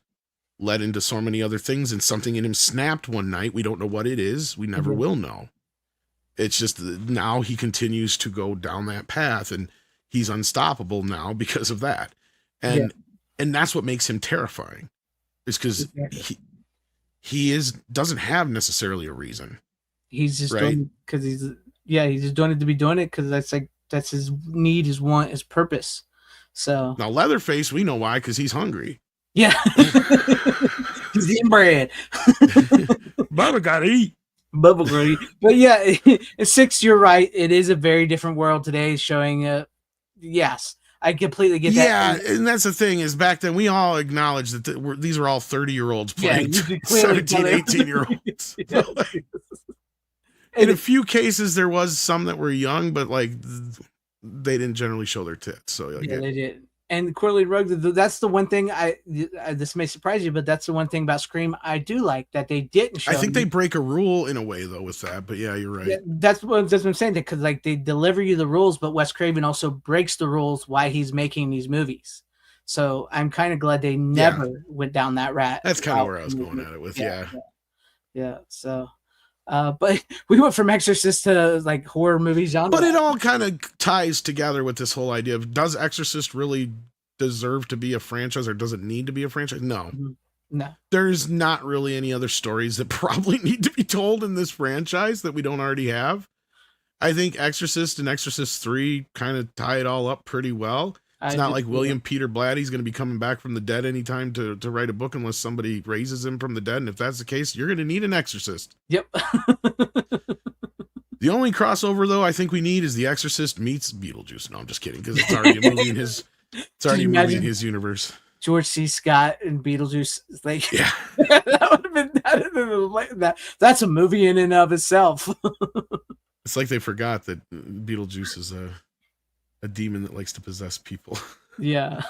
led into so many other things, and something in him snapped one night. We don't know what it is. We never will know. It's just now he continues to go down that path, and he's unstoppable now because of that, and that's what makes him terrifying, is because he doesn't have necessarily a reason. He's just doing because he's just doing it to be doing it because that's his need, his want, his purpose. So now Leatherface, we know why, because he's hungry. Yeah, he's eating bread. Bubba gotta eat. Bubba gotta eat. But yeah, 6, you're right. It is a very different world today, showing yes. I completely get that. Yeah, and that's the thing is back then we all acknowledged that these are all 30-year-olds playing 17, 18-year-olds. In a few cases, there was some that were young, but like they didn't generally show their tits. So like, they did. And Courtney Rugg, that's the one thing this may surprise you, but that's the one thing about Scream I do like that they didn't show. I think they break a rule in a way though with that, but yeah, you're right. Yeah, that's what I'm saying, because like they deliver you the rules, but Wes Craven also breaks the rules while he's making these movies. So I'm kind of glad they never went down that rat. That's kind of where I was going at it with. Yeah. So, but we went from Exorcist to like horror movie genre. But it all kind of ties together with this whole idea of, does Exorcist really deserve to be a franchise, or does it need to be a franchise? No. No. There's not really any other stories that probably need to be told in this franchise that we don't already have. I think Exorcist and Exorcist 3 kind of tie it all up pretty well. It's not like William Peter Blatty's going to be coming back from the dead anytime to write a book unless somebody raises him from the dead. And if that's the case, you're going to need an exorcist. Yep. The only crossover, though, I think we need is The Exorcist meets Beetlejuice. No, I'm just kidding, because it's already a movie in his. It's already a movie in his universe. George C. Scott and Beetlejuice, like, yeah, that would have been that's a movie in and of itself. It's like they forgot that Beetlejuice is a demon that likes to possess people. Yeah.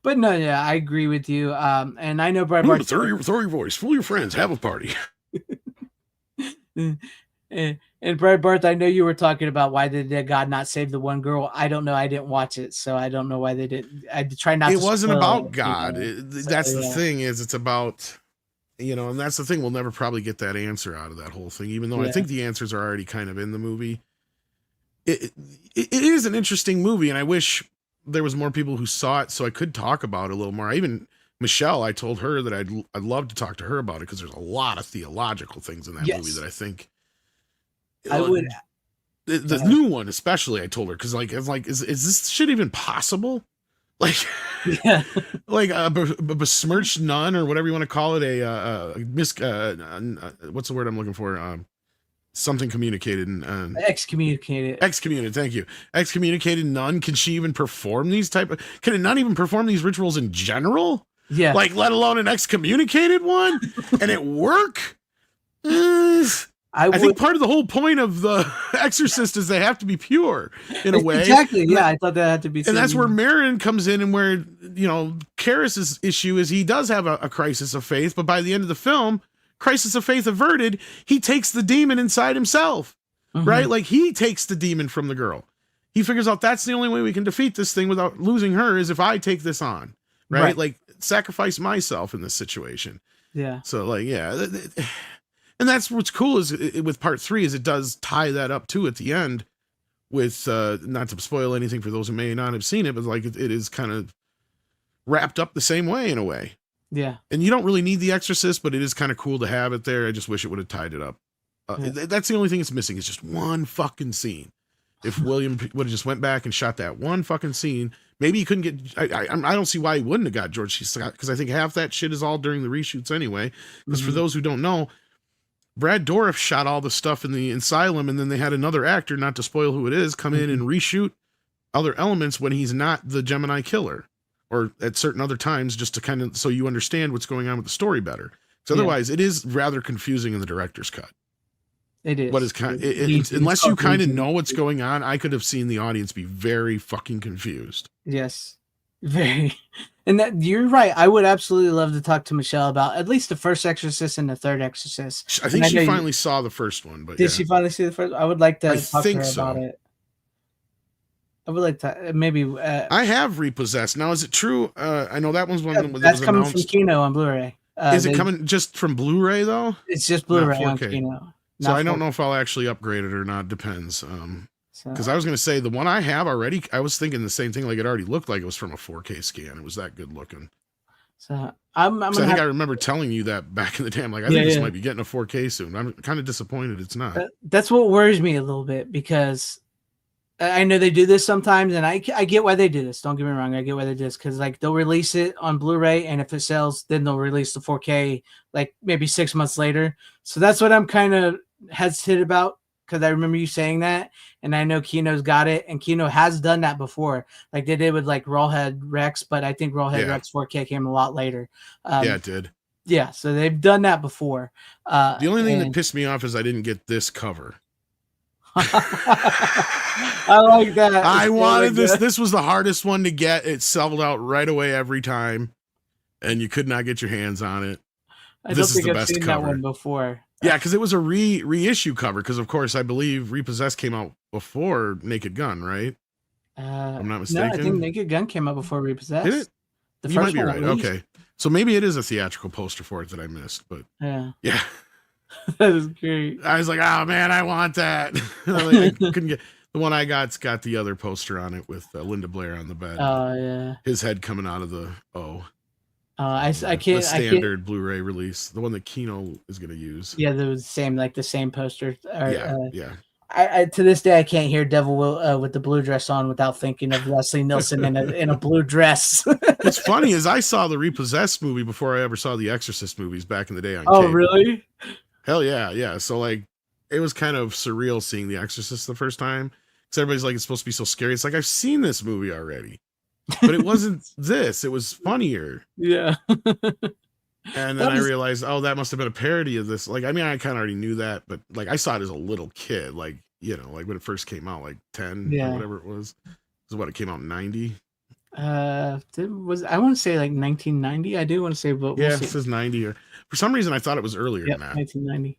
But no, yeah, I agree with you. And I know Brad Bart. Throw your voice, fool your friends, have a party. And Brad Barth, I know you were talking about why did God not save the one girl. I don't know. I didn't watch it, so I don't know why they didn't. I try not. It wasn't about God. That's the thing, is it's about, and that's the thing. We'll never probably get that answer out of that whole thing, even though I think the answers are already kind of in the movie. It is an interesting movie, and I wish there was more people who saw it so I could talk about it a little more. Michelle, I told her that I'd love to talk to her about it, because there's a lot of theological things in that movie that I think I would. The new one, especially, I told her, because is this shit even possible? Like, like a besmirched nun, or whatever you want to call it, what's the word I'm looking for? Something communicated and Excommunicated. Thank you. Excommunicated nun. Can she even perform these can a nun even perform these rituals in general? Yeah. Like, let alone an excommunicated one, and it work? I think part of the whole point of the Exorcist is they have to be pure in a way. Exactly. Yeah, I thought that had to be. And that's where Marin comes in, and where, you know, Karras's issue is he does have a crisis of faith, but by the end of the film, crisis of faith averted, he takes the demon inside himself, right? Like, he takes the demon from the girl. He figures out that's the only way we can defeat this thing without losing her is if I take this on, right? Like, sacrifice myself in this situation. Yeah. So, like, yeah. And that's what's cool is with part 3 is it does tie that up too at the end with, not to spoil anything for those who may not have seen it, but like it is kind of wrapped up the same way in a way. Yeah. And you don't really need the Exorcist, but it is kind of cool to have it there. I just wish it would have tied it up. That's the only thing it's missing. It's just one fucking scene. If William would have just went back and shot that one fucking scene, maybe he couldn't get. I don't see why he wouldn't have got George C. Scott, because I think half that shit is all during the reshoots anyway. Because for those who don't know, Brad Dourif shot all the stuff in the asylum, and then they had another actor, not to spoil who it is, come in and reshoot other elements when he's not the Gemini killer, or at certain other times, just to kind of so you understand what's going on with the story better. Because otherwise, it is rather confusing in the director's cut. It is. What is unless you kind of know what's going on, I could have seen the audience be very fucking confused. Yes, very. And that you're right. I would absolutely love to talk to Michelle about at least the first Exorcist and the third Exorcist. I think she finally saw the first one, but did she finally see the first? I would like to talk to her so. about it. I would like to maybe. I have Repossessed. Now, is it true? I know that one's one that that's was coming announced. from Kino on Blu-ray. Is it coming just from Blu-ray though? It's just Blu-ray on Kino. So I don't know if I'll actually upgrade it or not. Depends. Because I was going to say the one I have already, I was thinking the same thing. Like it already looked like it was from a 4K scan. It was that good looking. So I think I remember telling you that back in the day. I'm like, I think this might be getting a 4K soon. I'm kind of disappointed it's not. That's what worries me a little bit, because I know they do this sometimes, and I get why they do this. Don't get me wrong. I get why they do this, because like they'll release it on Blu-ray, and if it sells, then they'll release the 4K like maybe 6 months later. So that's what I'm kind of hesitant about, because I remember you saying that, and I know Kino's got it, and Kino has done that before. Like they did with like Rawhead Rex, but I think Rawhead Rex 4K came a lot later. Yeah, it did. Yeah, so they've done that before. The only thing that pissed me off is I didn't get this cover. I like that. I wanted this. This was the hardest one to get. It sold out right away every time, and you could not get your hands on it. I don't think I've seen that one before. Yeah, because it was a reissue cover. Because of course, I believe Repossessed came out before Naked Gun, right? I'm not mistaken. No, I think Naked Gun came out before Repossessed. Did it? The you first might be one, right. Okay, so maybe it is a theatrical poster for it that I missed. But yeah. That is great. I was like, oh man, I want that. I couldn't get the one I got's got the other poster on it with Linda Blair on the bed. Oh yeah. His head coming out of the I can't. The standard Blu-ray release, the one that Kino is going to use. Yeah, the same poster. Yeah. I to this day I can't hear Devil Will with the blue dress on without thinking of Leslie Nielsen in a blue dress. What's funny is I saw the Repossessed movie before I ever saw the Exorcist movies back in the day on Oh, cable. really? Hell yeah. So like it was kind of surreal seeing the Exorcist the first time, because everybody's like, it's supposed to be so scary. It's like, I've seen this movie already, but it wasn't this. It was funnier. Yeah. And then I realized, oh, that must have been a parody of this. Like, I mean, I kind of already knew that, but like I saw it as a little kid, like, you know, like when it first came out, like 10 or whatever it was. This is what it came out in 90. I want to say like 1990. I do want to say, but yeah, it says 90, or for some reason I thought it was earlier than that. 1990.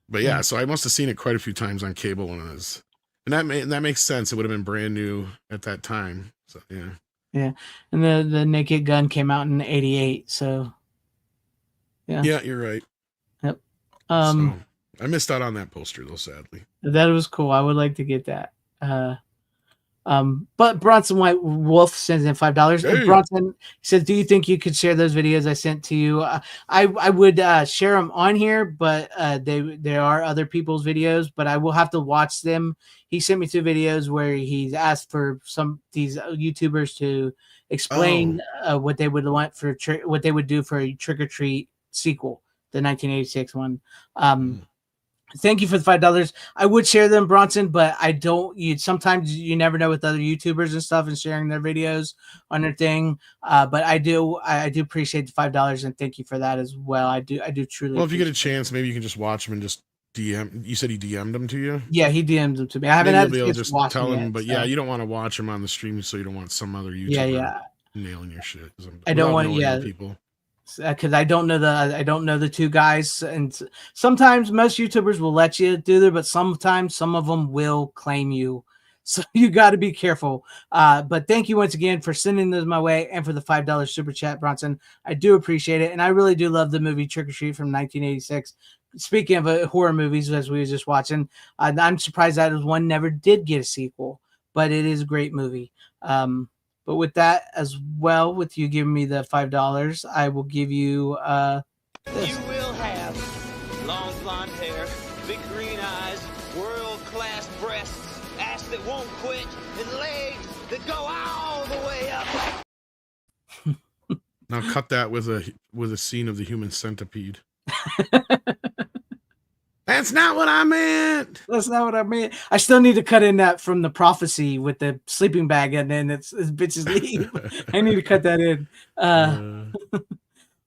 But yeah, so I must have seen it quite a few times on cable when it was, and that makes sense. It would have been brand new at that time. So yeah. Yeah, and the Naked Gun came out in '88. So yeah. Yeah, you're right. Yep. So, I missed out on that poster though, sadly. That was cool. I would like to get that. But Bronson White Wolf sends in $5. Hey. Bronson says, "Do you think you could share those videos I sent to you?" I would share them on here, but there are other people's videos, but I will have to watch them. He sent me 2 videos where he's asked for these YouTubers to explain what they would want for what they would do for a Trick or Treat sequel, the 1986 one. Thank you for the $5. I would share them, Bronson, but I don't. Sometimes you never know with other YouTubers and stuff and sharing their videos on their thing. But I do appreciate the $5 and thank you for that as well. I do truly. Well, if you get a chance, maybe you can just watch them and just DM. You said he DM'd them to you. Yeah, he DM'd them to me. I haven't Maybe had you'll a be able to chance just to watch tell them him. yet, But so. yeah, you don't want to watch him on the stream, so you don't want some other YouTuber Yeah. nailing your shit. I don't want people. Because I don't know the two guys, and sometimes most YouTubers will let you do there, but sometimes some of them will claim you, so you got to be careful. But thank you once again for sending those my way and for the $5 super chat, Bronson. I do appreciate it, and I really do love the movie Trick or Treat from 1986. Speaking of horror movies, as we were just watching, I'm surprised that one never did get a sequel, but it is a great movie. But with that as well, with you giving me the $5, I will give you this. You will have long blonde hair, big green eyes, world-class breasts, ass that won't quit, and legs that go all the way up. Now cut that with a scene of the human centipede. That's not what I meant. That's not what I meant. I still need to cut in that from the prophecy with the sleeping bag, and then it's bitches leave. I need to cut that in.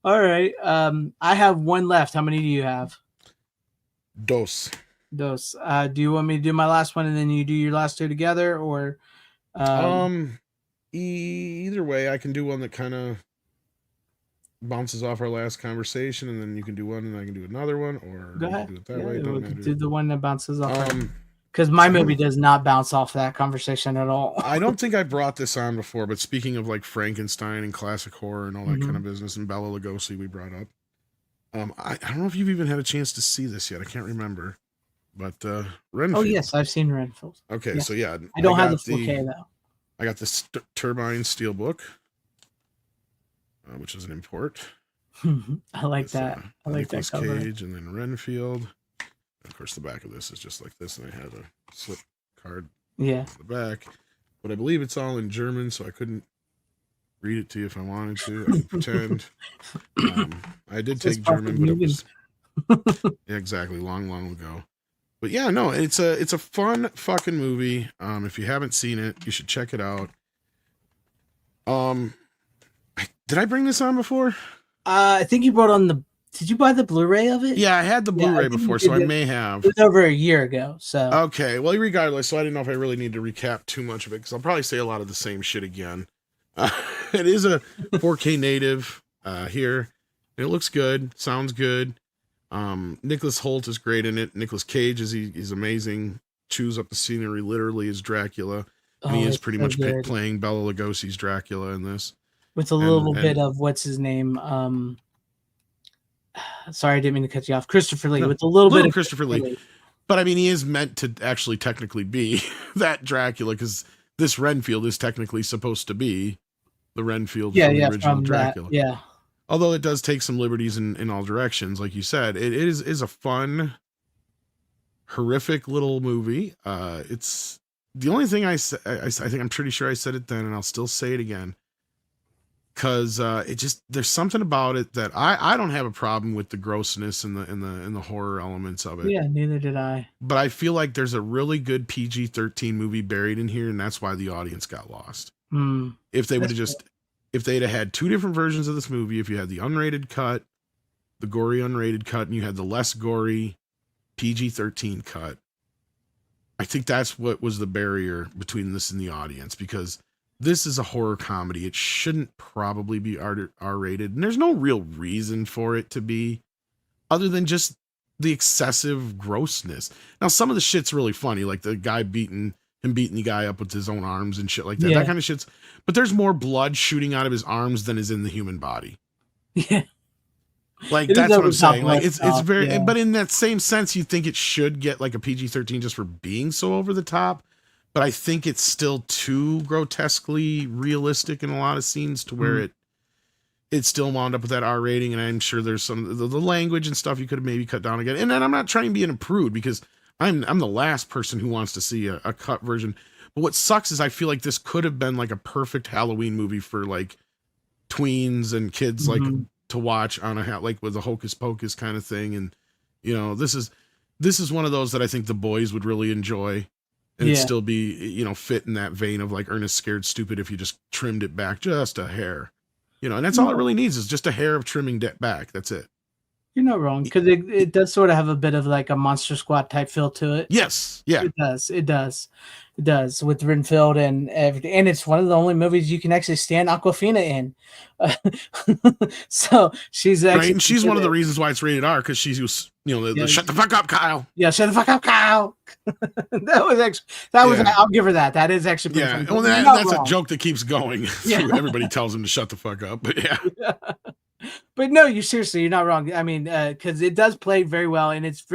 All right. I have one left. How many do you have? Dos. Do you want me to do my last one and then you do your last two together, or? Either way, I can do one that kind of bounces off our last conversation, and then you can do one, and I can do another one, or Go ahead. Do it that way. We can do the one that bounces off. Because my movie does not bounce off that conversation at all. I don't think I brought this on before, but speaking of like Frankenstein and classic horror and all that kind of business, and Bela Lugosi we brought up. I don't know if you've even had a chance to see this yet. I can't remember, but Renfield. Oh yes, I've seen Renfield. Okay, yes. So yeah, I don't have the 4K though. I got the Turbine Steelbook, which is an import. I like that. I like Nicolas that cover. Cage, and then Renfield. Of course, the back of this is just like this, and I have a slip card on the back. But I believe it's all in German, so I couldn't read it to you if I wanted to. I could pretend. I did take German, but it was yeah, exactly long ago. But yeah, no, it's a fun fucking movie. If you haven't seen it, you should check it out. Did I bring this on before? I think you brought on the. Did you buy the Blu-ray of it? Yeah, I had the Blu-ray before, so I may have. It was over a year ago, so. Okay, well, regardless, so I didn't know if I really need to recap too much of it, because I'll probably say a lot of the same shit again. It is a 4K native here. It looks good, sounds good. Nicholas Hoult is great in it. Nicolas Cage he's amazing. Chews up the scenery literally as Dracula. And he is pretty much playing Bela Lugosi's Dracula in this. With a little bit of what's his name? Sorry, I didn't mean to cut you off. Christopher Lee. With a little bit of Christopher Lee. But I mean, he is meant to actually technically be that Dracula, because this Renfield is technically supposed to be the Renfield from the original Dracula. Yeah. Although it does take some liberties in all directions, like you said. It is a fun, horrific little movie. It's the only thing I think I'm pretty sure I said it then, and I'll still say it again. Because there's something about it that I don't have a problem with the grossness and the horror elements of it. Yeah, neither did I. But I feel like there's a really good PG-13 movie buried in here, and that's why the audience got lost. If they would have if they'd have had two different versions of this movie, if you had the unrated cut, the gory unrated cut, and you had the less gory PG-13 cut, I think that's what was the barrier between this and the audience, because this is a horror comedy. It shouldn't probably be R-rated, and there's no real reason for it to be, other than just the excessive grossness. Now, some of the shit's really funny, like the guy beating the guy up with his own arms and shit like that. That kind of shit's, but there's more blood shooting out of his arms than is in the human body. Yeah. Like, that's what I'm saying. Like, it's very, but in that same sense, you think it should get like a PG-13 just for being so over the top. But I think it's still too grotesquely realistic in a lot of scenes to where it still wound up with that R rating. And I'm sure there's some the language and stuff you could have maybe cut down again. And then I'm not trying to be a prude, because I'm the last person who wants to see a cut version. But what sucks is I feel like this could have been like a perfect Halloween movie for like tweens and kids, like to watch on like with a Hocus Pocus kind of thing. And you know, this is one of those that I think the boys would really enjoy. And it'd still be, you know, fit in that vein of like Ernest Scared Stupid if you just trimmed it back just a hair, you know, and that's all it really needs is just a hair of trimming back. That's it. You're not wrong, because it does sort of have a bit of like a Monster Squad type feel to it. Yes, yeah, It does. It does. It does with Renfield and everything. And it's one of the only movies you can actually stand Aquafina in. So she's right. actually And she's one of the reasons why it's rated R, because she's the shut the fuck up, Kyle. Yeah, shut the fuck up, Kyle. that was I'll give her that. That is actually pretty funny. Well, that's a joke that keeps going. Yeah. Everybody tells him to shut the fuck up, but yeah. But no, you're not wrong. I mean, because it does play very well, and it's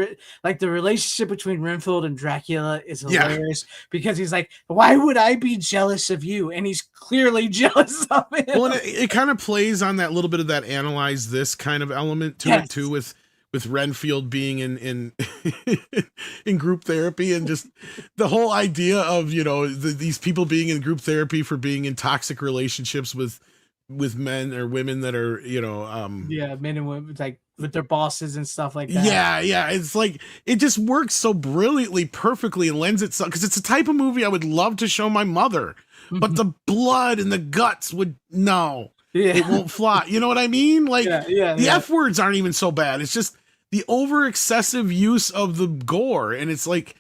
like the relationship between Renfield and Dracula is hilarious because he's like, "Why would I be jealous of you?" And he's clearly jealous of him. Well, and it kind of plays on that little bit of that analyze this kind of element to it too, with Renfield being in in group therapy, and just the whole idea of these people being in group therapy for being in toxic relationships with men or women that are men and women, like with their bosses and stuff like that. Yeah, it's like it just works so brilliantly, perfectly, and lends itself, because it's a type of movie I would love to show my mother, but the blood and the guts it won't fly. You know what I mean? Like the F words aren't even so bad. It's just the over excessive use of the gore, and it's like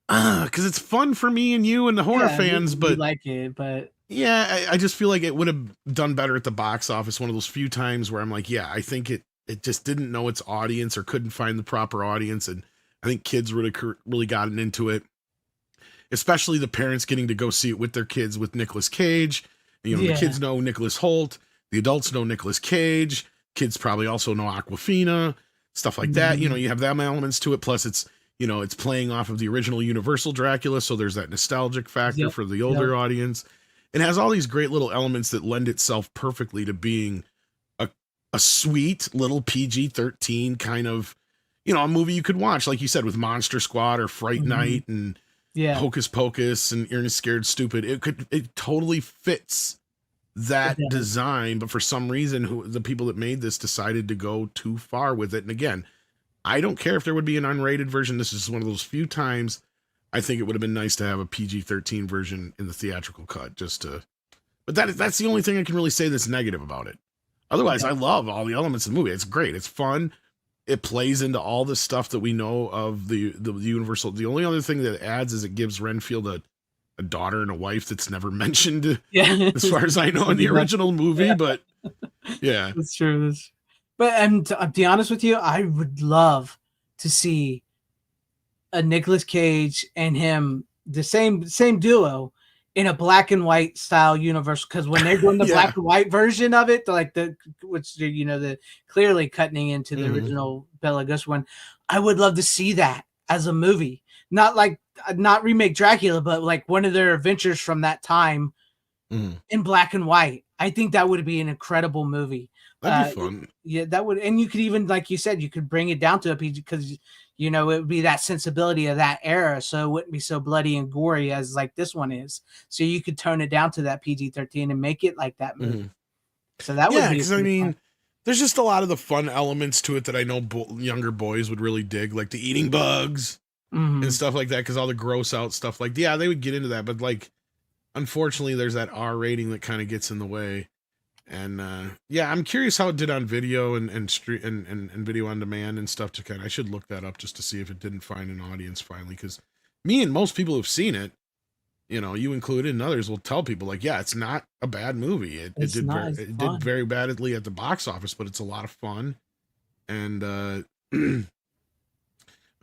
because it's fun for me and you and the horror fans, but like it, but yeah, I just feel like it would have done better at the box office. One of those few times where I'm like, yeah, I think it just didn't know its audience or couldn't find the proper audience. And I think kids really gotten into it, especially the parents getting to go see it with their kids with Nicolas Cage. The kids know Nicholas Hoult. The adults know Nicolas Cage. Kids probably also know Aquafina, stuff like that. You have them elements to it. Plus it's playing off of the original Universal Dracula. So there's that nostalgic factor for the older audience. It has all these great little elements that lend itself perfectly to being a sweet little PG-13 kind of, a movie you could watch, like you said, with Monster Squad or Fright Night and Hocus Pocus and Ernest Scared Stupid. It totally fits that design, but for some reason, the people that made this decided to go too far with it. And again, I don't care if there would be an unrated version. This is one of those few times I think it would have been nice to have a PG-13 version in the theatrical cut, but that's the only thing I can really say that's negative about it. Otherwise, I love all the elements of the movie. It's great. It's fun. It plays into all the stuff that we know of the Universal. The only other thing that it adds is it gives Renfield a daughter and a wife that's never mentioned, as far as I know, in the original movie. But yeah, that's true. But to be honest with you, I would love to see a Nicolas Cage and him, the same duo, in a black and white style universe, because when they're doing the black and white version of it, like the clearly cutting into the original Bela Lugosi one, I would love to see that as a movie, not remake Dracula, but like one of their adventures from that time in black and white. I think that would be an incredible movie. That'd be fun. Yeah, that would, and you could even, like you said, you could bring it down to a PG, because it would be that sensibility of that era, so it wouldn't be so bloody and gory as like this one is. So you could tone it down to that PG-13 and make it like that movie. So that would be because there's just a lot of the fun elements to it that I know younger boys would really dig, like the eating bugs and stuff like that, because all the gross out stuff, they would get into that, but like unfortunately there's that R rating that kind of gets in the way. And I'm curious how it did on video and video on demand and stuff. I should look that up just to see if it didn't find an audience finally, because me and most people who've seen it, you included and others, will tell people it's not a bad movie. It did very badly at the box office, but it's a lot of fun. And I'm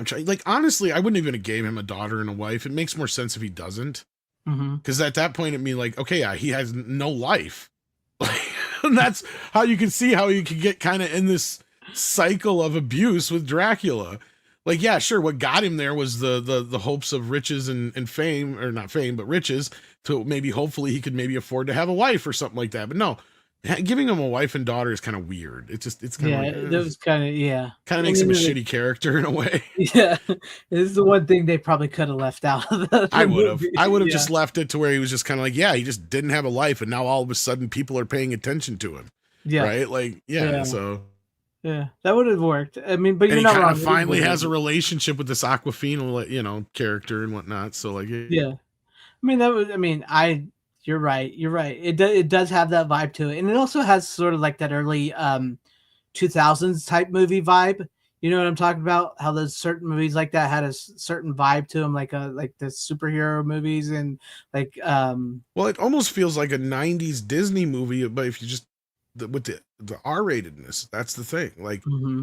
trying, honestly, I wouldn't even have gave him a daughter and a wife. It makes more sense if he doesn't, because at that point it'd be like, okay, he has no life. And that's how you can see how you can get kind of in this cycle of abuse with Dracula. Sure, what got him there was the hopes of riches and fame, or not fame, but riches, to hopefully he could afford to have a wife or something like that. But no, giving him a wife and daughter is kind of weird. It's kind of that was kind of makes him a shitty character in a way. Yeah, this is the one thing they probably could have left out of the I would have just left it to where he was just kind of like, he just didn't have a life, and now all of a sudden people are paying attention to him. Yeah, right. So yeah, that would have worked. I mean, but you're not wrong. Finally has a relationship with this Aquafina, character and whatnot. So yeah, you're right. It does have that vibe to it, and it also has sort of like that early 2000s type movie vibe. You know what I'm talking about? How those certain movies like that had a certain vibe to them, like the superhero movies and like Well, it almost feels like a 90s Disney movie, but if you just with the R-ratedness, that's the thing. Like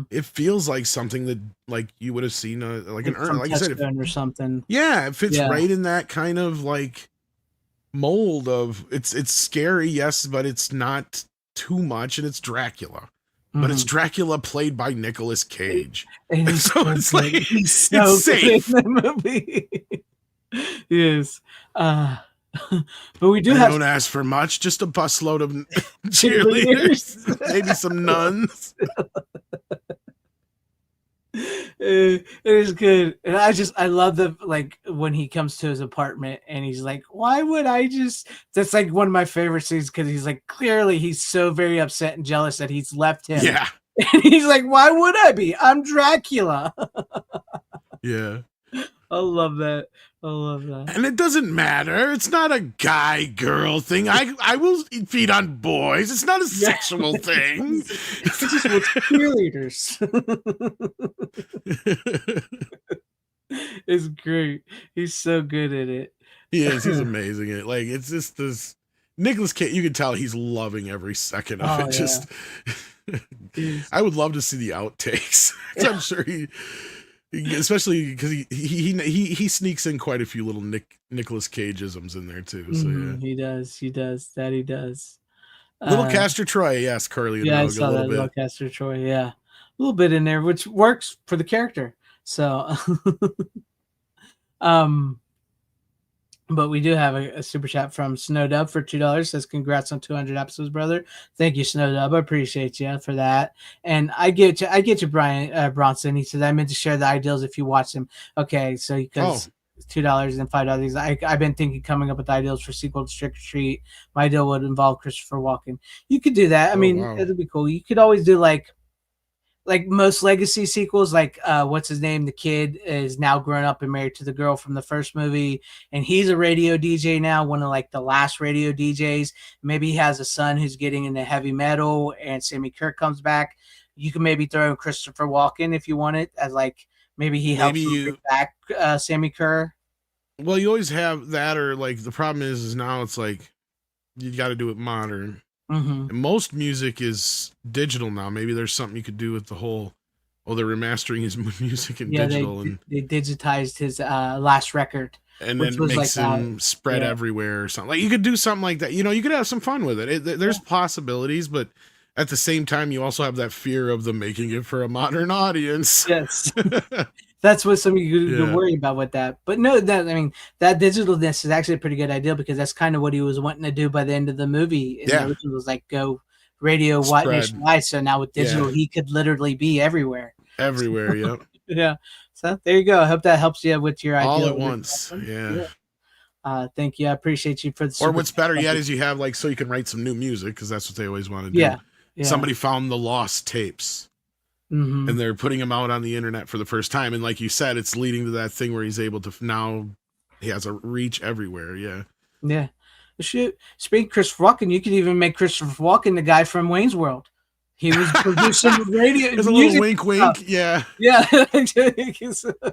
it feels like something that like you would have seen like an from like I said, or something. yeah, it fits right in that kind of like mold of it's scary, yes, but it's not too much, and it's Dracula. But it's Dracula played by Nicolas Cage. And so it's good. like He's so it's safe. good in the movie. Yes. But we do I have don't ask for much, just a busload of cheerleaders, maybe some nuns. It is good, and I love the like when he comes to his apartment and he's like, why would I just, that's like one of my favorite scenes, because he's like, clearly he's so very upset and jealous that he's left him. Yeah. And he's like, why would I be? I'm Dracula. Yeah. I love that. I love that. And it doesn't matter. It's not a guy-girl thing. I will feed on boys. It's not a sexual thing. It's just with cheerleaders. It's great. He's so good at it. He is. He's amazing at it. Like, it's just this Nicolas Cage. You can tell he's loving every second of it. Just, I would love to see the outtakes. I'm sure especially because he sneaks in quite a few little Nicolas Cage-isms in there too. So yeah, he does that. He does. Little Castor Troy, yes, Carly. Yeah, I saw that. Little Castor Troy, yeah, a little bit in there, which works for the character. So, but we do have a super chat from Snowdub for $2. Says congrats on 200 episodes, brother. Thank you, Snowdub. I appreciate you for that. And I get you, Brian Bronson. He says I meant to share the ideals if you watch them. Okay, so because $2 and $5, I've been thinking coming up with ideals for sequel to Trick or Treat. My ideal would involve Christopher Walken. You could do that. I mean, it'd be cool. You could always do like most legacy sequels, like what's his name? The kid is now grown up and married to the girl from the first movie, and he's a radio DJ now, one of like the last radio DJs. Maybe he has a son who's getting into heavy metal, and Sammy Kerr comes back. You can maybe throw in Christopher Walken if you want it, as like maybe he helps bring back Sammy Kerr. Well, you always have that, or like the problem is now it's like you got to do it modern. And most music is digital now. Maybe there's something you could do with the whole, they're remastering his music in digital. And they digitized his last record. And then it makes him spread everywhere or something. Like you could do something like that. You know, you could have some fun with it. There's possibilities, but at the same time, you also have that fear of them making it for a modern audience. Yes. That's what some of you could worry about with that. But no, that digitalness is actually a pretty good idea, because that's kind of what he was wanting to do by the end of the movie. The original was like go radio nationwide. So now with digital, he could literally be everywhere. Everywhere, yep. Yeah. So there you go. I hope that helps you with your idea. All at once. Yeah. Thank you. I appreciate you for the. Or what's better yet is you have like, so you can write some new music, because that's what they always want to do. Yeah. Somebody found the lost tapes. And they're putting them out on the internet for the first time. And like you said, it's leading to that thing where he's able to now, he has a reach everywhere. Yeah. Yeah. Shoot. Speaking of Christopher Walken, you could even make Christopher Walken the guy from Wayne's World. He was producing radio. There's a little wink, wink. Yeah. Yeah.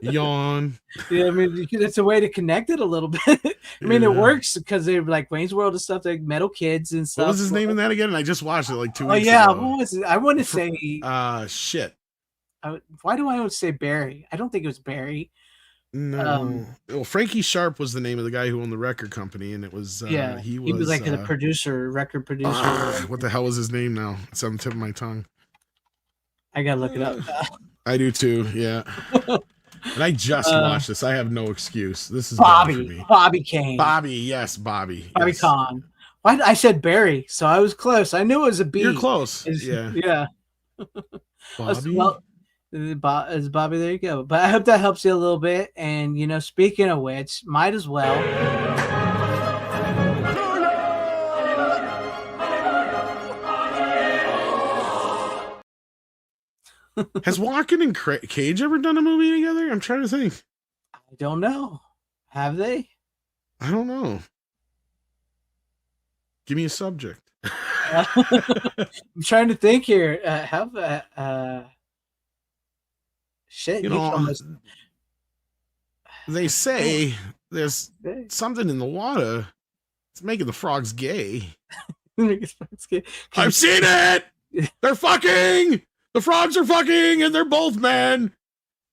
Yawn. Yeah. I mean, it's a way to connect it a little bit. I mean, it works because they're like Wayne's World and stuff, like Metal Kids and stuff. What was his name in that again? I just watched it like 2 weeks ago. Yeah. What was it? I want to say. Shit. Why do I always say Barry? I don't think it was Barry. No. Well, Frankie Sharp was the name of the guy who owned the record company, and it was he was like a record producer. What the hell was his name now? It's on the tip of my tongue. I gotta look it up. I do too, yeah. And I just watched this. I have no excuse. This is Bobby. bad for me. Bobby Kane. Bobby, yes, Bobby. Bobby yes. Kahn. Why I said Barry, so I was close. I knew it was a B. You're close. Yeah. Yeah. Bobby. Well, is Bobby, there you go. But I hope that helps you a little bit. And speaking of which, might as well. Has Walken and Cage ever done a movie together? I'm trying to think. I don't know. Have they? I don't know. Give me a subject. I'm trying to think here. Shit, You you can know, almost they say there's something in the water. It's making the frogs gay. I've seen it. They're fucking. The frogs are fucking, and they're both men.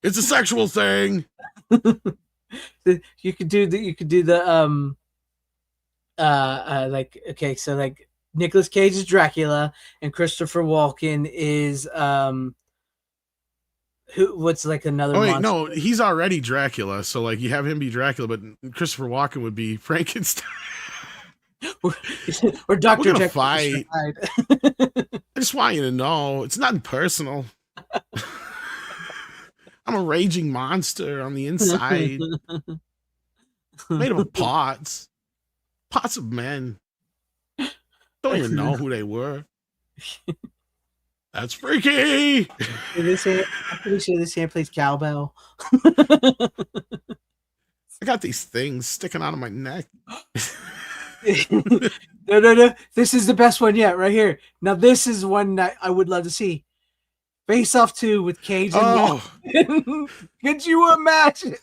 It's a sexual thing. You could do the like, okay, so like Nicolas Cage is Dracula and Christopher Walken is what's like another Oh wait, monster? no, he's already Dracula. So like you have him be Dracula, but Christopher Walken would be Frankenstein. or Dr. We're gonna Jekyll. fight. I just want you to know it's nothing personal. I'm a raging monster on the inside, made of pots of men. Don't even know who they were. That's freaky. I'm pretty sure this hand plays cowbell. I got these things sticking out of my neck. No. This is the best one yet, right here. Now, this is one that I would love to see. Face Off 2 with Cage and Walken. Could you imagine?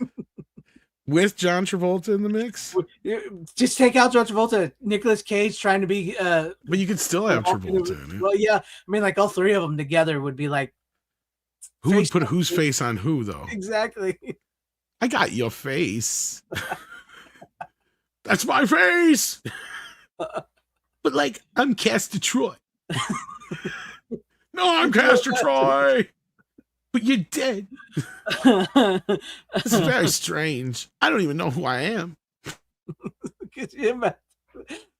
With John Travolta in the mix? Just take out John Travolta. Nicolas Cage trying to be. But you could still have Travolta in it. Well, yeah. I mean, like all three of them together would be like. Who would put whose face on who, though? Exactly. I got your face. That's my face. But like, I'm Castor Troy. No, I'm Castor Troy. But you're dead. This is very strange. I don't even know who I am. Could you imagine?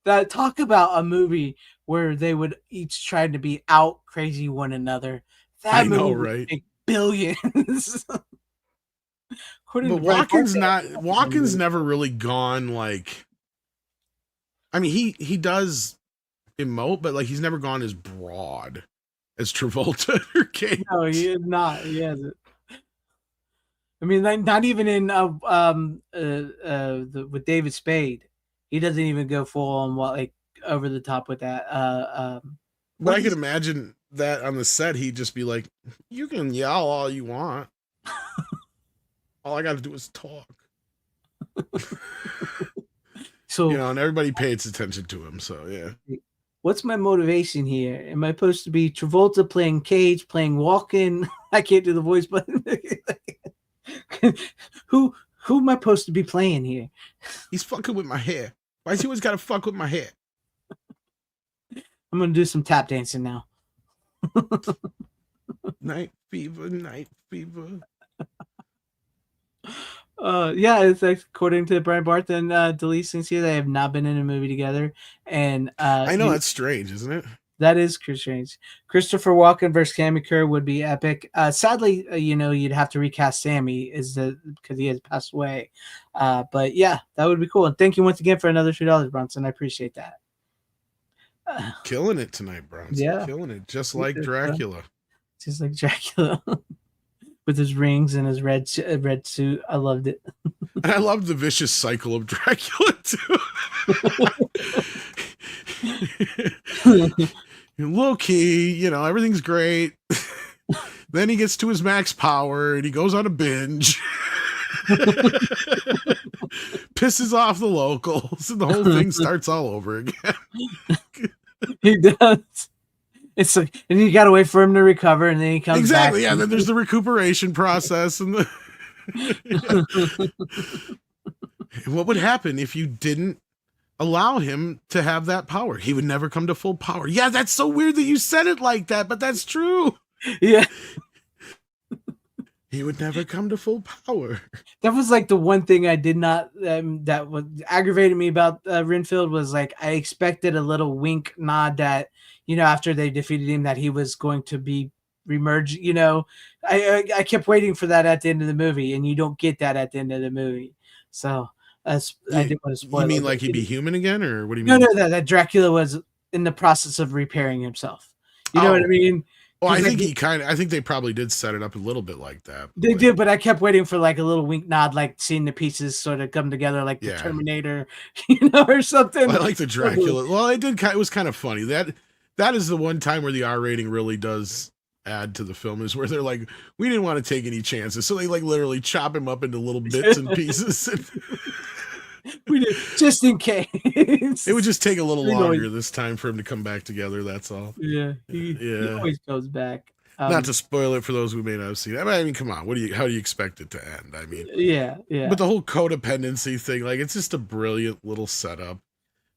That talk about a movie where they would each try to be out crazy one another. That I movie know, would right? make billions. But Brian Walken's never really gone like. I mean, he does emote, but like he's never gone as broad as Travolta or Cage. No, he is not. He hasn't. I mean, like, not even in with David Spade, he doesn't even go full on like over the top with that. But I could imagine that on the set, he'd just be like, "You can yell all you want. All I got to do is talk." So, you know, and everybody pays attention to him. So yeah. What's my motivation here? Am I supposed to be Travolta playing Cage, playing Walken? I can't do the voice, but who am I supposed to be playing here? He's fucking with my hair. Why has he always got to fuck with my hair? I'm gonna do some tap dancing now. Night fever, night fever. Yeah, it's like, according to Brian Barth and Delise here, they have not been in a movie together, and I know that's strange, isn't it? That is strange. Christopher Walken versus Sammy Kerr would be epic. Sadly, you know, you'd have to recast Sammy because he has passed away. But yeah, that would be cool. And thank you once again for another $2, Bronson. I appreciate that. Killing it tonight, Bronson. Yeah, killing it, just like Dracula. Just like Dracula. With his rings and his red suit. I loved it. And I loved the vicious cycle of Dracula too. Low key, you know, everything's great. Then he gets to his max power and he goes on a binge. Pisses off the locals, and the whole thing starts all over again. He does. It's like, and you gotta wait for him to recover, and then he comes exactly. back. Yeah, then there's the recuperation process, and the what would happen if you didn't allow him to have that power? He would never come to full power. Yeah, that's so weird that you said it like that, but that's true. Yeah. He would never come to full power. That was like the one thing I did not that what aggravated me about Renfield was like I expected a little wink nod that, you know, after they defeated him, that he was going to be remerged. You know, I kept waiting for that at the end of the movie, and you don't get that at the end of the movie. So I didn't want to spoil. You mean it, like he'd be human again, or what do you mean? No, that Dracula was in the process of repairing himself. You know what I mean? Well, I think I think they probably did set it up a little bit like that. They did, but I kept waiting for like a little wink nod, like seeing the pieces sort of come together, like the Terminator, you know, or something. Well, I like the Dracula. Well, it did. It was kind of funny. That is the one time where the R rating really does add to the film, is where they're like, we didn't want to take any chances, so they like literally chop him up into little bits and pieces. We did, just in case. It would just take a little You know, longer this time for him to come back together. That's all. Yeah, he always goes back. Not to spoil it for those who may not have seen it. I mean, come on. How do you expect it to end? I mean, yeah. But the whole codependency thing, like, it's just a brilliant little setup,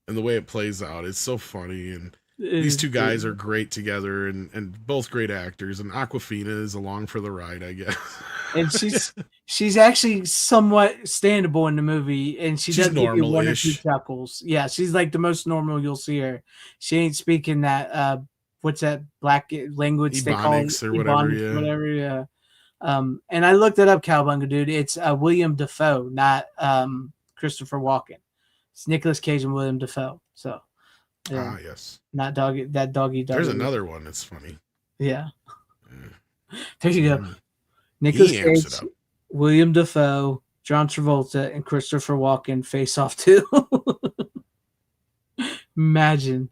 and the way it plays out, it's so funny. And these two guys are great together, and both great actors. And Aquafina is along for the ride, I guess. And she's actually somewhat standable in the movie, and she's does give you one or two chuckles. Yeah, she's like the most normal you'll see her. She ain't speaking that what's that black language they call it? Or whatever, yeah. And I looked it up, Cowabunga dude. It's William Dafoe, not Christopher Walken. It's Nicolas Cage and William Dafoe. So yes. Not doggy. There's another one that's funny. Yeah. There you go. Nicolas Cage, William Dafoe, John Travolta, and Christopher Walken face off too. Imagine.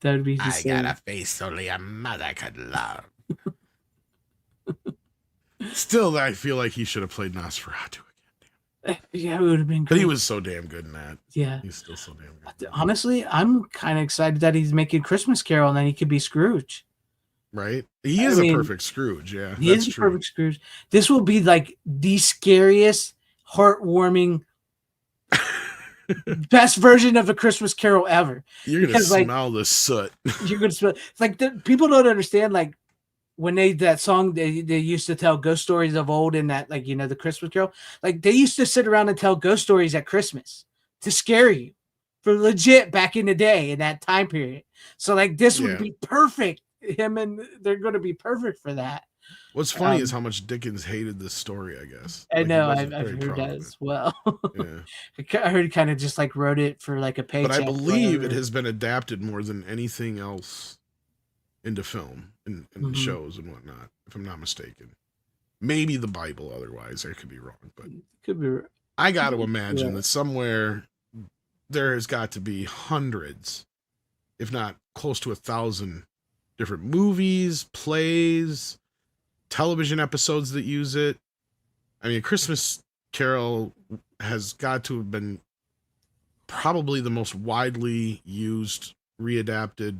That would be insane. I got a face only a mother could love. Still, I feel like he should have played Nosferatu again. Yeah, it would have been great. But he was so damn good in that. Yeah. He's still so damn good. Honestly, I'm kind of excited that he's making Christmas Carol and then he could be Scrooge. Right? He is a perfect Scrooge, yeah. He is a perfect Scrooge. This will be like the scariest, heartwarming, best version of a Christmas Carol ever. You're going to smell the soot. You're going to smell. Like, people don't understand, like, when that song, they used to tell ghost stories of old in that, like, the Christmas Carol. Like, they used to sit around and tell ghost stories at Christmas to scare you for legit back in the day in that time period. So, like, this would be perfect. They're going to be perfect for that. What's funny is how much Dickens hated this story, I guess. I know, I've heard that as well. Yeah. I heard he kind of just like wrote it for like a paycheck. But I believe it has been adapted more than anything else into film and shows and whatnot, if I'm not mistaken. Maybe the Bible, otherwise I could be wrong. But could be. I got to imagine that somewhere there has got to be hundreds, if not close to 1,000 different movies, plays, television episodes that use it. I mean, Christmas Carol has got to have been probably the most widely used, readapted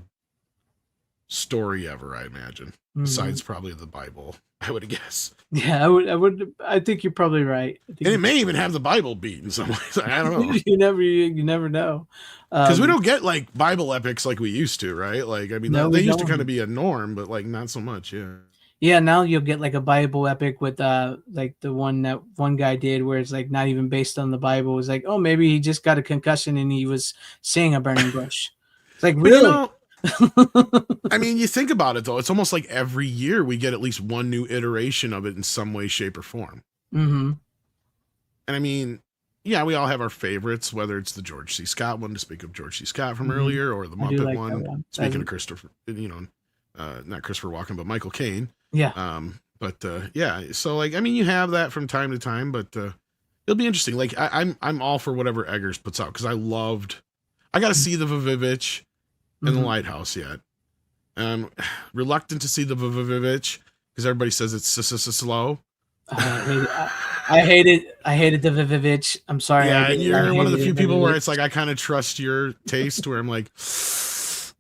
story ever, I imagine. Besides probably the Bible, I would guess. Yeah, I think you're probably right. And it may even have the Bible beat in some ways. I don't know. you never know. Because we don't get like Bible epics like we used to, right? Like, I mean, they used to kind of be a norm, but like not so much. Yeah. Yeah, now you'll get like a Bible epic with like the one that one guy did where it's like not even based on the Bible. It's like, oh, maybe he just got a concussion and he was seeing a burning bush. It's like, really? I mean, you think about it though, it's almost like every year we get at least one new iteration of it in some way, shape, or form. Mm-hmm. And I mean, yeah, we all have our favorites, whether it's the George C. Scott one, to speak of George C. Scott from earlier, or the Muppet one. Speaking of Christopher, not Christopher Walken, but Michael Caine. Yeah. Yeah. So like, I mean, you have that from time to time, but it'll be interesting. Like, I'm all for whatever Eggers puts out because I got to see the Vivitch and the Lighthouse yet. I'm reluctant to see the Vivitch because everybody says it's slow. I hated the Vivitch. I'm sorry. Yeah, and you're one of the few people where it's like I kind of trust your taste. Where I'm like,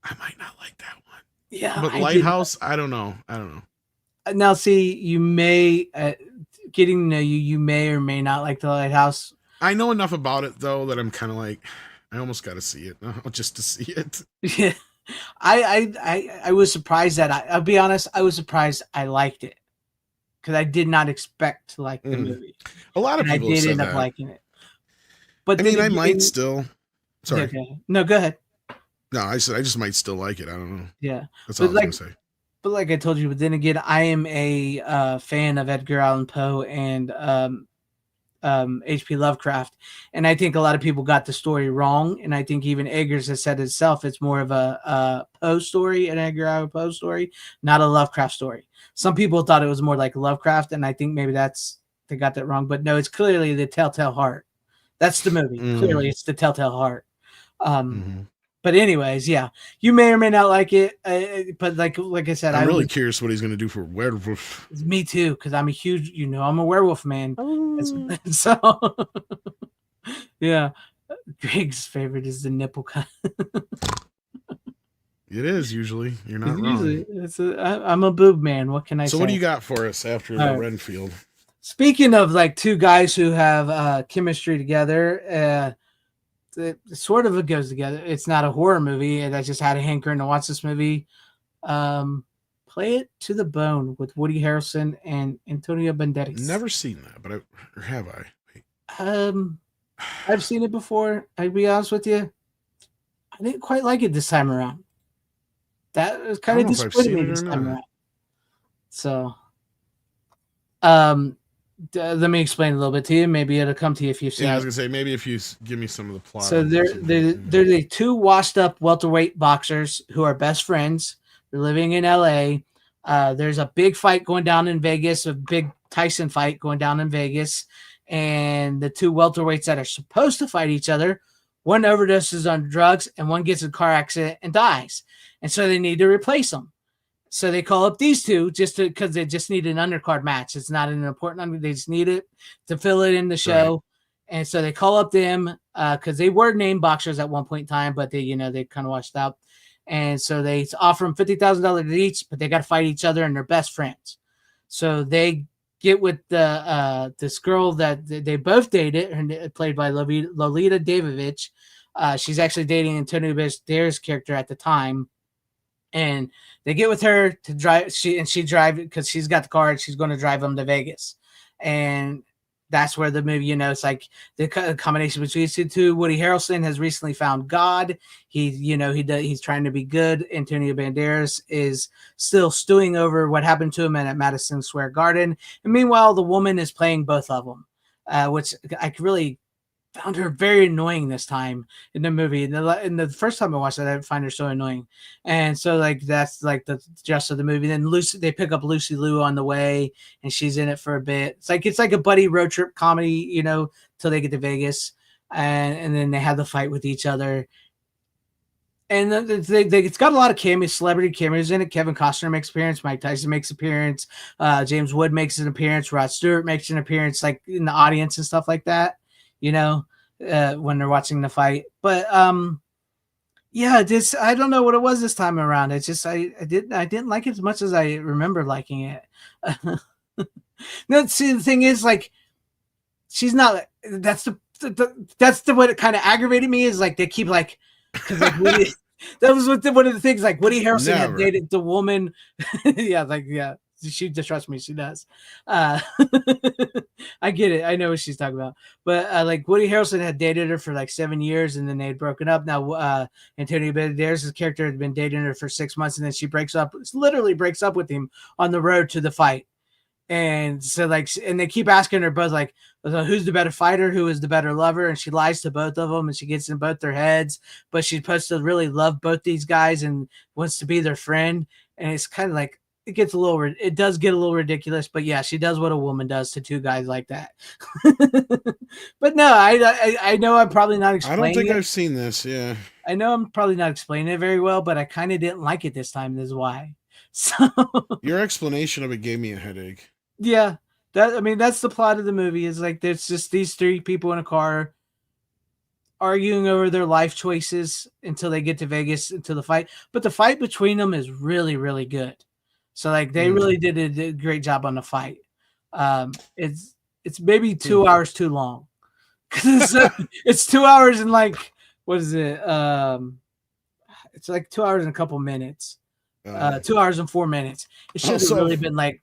I might not like that one. Yeah, but Lighthouse, I don't know. Now, see, you may getting to know you may or may not like the Lighthouse. I know enough about it though that I'm kind of like, I almost got to see it now just to see it. Yeah, I was surprised that I'll be honest, I was surprised I liked it because I did not expect to like the movie. A lot of people I did end up liking it. But I mean, I might still. Sorry. Okay. No, go ahead. No, I said I just might still like it. I don't know. Yeah, that's all I was gonna say. But like I told you, but then again, I am a fan of Edgar Allan Poe and H.P. Lovecraft, and I think a lot of people got the story wrong. And I think even Eggers has said itself, it's more of a Poe story, an Edgar Allan Poe story, not a Lovecraft story. Some people thought it was more like Lovecraft, and I think maybe they got that wrong. But no, it's clearly the Telltale Heart. That's the movie. Clearly, it's the Telltale Heart. But anyways, yeah, you may or may not like it, but like I said, I'm really curious what he's going to do for Werewolf. Me too, because I'm a huge, I'm a werewolf man. So yeah, Greg's favorite is the nipple cut. It is usually. You're not Usually, wrong. I'm a boob man. What can I say? So what do you got for us after the Renfield? Speaking of like two guys who have chemistry together, it sort of goes together. It's not a horror movie, and I just had a hankering to watch this movie. Play It to the Bone with Woody Harrelson and Antonio Banderas. Never seen that, but or have I? Wait. I've seen it before. I'll be honest with you. I didn't quite like it this time around. That was kind of disappointing me this time around. So, let me explain a little bit to you. Maybe it'll come to you if you've seen it. Yeah, I was gonna say maybe if you give me some of the plot. So they're the two washed up welterweight boxers who are best friends. They're living in LA. There's a big fight going down in Vegas, a big Tyson fight going down in Vegas, and the two welterweights that are supposed to fight each other, one overdoses on drugs and one gets in a car accident and dies, and so they need to replace them. So they call up these two because they just need an undercard match. It's not an important. They just need it to fill it in the show. Right. And so they call up them because they were named boxers at one point in time, but they kind of washed out. And so they offer them $50,000 each, but they got to fight each other and they're best friends. So they get with this girl that they both dated, played by Lolita Davidovich. She's actually dating Antonio Banderas' character at the time. And they get with her to drive. She drives because she's got the car and she's going to drive them to Vegas. And that's where the movie, it's like the combination between these two. Woody Harrelson has recently found God. He's trying to be good. Antonio Banderas is still stewing over what happened to him at Madison Square Garden. And meanwhile, the woman is playing both of them, which I really found her very annoying this time in the movie. And the first time I watched it, I find her so annoying. And so that's like the gist of the movie. Then they pick up Lucy Liu on the way and she's in it for a bit. It's like a buddy road trip comedy, till they get to Vegas. And then they have the fight with each other. And it's got a lot of celebrity cameos in it. Kevin Costner makes an appearance. Mike Tyson makes an appearance. James Wood makes an appearance. Rod Stewart makes an appearance, like in the audience and stuff like that. When they're watching the fight. But I don't know what it was this time around. It's just I didn't like it as much as I remember liking it. No, see, the thing is, like, she's not. That's the what it kind of aggravated me is like they keep like, Woody, that was one of the things, like Woody Harrelson had dated the woman. Yeah. She just trusts me. She does. I get it. I know what she's talking about. But like Woody Harrelson had dated her for like 7 years, and then they had broken up. Now Antonio Banderas' character had been dating her for 6 months, and then she literally breaks up with him on the road to the fight. And so and they keep asking her both like, who's the better fighter? Who is the better lover? And she lies to both of them, and she gets in both their heads. But she's supposed to really love both these guys and wants to be their friend. And it's kind of like, it does get a little ridiculous, but yeah, she does what a woman does to two guys like that. But no, I know I'm probably not explaining. I don't think I've seen this. Yeah, I know I'm probably not explaining it very well, but I kind of didn't like it this time. This is why. So your explanation of it gave me a headache. Yeah, that's the plot of the movie. Is like there's just these three people in a car arguing over their life choices until they get to Vegas into the fight. But the fight between them is really, really good. So like they really did a great job on the fight. It's maybe 2 hours too long. It's 2 hours and like, what is it? It's like 2 hours and a couple minutes. 2 hours and 4 minutes. It should have really been like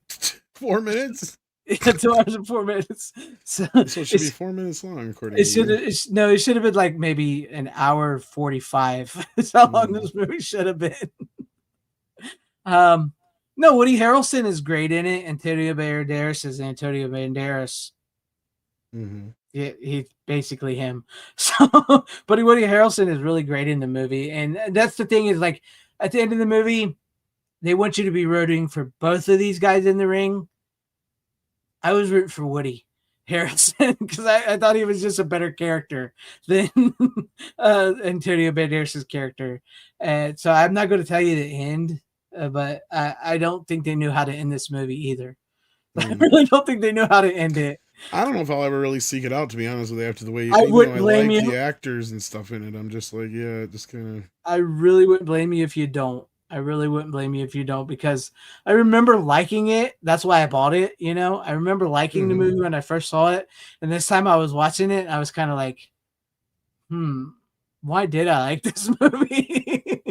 4 minutes. Yeah, 2 hours and 4 minutes. So it should be 4 minutes long, according to you. It should have been like maybe an hour 45. That's how long this movie should have been. No, Woody Harrelson is great in it. Antonio Banderas is Antonio Banderas. Mm-hmm. Yeah, he's basically him. So, but Woody Harrelson is really great in the movie, and that's the thing is like at the end of the movie, they want you to be rooting for both of these guys in the ring. I was rooting for Woody Harrison because I thought he was just a better character than Antonio Banderas' character. And so I'm not going to tell you the end, but I don't think they knew how to end this movie either. I really don't think they know how to end it. I don't know if I'll ever really seek it out, to be honest with you, after the way I wouldn't I blame like you. the actors and stuff in it. I'm just like, yeah, just kind of. I really wouldn't blame you if you don't. I really wouldn't blame you if you don't, because I remember liking it. That's why I bought it. You know, I remember liking the movie when I first saw it. And this time I was watching it, I was kind of like, why did I like this movie?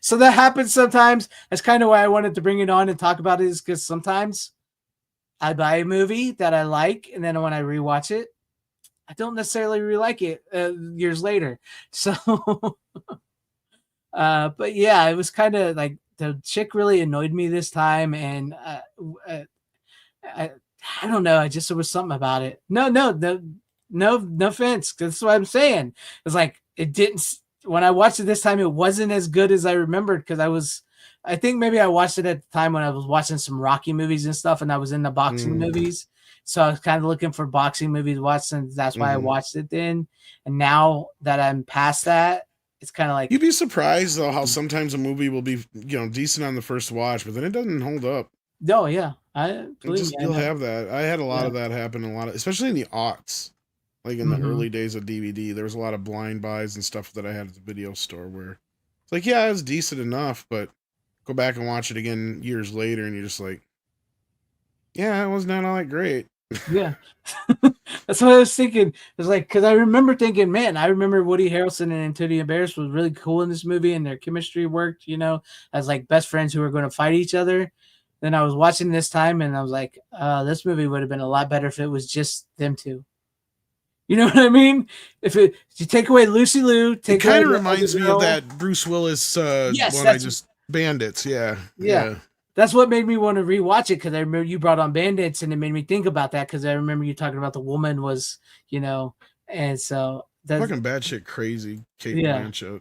So that happens sometimes. That's kind of why I wanted to bring it on and talk about it, is because sometimes I buy a movie that I like, and then when I rewatch it, I don't necessarily re-like it years later. So but yeah, it was kind of like the chick really annoyed me this time, and I don't know. I just there was something about it. No offense. That's what I'm saying. It's like it didn't. When I watched it this time, it wasn't as good as I remembered, because I think maybe I watched it at the time when I was watching some Rocky movies and stuff, and I was in the boxing movies. So I was kind of looking for boxing movies to watch, and that's why I watched it then. And now that I'm past that, it's kind of like, You'd be surprised though how sometimes a movie will be, decent on the first watch, but then it doesn't hold up. oh yeah, You'll have that. I had a lot of that happen. Especially in the aughts, like in the early days of DVD. There was a lot of blind buys and stuff that I had at the video store where it's like, yeah, it was decent enough, but go back and watch it again years later, and you're just like, yeah, it was not all that great. Yeah. That's what I was thinking. It's like, because I remember thinking, man, I remember Woody Harrelson and Antonio Banderas was really cool in this movie, and their chemistry worked, as like best friends who were going to fight each other. Then I was watching this time, and I was like, this movie would have been a lot better if it was just them two. You know what I mean? If you take away Lucy Liu, it kind of reminds me of that Bruce Willis Bandits. Yeah. That's what made me want to rewatch it, because I remember you brought on Bandits, and it made me think about that, because I remember you talking about the woman was, and so that's fucking batshit crazy Kate Blanchett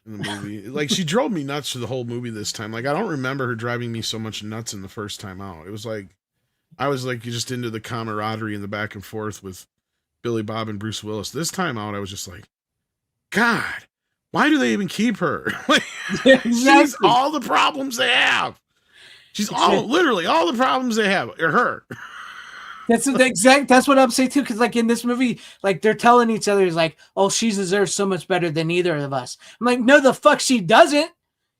in the movie. Like, she drove me nuts for the whole movie this time. Like, I don't remember her driving me so much nuts in the first time out. It was like I was like just into the camaraderie and the back and forth with Billy Bob and Bruce Willis. This time out, I was just like, God, why do they even keep her? Like, she's all the problems they have. She's literally all the problems they have are her. That's what I'm saying too. Because like in this movie, like they're telling each other, is like, oh, she deserves so much better than either of us. I'm like, no, the fuck she doesn't.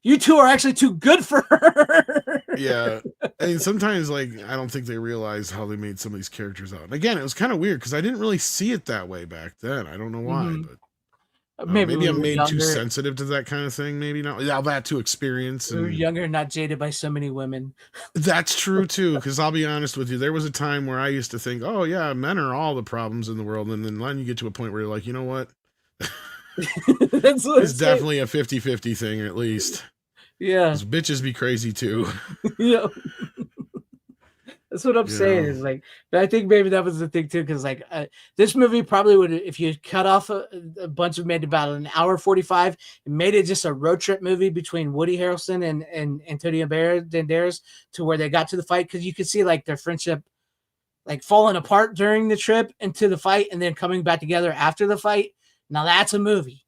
You two are actually too good for her. Yeah. I mean, sometimes like I don't think they realize how they made some of these characters out. And again, it was kind of weird because I didn't really see it that way back then. I don't know why, but maybe I'm made too sensitive to that kind of thing. Maybe not. Yeah, that to experience. We were younger, not jaded by so many women. That's true too. Because I'll be honest with you, there was a time where I used to think, oh yeah, men are all the problems in the world, and then you get to a point where you're like, you know what? It's definitely a 50-50 thing, at least. Yeah. Because bitches be crazy too. Yeah. That's what I'm saying. Is like, but I think maybe that was the thing too, because like this movie probably would, if you cut off a bunch of, made about an hour 45 and made it just a road trip movie between Woody Harrelson and Antonio Banderas to where they got to the fight, because you could see like their friendship like falling apart during the trip into the fight and then coming back together after the fight. Now that's a movie.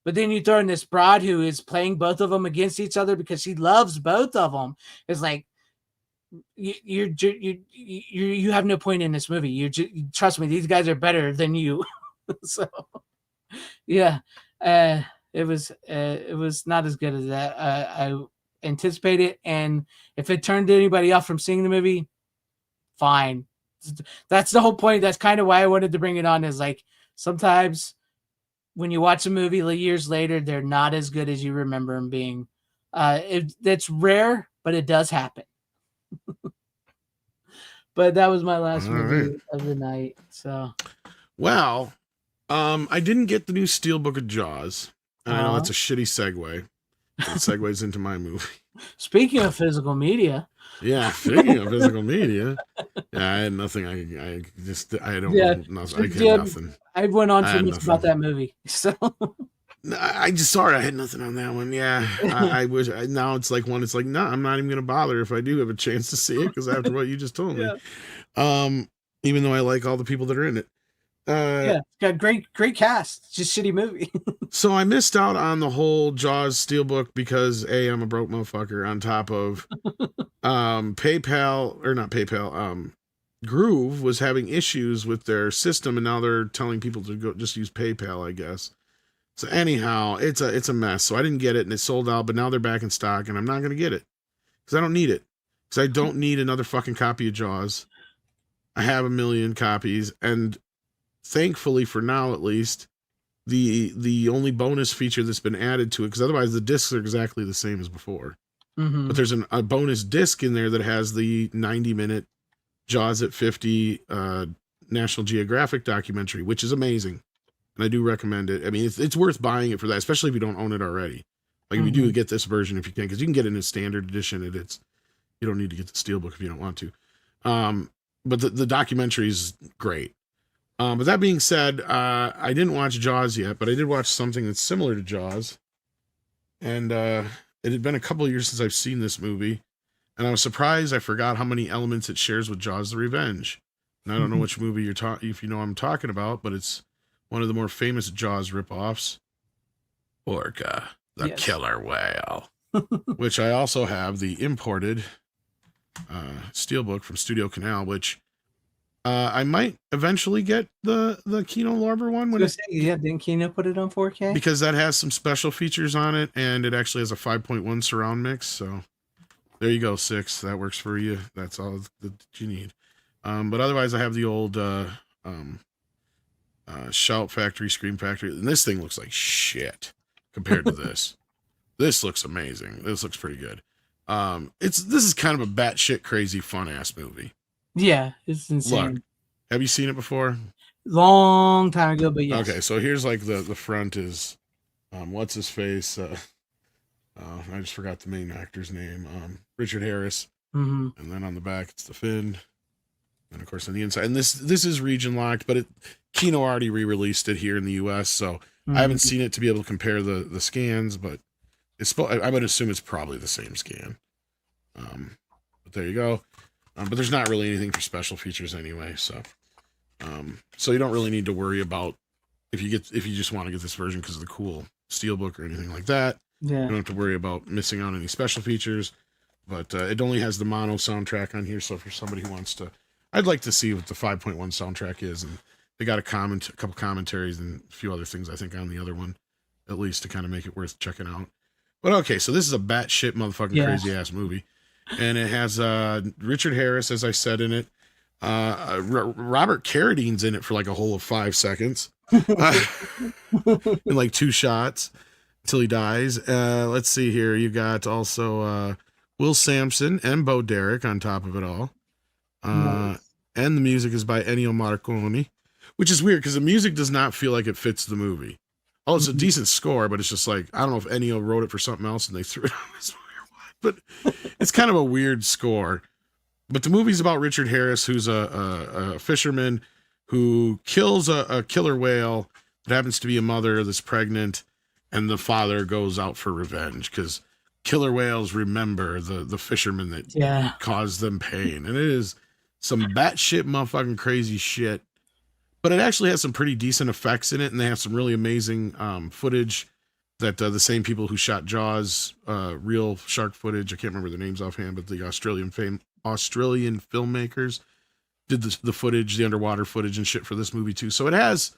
But then you throw in this broad who is playing both of them against each other because she loves both of them. It's like, you have no point in this movie. Trust me, these guys are better than you. So yeah, it was not as good as that I anticipated. And if it turned anybody off from seeing the movie, fine. That's the whole point. That's kind of why I wanted to bring it on, is like sometimes when you watch a movie years later, they're not as good as you remember them being. It's rare, but it does happen. But that was my last movie of the night. So, well, I didn't get the new Steelbook of Jaws. And I know that's a shitty segue. It segues into my movie. Speaking of physical media. Yeah, speaking of physical media. Yeah, I had nothing. I had nothing. I went on too much about that movie. So I just saw it. I had nothing on that one. Yeah, I wish. Now it's like one. It's like, no, I'm not even gonna bother if I do have a chance to see it, because after what you just told me. even though I like all the people that are in it. Yeah, it's got great cast. It's just shitty movie. So I missed out on the whole Jaws steelbook because I'm a broke motherfucker on top of PayPal, or not PayPal, Groove was having issues with their system, and now they're telling people to go just use PayPal, I guess. So anyhow, it's a mess. So I didn't get it, and it sold out, but now they're back in stock, and I'm not going to get it because I don't need it. Because I don't need another fucking copy of Jaws. I have a million copies, and thankfully for now at least, the only bonus feature that's been added to it, because otherwise the discs are exactly the same as before. Mm-hmm. But there's a bonus disc in there that has the 90-minute Jaws at 50 National Geographic documentary, which is amazing. And I do recommend it. I mean, it's worth buying it for that, especially if you don't own it already. Like if you do get this version, if you can, because you can get it in a standard edition. You don't need to get the steelbook if you don't want to. But the documentary is great. But that being said, I didn't watch Jaws yet, but I did watch something that's similar to Jaws. And it had been a couple of years since I've seen this movie. And I was surprised I forgot how many elements it shares with Jaws the Revenge. And I don't know which movie you're talking, if you know what I'm talking about, but it's one of the more famous Jaws ripoffs. Orca, the killer whale. Which I also have the imported steelbook from Studio Canal, which I might eventually get the Kino Lorber one when didn't Kino put it on 4K? because that has some special features on it, and it actually has a 5.1 surround mix. So there you go, 6. That works for you. That's all that you need. But otherwise, I have the old Shout Factory, Scream Factory, and this thing looks like shit compared to this. This looks amazing. This looks pretty good. This is kind of a batshit crazy fun ass movie. Yeah, it's insane. Look, have you seen it before? Long time ago, but yes. Okay, so here's like the front is, what's his face? I just forgot the main actor's name. Richard Harris. Mm-hmm. And then on the back it's the fin, and of course on the inside. And this is region locked, but Kino already re-released it here in the U.S., so I haven't seen it to be able to compare the scans, but I would assume it's probably the same scan. But there you go. But there's not really anything for special features anyway, so you don't really need to worry about if you just want to get this version because of the cool steelbook or anything like that. Yeah. You don't have to worry about missing out on any special features. But it only has the mono soundtrack on here, so for somebody who wants to, I'd like to see what the 5.1 soundtrack is, and they got a couple commentaries and a few other things I think on the other one, at least to kind of make it worth checking out. But okay, so this is a batshit motherfucking crazy ass movie. And it has Richard Harris, as I said, in it. Robert Carradine's in it for like a whole of 5 seconds. In like 2 shots until he dies. Let's see here. You got also Will Sampson and Bo Derek on top of it all. Nice. And the music is by Ennio Morricone, which is weird because the music does not feel like it fits the movie. Oh, it's a decent score, but it's just like, I don't know if Ennio wrote it for something else and they threw it on this movie or what, but it's kind of a weird score. But the movie's about Richard Harris, who's a fisherman who kills a killer whale that happens to be a mother that's pregnant, and the father goes out for revenge because killer whales remember the fishermen that caused them pain. And it is some batshit motherfucking crazy shit. But it actually has some pretty decent effects in it, and they have some really amazing footage that the same people who shot Jaws, real shark footage, I can't remember their names offhand, but the Australian filmmakers did the footage, the underwater footage and shit for this movie too. So it has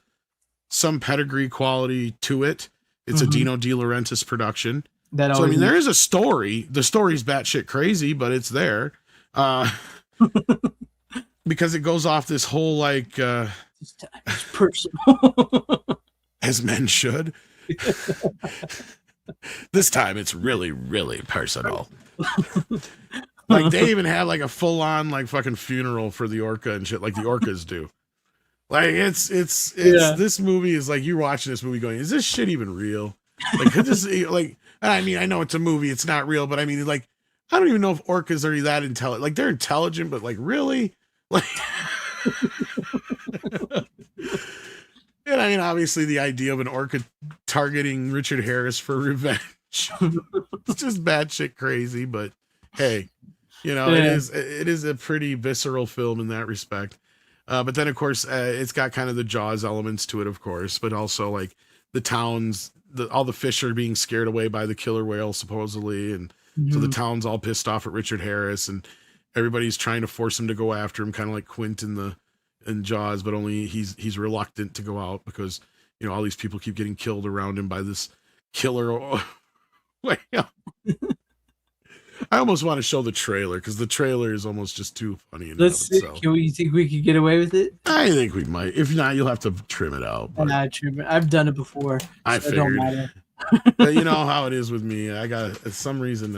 some pedigree quality to it. It's a Dino De Laurentiis production. So I mean, there is a story. The story's batshit crazy, but it's there. Because it goes off this whole like it's personal. as men should. This time it's really, really personal. Like they even have like a full on like fucking funeral for the orca and shit, like the orcas do. Like it's this movie is like you're watching this movie going, is this shit even real? Like could this like I mean I know it's a movie, it's not real, but I mean like I don't even know if orcas are that intelligent. Like they're intelligent, but like really? Like and I mean obviously the idea of an orca targeting Richard Harris for revenge. It's just batshit crazy, but hey, you know, it is a pretty visceral film in that respect. But then, of course, it's got kind of the Jaws elements to it, of course, but also like the towns, all the fish are being scared away by the killer whale, supposedly. And so the town's all pissed off at Richard Harris, and everybody's trying to force him to go after him, kind of like Quint in Jaws, but only he's reluctant to go out because, you know, all these people keep getting killed around him by this killer whale. I almost want to show the trailer because the trailer is almost just too funny in Let's see. itself. Can we think we could get away with it? I think we might. If not, you'll have to trim it out. But I've done it before. I so figured. it don't matter. But you know how it is with me. For some reason,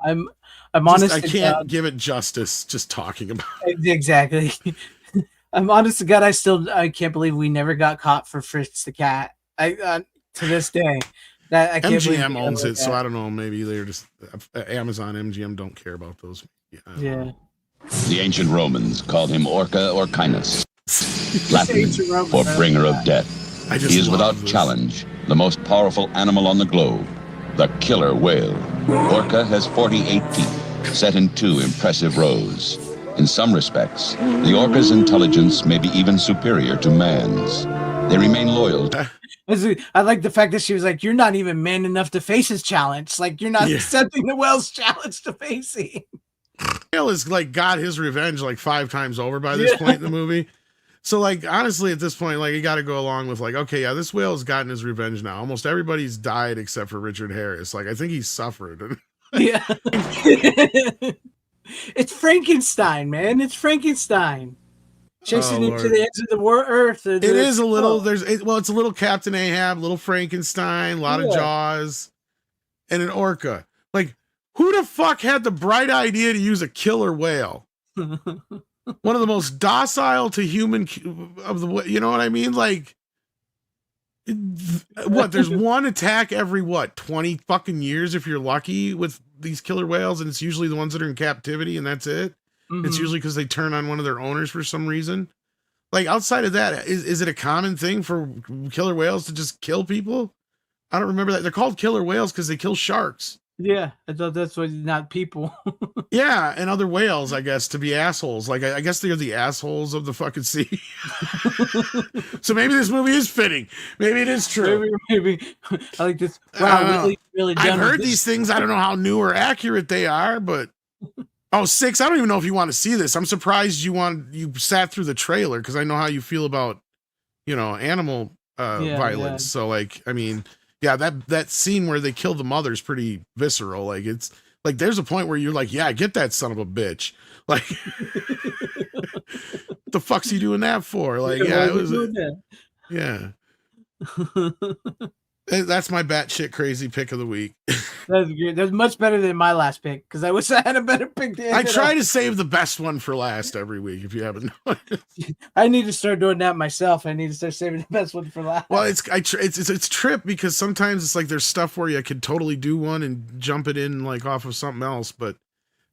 I'm honest. I can't give it justice just talking about it. Exactly. I'm honest to God. I can't believe we never got caught for Fritz the cat. To this day. That I can't MGM owns it, so I don't know. Maybe they're just Amazon, MGM don't care about those. Yeah. The ancient Romans called him Orca or Canis, Latin for bringer of death. He is without challenge the most powerful animal on the globe, the killer whale. Orca has 48 teeth, set in 2 impressive rows. In some respects, the orca's intelligence may be even superior to man's. They remain loyal. I like the fact that she was like, "You're not even man enough to face his challenge. Like, you're not accepting the whale's challenge to face him." Whale has like got his revenge like 5 times over by this point in the movie. So like honestly, at this point, like you got to go along with like, okay, yeah, this whale has gotten his revenge now. Almost everybody's died except for Richard Harris. Like I think he's suffered. Yeah. It's Frankenstein, man. It's Frankenstein. Chasing him to the edge of the earth. It is a little. It's a little Captain Ahab, little Frankenstein, a lot of Jaws, and an orca. Like, who the fuck had the bright idea to use a killer whale? One of the most docile to human of the. You know what I mean? Like, what? There's one attack every 20 fucking years if you're lucky with these killer whales, and it's usually the ones that are in captivity, and that's it. It's usually because they turn on one of their owners for some reason. Like outside of that, is it a common thing for killer whales to just kill people? I don't remember that. They're called killer whales because they kill sharks. Yeah, I thought that's what, not people. Yeah, and other whales, I guess, to be assholes. Like I guess they're the assholes of the fucking sea. So maybe this movie is fitting. Maybe it is true. Maybe. I like this. Wow, really. I've heard these things. I don't know how new or accurate they are, but. Oh, 6. I don't even know if you want to see this. I'm surprised you sat through the trailer because I know how you feel about, you know, animal violence. So like, I mean, yeah, that scene where they kill the mother is pretty visceral. Like it's like there's a point where you're like, yeah, get that son of a bitch. Like, what the fuck's he doing that for? Like, yeah, it was. Yeah. That's my batshit crazy pick of the week. That's good. That's much better than my last pick because I wish I had a better pick. I try to save the best one for last every week. If you haven't noticed, I need to start doing that myself. I need to start saving the best one for last. Well, it's trip because sometimes it's like there's stuff where you could totally do one and jump it in like off of something else, but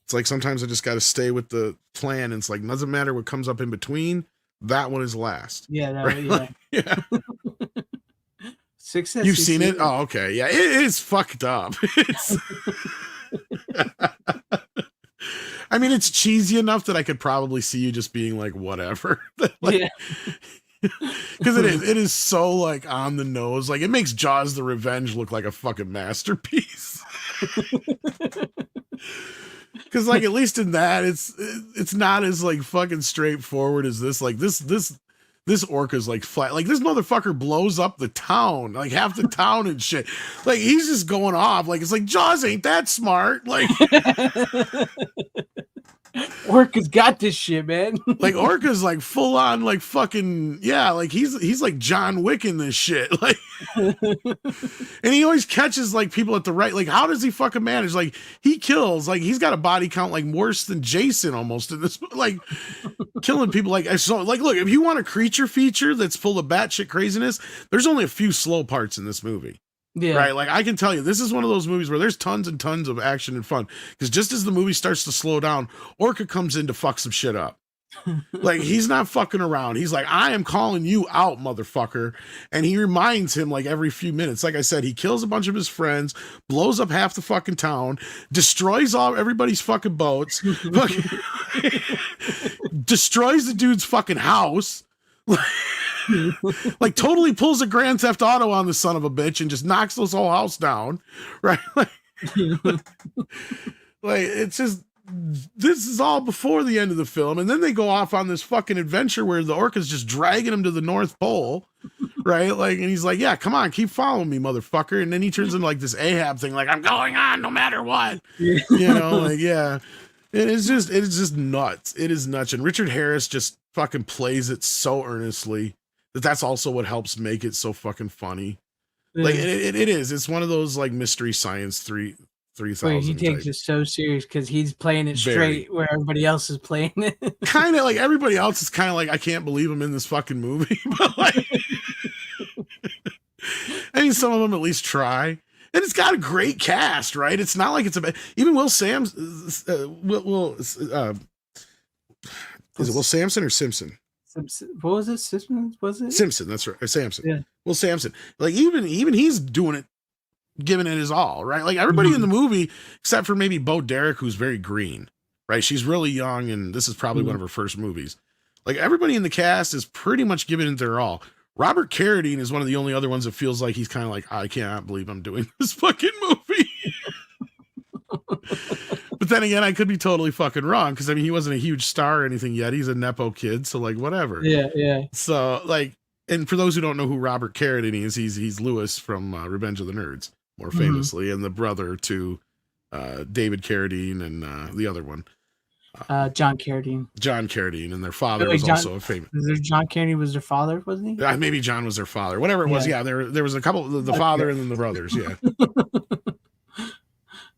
it's like sometimes I just got to stay with the plan. And it's like doesn't matter what comes up in between. That one is last. Yeah, right? Like, yeah. Success. You've seen it? Oh, okay. Yeah, it is fucked up. I mean, it's cheesy enough that I could probably see you just being like, whatever. Like, because it is so like on the nose. Like it makes Jaws the Revenge look like a fucking masterpiece. Because like at least in that it's not as like fucking straightforward as this. Like this orca's like flat. Like this motherfucker blows up the town, like half the town and shit. Like he's just going off. Like it's like Jaws ain't that smart. Like Orca's got this shit, man. Like Orca's like full on like fucking like he's like John Wick in this shit. Like and he always catches like people at the right. Like how does he fucking manage? Like he kills, like he's got a body count like worse than Jason almost in this, like killing people. Like so like look, if you want a creature feature that's full of batshit craziness, there's only a few slow parts in this movie. Yeah. Right. Like I can tell you, this is one of those movies where there's tons and tons of action and fun. Because just as the movie starts to slow down, Orca comes in to fuck some shit up. Like he's not fucking around. He's like, I am calling you out, motherfucker. And he reminds him like every few minutes. Like I said, he kills a bunch of his friends, blows up half the fucking town, destroys everybody's fucking boats, destroys the dude's fucking house. Like totally pulls a Grand Theft Auto on the son of a bitch and just knocks this whole house down, right? Like it's just, this is all before the end of the film, and then they go off on this fucking adventure where the orca's just dragging him to the North Pole, right? Like, and he's like, "Yeah, come on, keep following me, motherfucker." And then he turns into like this Ahab thing, like, "I'm going on no matter what," you know, like, yeah. It's just nuts. It is nuts, and Richard Harris just fucking plays it so earnestly. That's also what helps make it so fucking funny. Like it is. It's one of those like Mystery Science 3000. Wait, he takes it so serious because he's playing it straight where everybody else is playing it. Kind of like everybody else is kind of like, I can't believe I'm in this fucking movie. But like, I mean, some of them at least try. And it's got a great cast, right? It's not like it's even Will Sam's is it Will Sampson or Simpson? What was it? Simpson? Was it Simpson? That's right. Samson. Yeah. Will Sampson. Like even he's doing it, giving it his all, right? Like everybody in the movie, except for maybe Bo Derek, who's very green, right? She's really young, and this is probably one of her first movies. Like everybody in the cast is pretty much giving it their all. Robert Carradine is one of the only other ones that feels like he's kind of like, I cannot believe I'm doing this fucking movie. But then again, I could be totally fucking wrong, because I mean, he wasn't a huge star or anything yet. He's a Nepo kid, so like whatever. Yeah. So like, and for those who don't know who Robert Carradine is, he's Lewis from Revenge of the Nerds, more famously, and the brother to David Carradine and the other one, John Carradine. John Carradine, and their father was also a famous. John Carradine was their father, wasn't he? Maybe John was their father. Whatever it was, yeah. There was a couple, the father and then the brothers, yeah.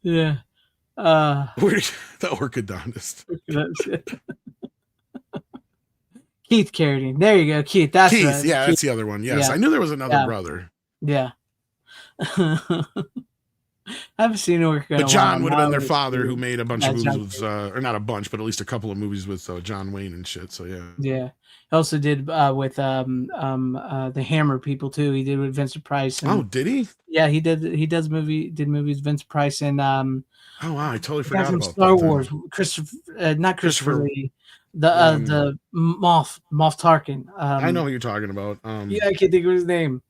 Yeah. The orthodontist. Keith Carradine. There you go, Keith. That's Keith. right. Yeah, Keith. that's the other one. Yes, I knew there was another brother. Yeah. I haven't seen Orca. But John would have been their father, who made a bunch of movies with, or not a bunch, but at least a couple of movies with John Wayne and shit. So yeah. Yeah. He also did with the Hammer people too. He did with Vincent Price. And, did he? Yeah, he did. He did movies with Vincent Price and oh wow, I totally forgot about Star Wars. Christopher, not Christopher Lee. The Moff Tarkin. I know who you're talking about. Yeah, I can't think of his name.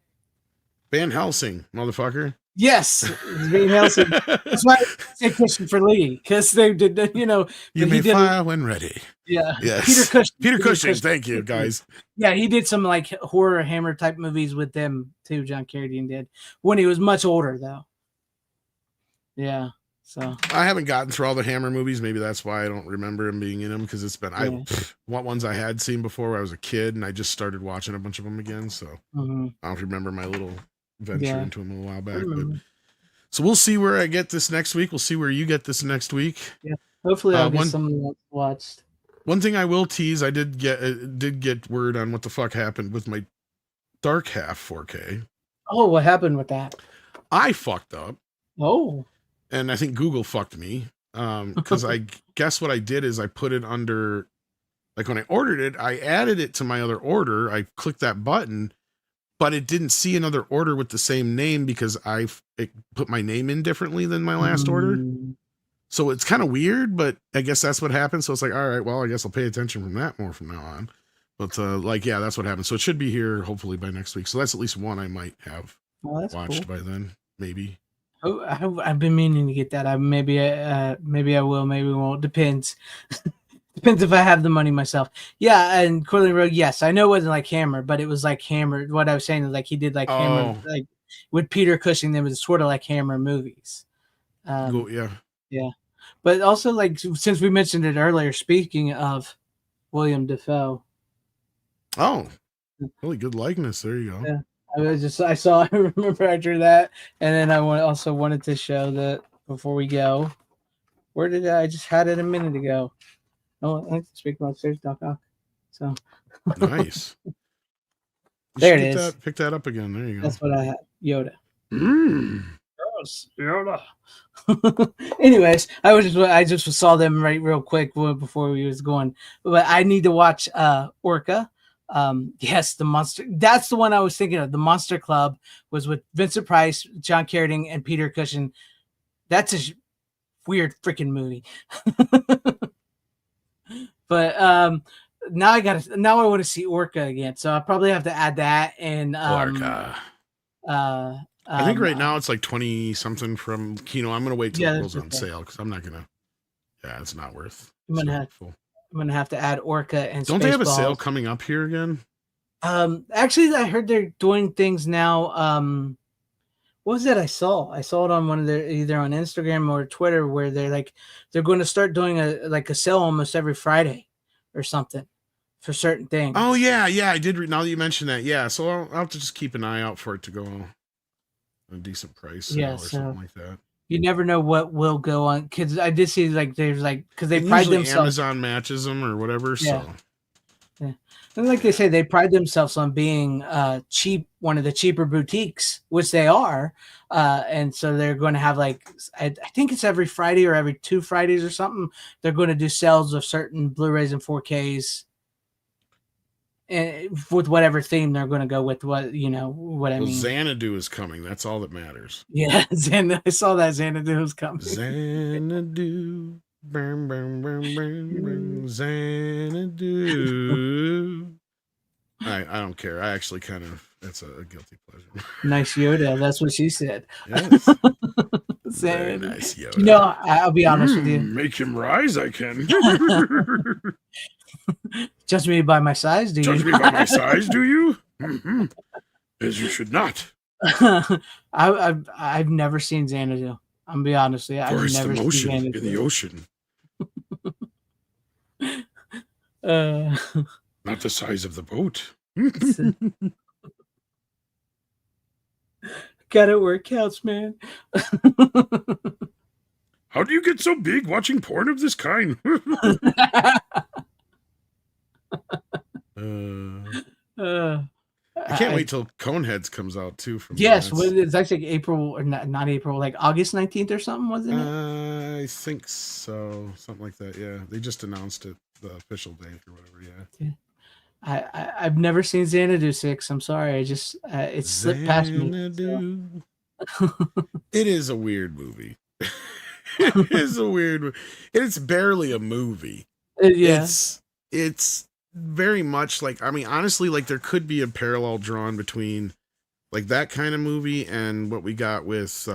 Van Helsing, motherfucker. Yes, Van Helsing. That's why I say Christopher Lee, because they did, you know. You may fire when ready. Yeah. Yes. Peter Cushing. Thank you, guys. Yeah, he did some like horror Hammer type movies with them too. John Carradine did when he was much older, though. Yeah. So I haven't gotten through all the Hammer movies. Maybe that's why I don't remember him being in them, because it's been what ones I had seen before when I was a kid, and I just started watching a bunch of them again. So I don't remember my little venture into them a while back. But, so we'll see where I get this next week. We'll see where you get this next week. Yeah, hopefully I'll get something watched. One thing I will tease: I did get word on what the fuck happened with my Dark Half 4K. Oh, what happened with that? I fucked up. Oh. And I think Google fucked me, because I guess what I did is I put it under, like when I ordered it, I added it to my other order. I clicked that button, but it didn't see another order with the same name because it put my name in differently than my last order. So it's kind of weird, but I guess that's what happened. So it's like, all right, well, I guess I'll pay attention from that more from now on. But yeah, that's what happened. So it should be here hopefully by next week. So that's at least one I might have watched by then, maybe. Oh, I've been meaning to get that. Maybe I will, maybe I won't. Depends. Depends if I have the money myself. Yeah, and Corley Road, yes, I know it wasn't like Hammer, but it was like Hammer. What I was saying is like he did like Hammer, like with Peter Cushing. There was sort of like Hammer movies. Yeah. But also, like, since we mentioned it earlier, speaking of William Dafoe. Oh, really good likeness. There you go. Yeah. I remember after that, and then I also wanted to show that before we go. Where did I just had it a minute ago? Oh, I like to speak about Sears.com. So nice. There it is. Pick that up again. There you go. That's what I had. Yoda. Yoda. Anyways, I just saw them right real quick before we was going, but I need to watch Orca. Yes, the monster. That's the one I was thinking of. The Monster Club was with Vincent Price, John Carradine, and Peter Cushing. That's a weird freaking movie. But now I want to see Orca again. So I probably have to add that and Orca. I think right now it's like 20 something from Kino. I'm gonna wait till it goes on sale because I'm not gonna. Yeah, it's not worth. I'm gonna have to add Orca and. Don't they have a sale coming up here again? Actually, I heard they're doing things now. What was that I saw? I saw it on one of their either on Instagram or Twitter where they're going to start doing a sale almost every Friday or something for certain things. Oh yeah, I did. Now that you mention that, yeah. So I'll have to just keep an eye out for it to go a decent price, or something like that. You never know what will go on because I did see there's because they pride themselves. Amazon matches them or whatever. Yeah. So. Yeah. And like they say, they pride themselves on being cheap, one of the cheaper boutiques, which they are. And so they're going to have I think it's every Friday or every 2 Fridays or something. They're going to do sales of certain Blu-rays and 4Ks. And with whatever theme they're going to go with, what I mean. Xanadu is coming. That's all that matters. Yeah, I saw that Xanadu is coming. Xanadu. Burn, burn, burn, burn, burn, Xanadu. I don't care. I actually that's a guilty pleasure. Nice Yoda. That's what she said. Yes. Very nice Yoda. I'll be honest with you. Make him rise, I can. Judge me by my size, do you? Judge me by my size, do you? Mm-hmm. As you should not. I've never seen Xanadu. I'm be honest with you. I've never seen Xanadu. In the ocean. Not the size of the boat. Got it where it counts, man. How do you get so big watching porn of this kind? I can't wait till Coneheads comes out too. It's actually April or not April, like August 19th or something, wasn't it? I think so, something like that. Yeah, they just announced it, the official date or whatever. Yeah. I've never seen Xanadu 6. I'm sorry, I just it slipped past me. So. It is a weird movie. It is a weird. It's barely a movie. Yeah. It's very much honestly, there could be a parallel drawn between that kind of movie and what we got with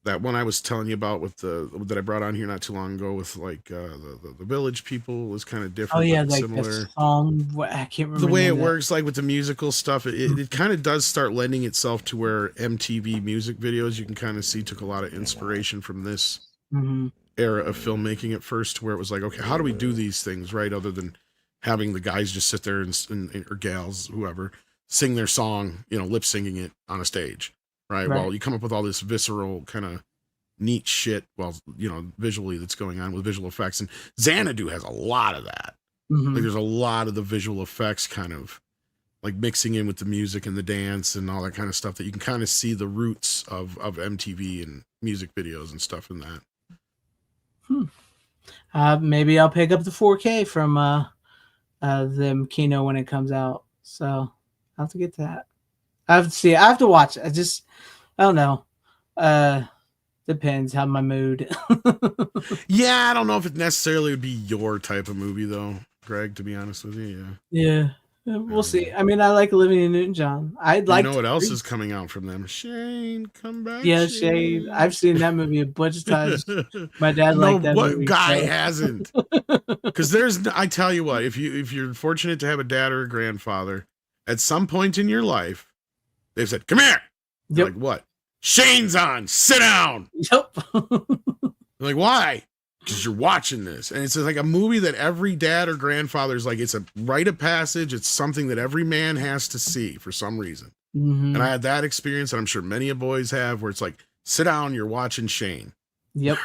that one I was telling you about with that I brought on here not too long ago with the Village People was kind of different. Oh yeah, similar. The song. I can't remember the way it works. With the musical stuff, it kind of does start lending itself to where MTV music videos you can kind of see took a lot of inspiration from this era of filmmaking at first, where it was okay, how do we do these things right other than having the guys just sit there and or gals, whoever, sing their song, lip syncing it on a stage, right? Well, you come up with all this visceral kind of neat shit, visually that's going on with visual effects. And Xanadu has a lot of that. There's a lot of the visual effects kind of mixing in with the music and the dance and all that kind of stuff that you can kind of see the roots of MTV and music videos and stuff in that. Maybe I'll pick up the 4K from them Kino when it comes out. So I'll have to get that. I have to see it. I have to watch it. I don't know. Depends how my mood. Yeah, I don't know if it necessarily would be your type of movie though, Greg, to be honest with you. Yeah. We'll see. I mean, I like Olivia Newton-John. I'd like. You know what else is coming out from them? Shane, come back. Yeah, Shane. I've seen that movie a bunch of times. My dad liked that movie. What guy hasn't? Because I tell you what, if you're fortunate to have a dad or a grandfather, at some point in your life, they've said, "Come here." Yep. Like what? Shane's on. Sit down. Yep. Like why? Because you're watching this, and it's a movie that every dad or grandfather's it's a rite of passage. It's something that every man has to see for some reason. And I had that experience, and I'm sure many of boys have, where it's sit down, you're watching Shane. Yep.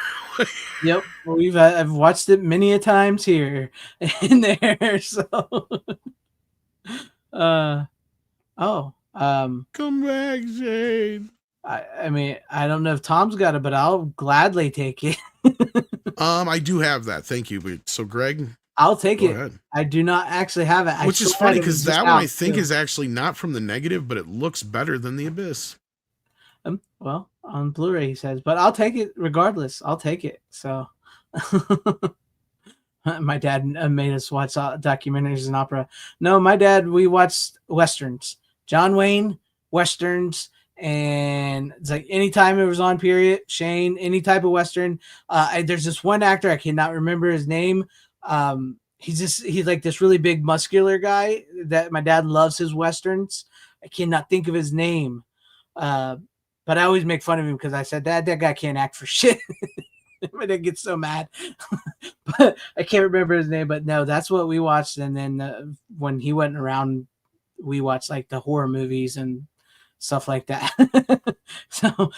Yep. Well, I've watched it many a times here and there. So, come back, Shane. I mean, I don't know if Tom's got it, but I'll gladly take it. I do have that. Thank you. But so Greg, I'll take it. Ahead. I do not actually have it. Which is funny because that one I think is actually not from the negative, but it looks better than The Abyss. Well, on Blu-ray he says, but I'll take it regardless. I'll take it. So My dad made us watch documentaries and opera. No, my dad, we watched Westerns. John Wayne, Westerns, and it's like anytime it was on, period. Shane, any type of Western. There's this one actor, I cannot remember his name. He's like this really big muscular guy that my dad loves his Westerns. I cannot think of his name. But I always make fun of him because I said, Dad, that guy can't act for shit. My dad gets so mad. But I can't remember his name. But no, that's what we watched. And then when he went around, we watched like the horror movies and stuff like that. So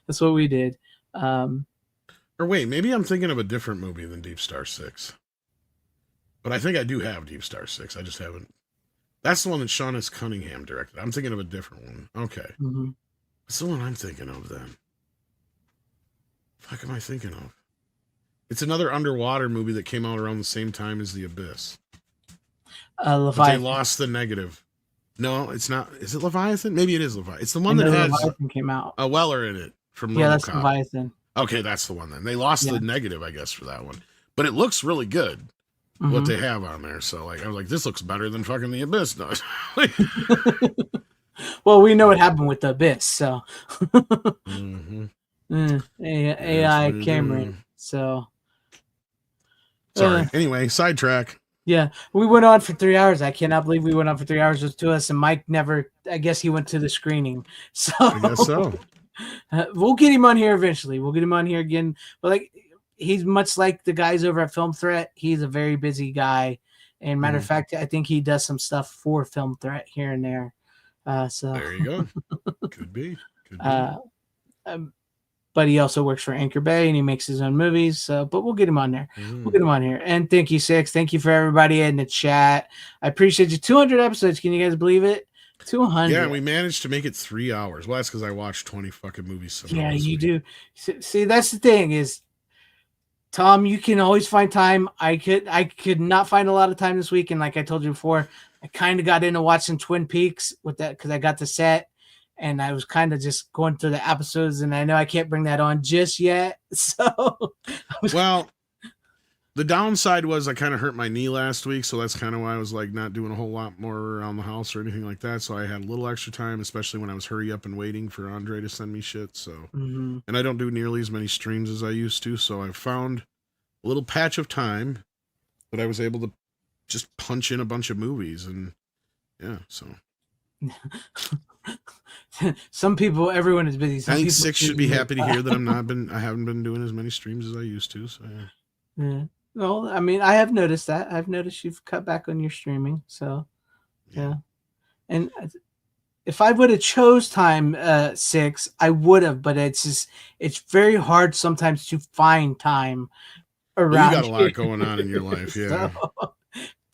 that's what we did. Or wait, maybe I'm thinking of a different movie than Deep Star 6. But I think I do have Deep Star 6. I just haven't. That's the one that Sean S. Cunningham directed. I'm thinking of a different one. Okay. Mm-hmm. What's the one I'm thinking of then? What am I thinking of? It's another underwater movie that came out around the same time as The Abyss. Leviathan. But they lost the negative. No, it's not. Is it Leviathan? Maybe it is Leviathan. It's the one that has Leviathan came out. A Weller in it from Yeah, that's RoboCop. Leviathan. Okay, that's the one then. They lost the negative, I guess, for that one. But it looks really good, what they have on there. So like I was like, this looks better than fucking The Abyss does. Well, we know what happened with The Abyss, so AI Cameron. So sorry. Anyway, sidetrack. Yeah, we went on for 3 hours. I cannot believe we went on for 3 hours just to us, and Mike never. I guess he went to the screening. So I guess so. We'll get him on here eventually. We'll get him on here again. But like, he's much like the guys over at Film Threat. He's a very busy guy, and matter of fact, I think he does some stuff for Film Threat here and there. So there you go. Could be. But he also works for Anchor Bay and he makes his own movies. So, but we'll get him on there. We'll get him on here. And thank you, Six. Thank you for everybody in the chat. I appreciate you. 200 episodes. Can you guys believe it? 200. Yeah, we managed to make it 3 hours. Well, that's because I watched 20 fucking movies. Yeah, you do. See, that's the thing is, Tom, you can always find time. I could not find a lot of time this week. And like I told you before, I kind of got into watching Twin Peaks with that because I got the set. And I was kind of just going through the episodes, and I know I can't bring that on just yet. So, well, the downside was I kind of hurt my knee last week, so that's kind of why I was like not doing a whole lot more around the house or anything like that. So I had a little extra time, especially when I was hurry up and waiting for Andre to send me shit. So, and I don't do nearly as many streams as I used to. So I found a little patch of time, but I was able to just punch in a bunch of movies, and yeah, so. Some people, everyone is busy. I think Six should be happy to hear that I haven't been doing as many streams as I used to. So yeah. Well, I mean, I have noticed that. I've noticed you've cut back on your streaming. So yeah. And if I would have chose time 6, I would have. But it's very hard sometimes to find time around. You got a lot going on in your life, yeah. So,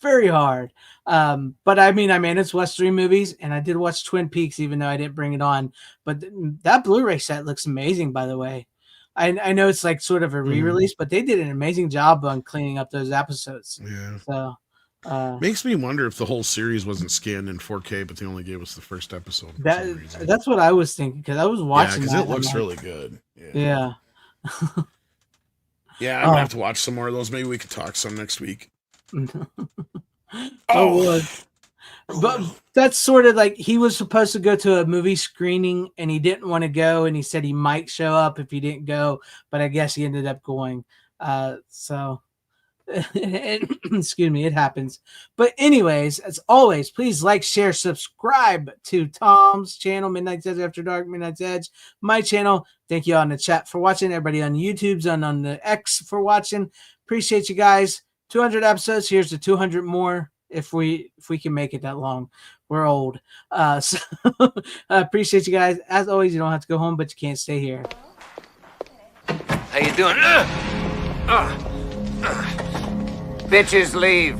very hard. But I mean, I managed West 3 movies, and I did watch Twin Peaks, even though I didn't bring it on. But that Blu-ray set looks amazing, by the way. I know it's like sort of a re-release, but they did an amazing job on cleaning up those episodes. Yeah. So makes me wonder if the whole series wasn't scanned in 4K, but they only gave us the first episode. That's what I was thinking, because I was watching. Yeah, because it looks really good. Yeah. Yeah, I'm gonna have to watch some more of those. Maybe we could talk some next week. But that's sort of like he was supposed to go to a movie screening and he didn't want to go, and he said he might show up if he didn't go, but I guess he ended up going. So excuse me, it happens. But anyways, as always, please like, share, subscribe to Tom's channel, Midnight's Edge After Dark, Midnight's Edge, my channel. Thank you all in the chat for watching, everybody on YouTube's on the X for watching. Appreciate you guys. 200 episodes. Here's the 200 more if we can make it that long. We're old. So I appreciate you guys. As always, you don't have to go home, but you can't stay here. How you doing? Bitches leave.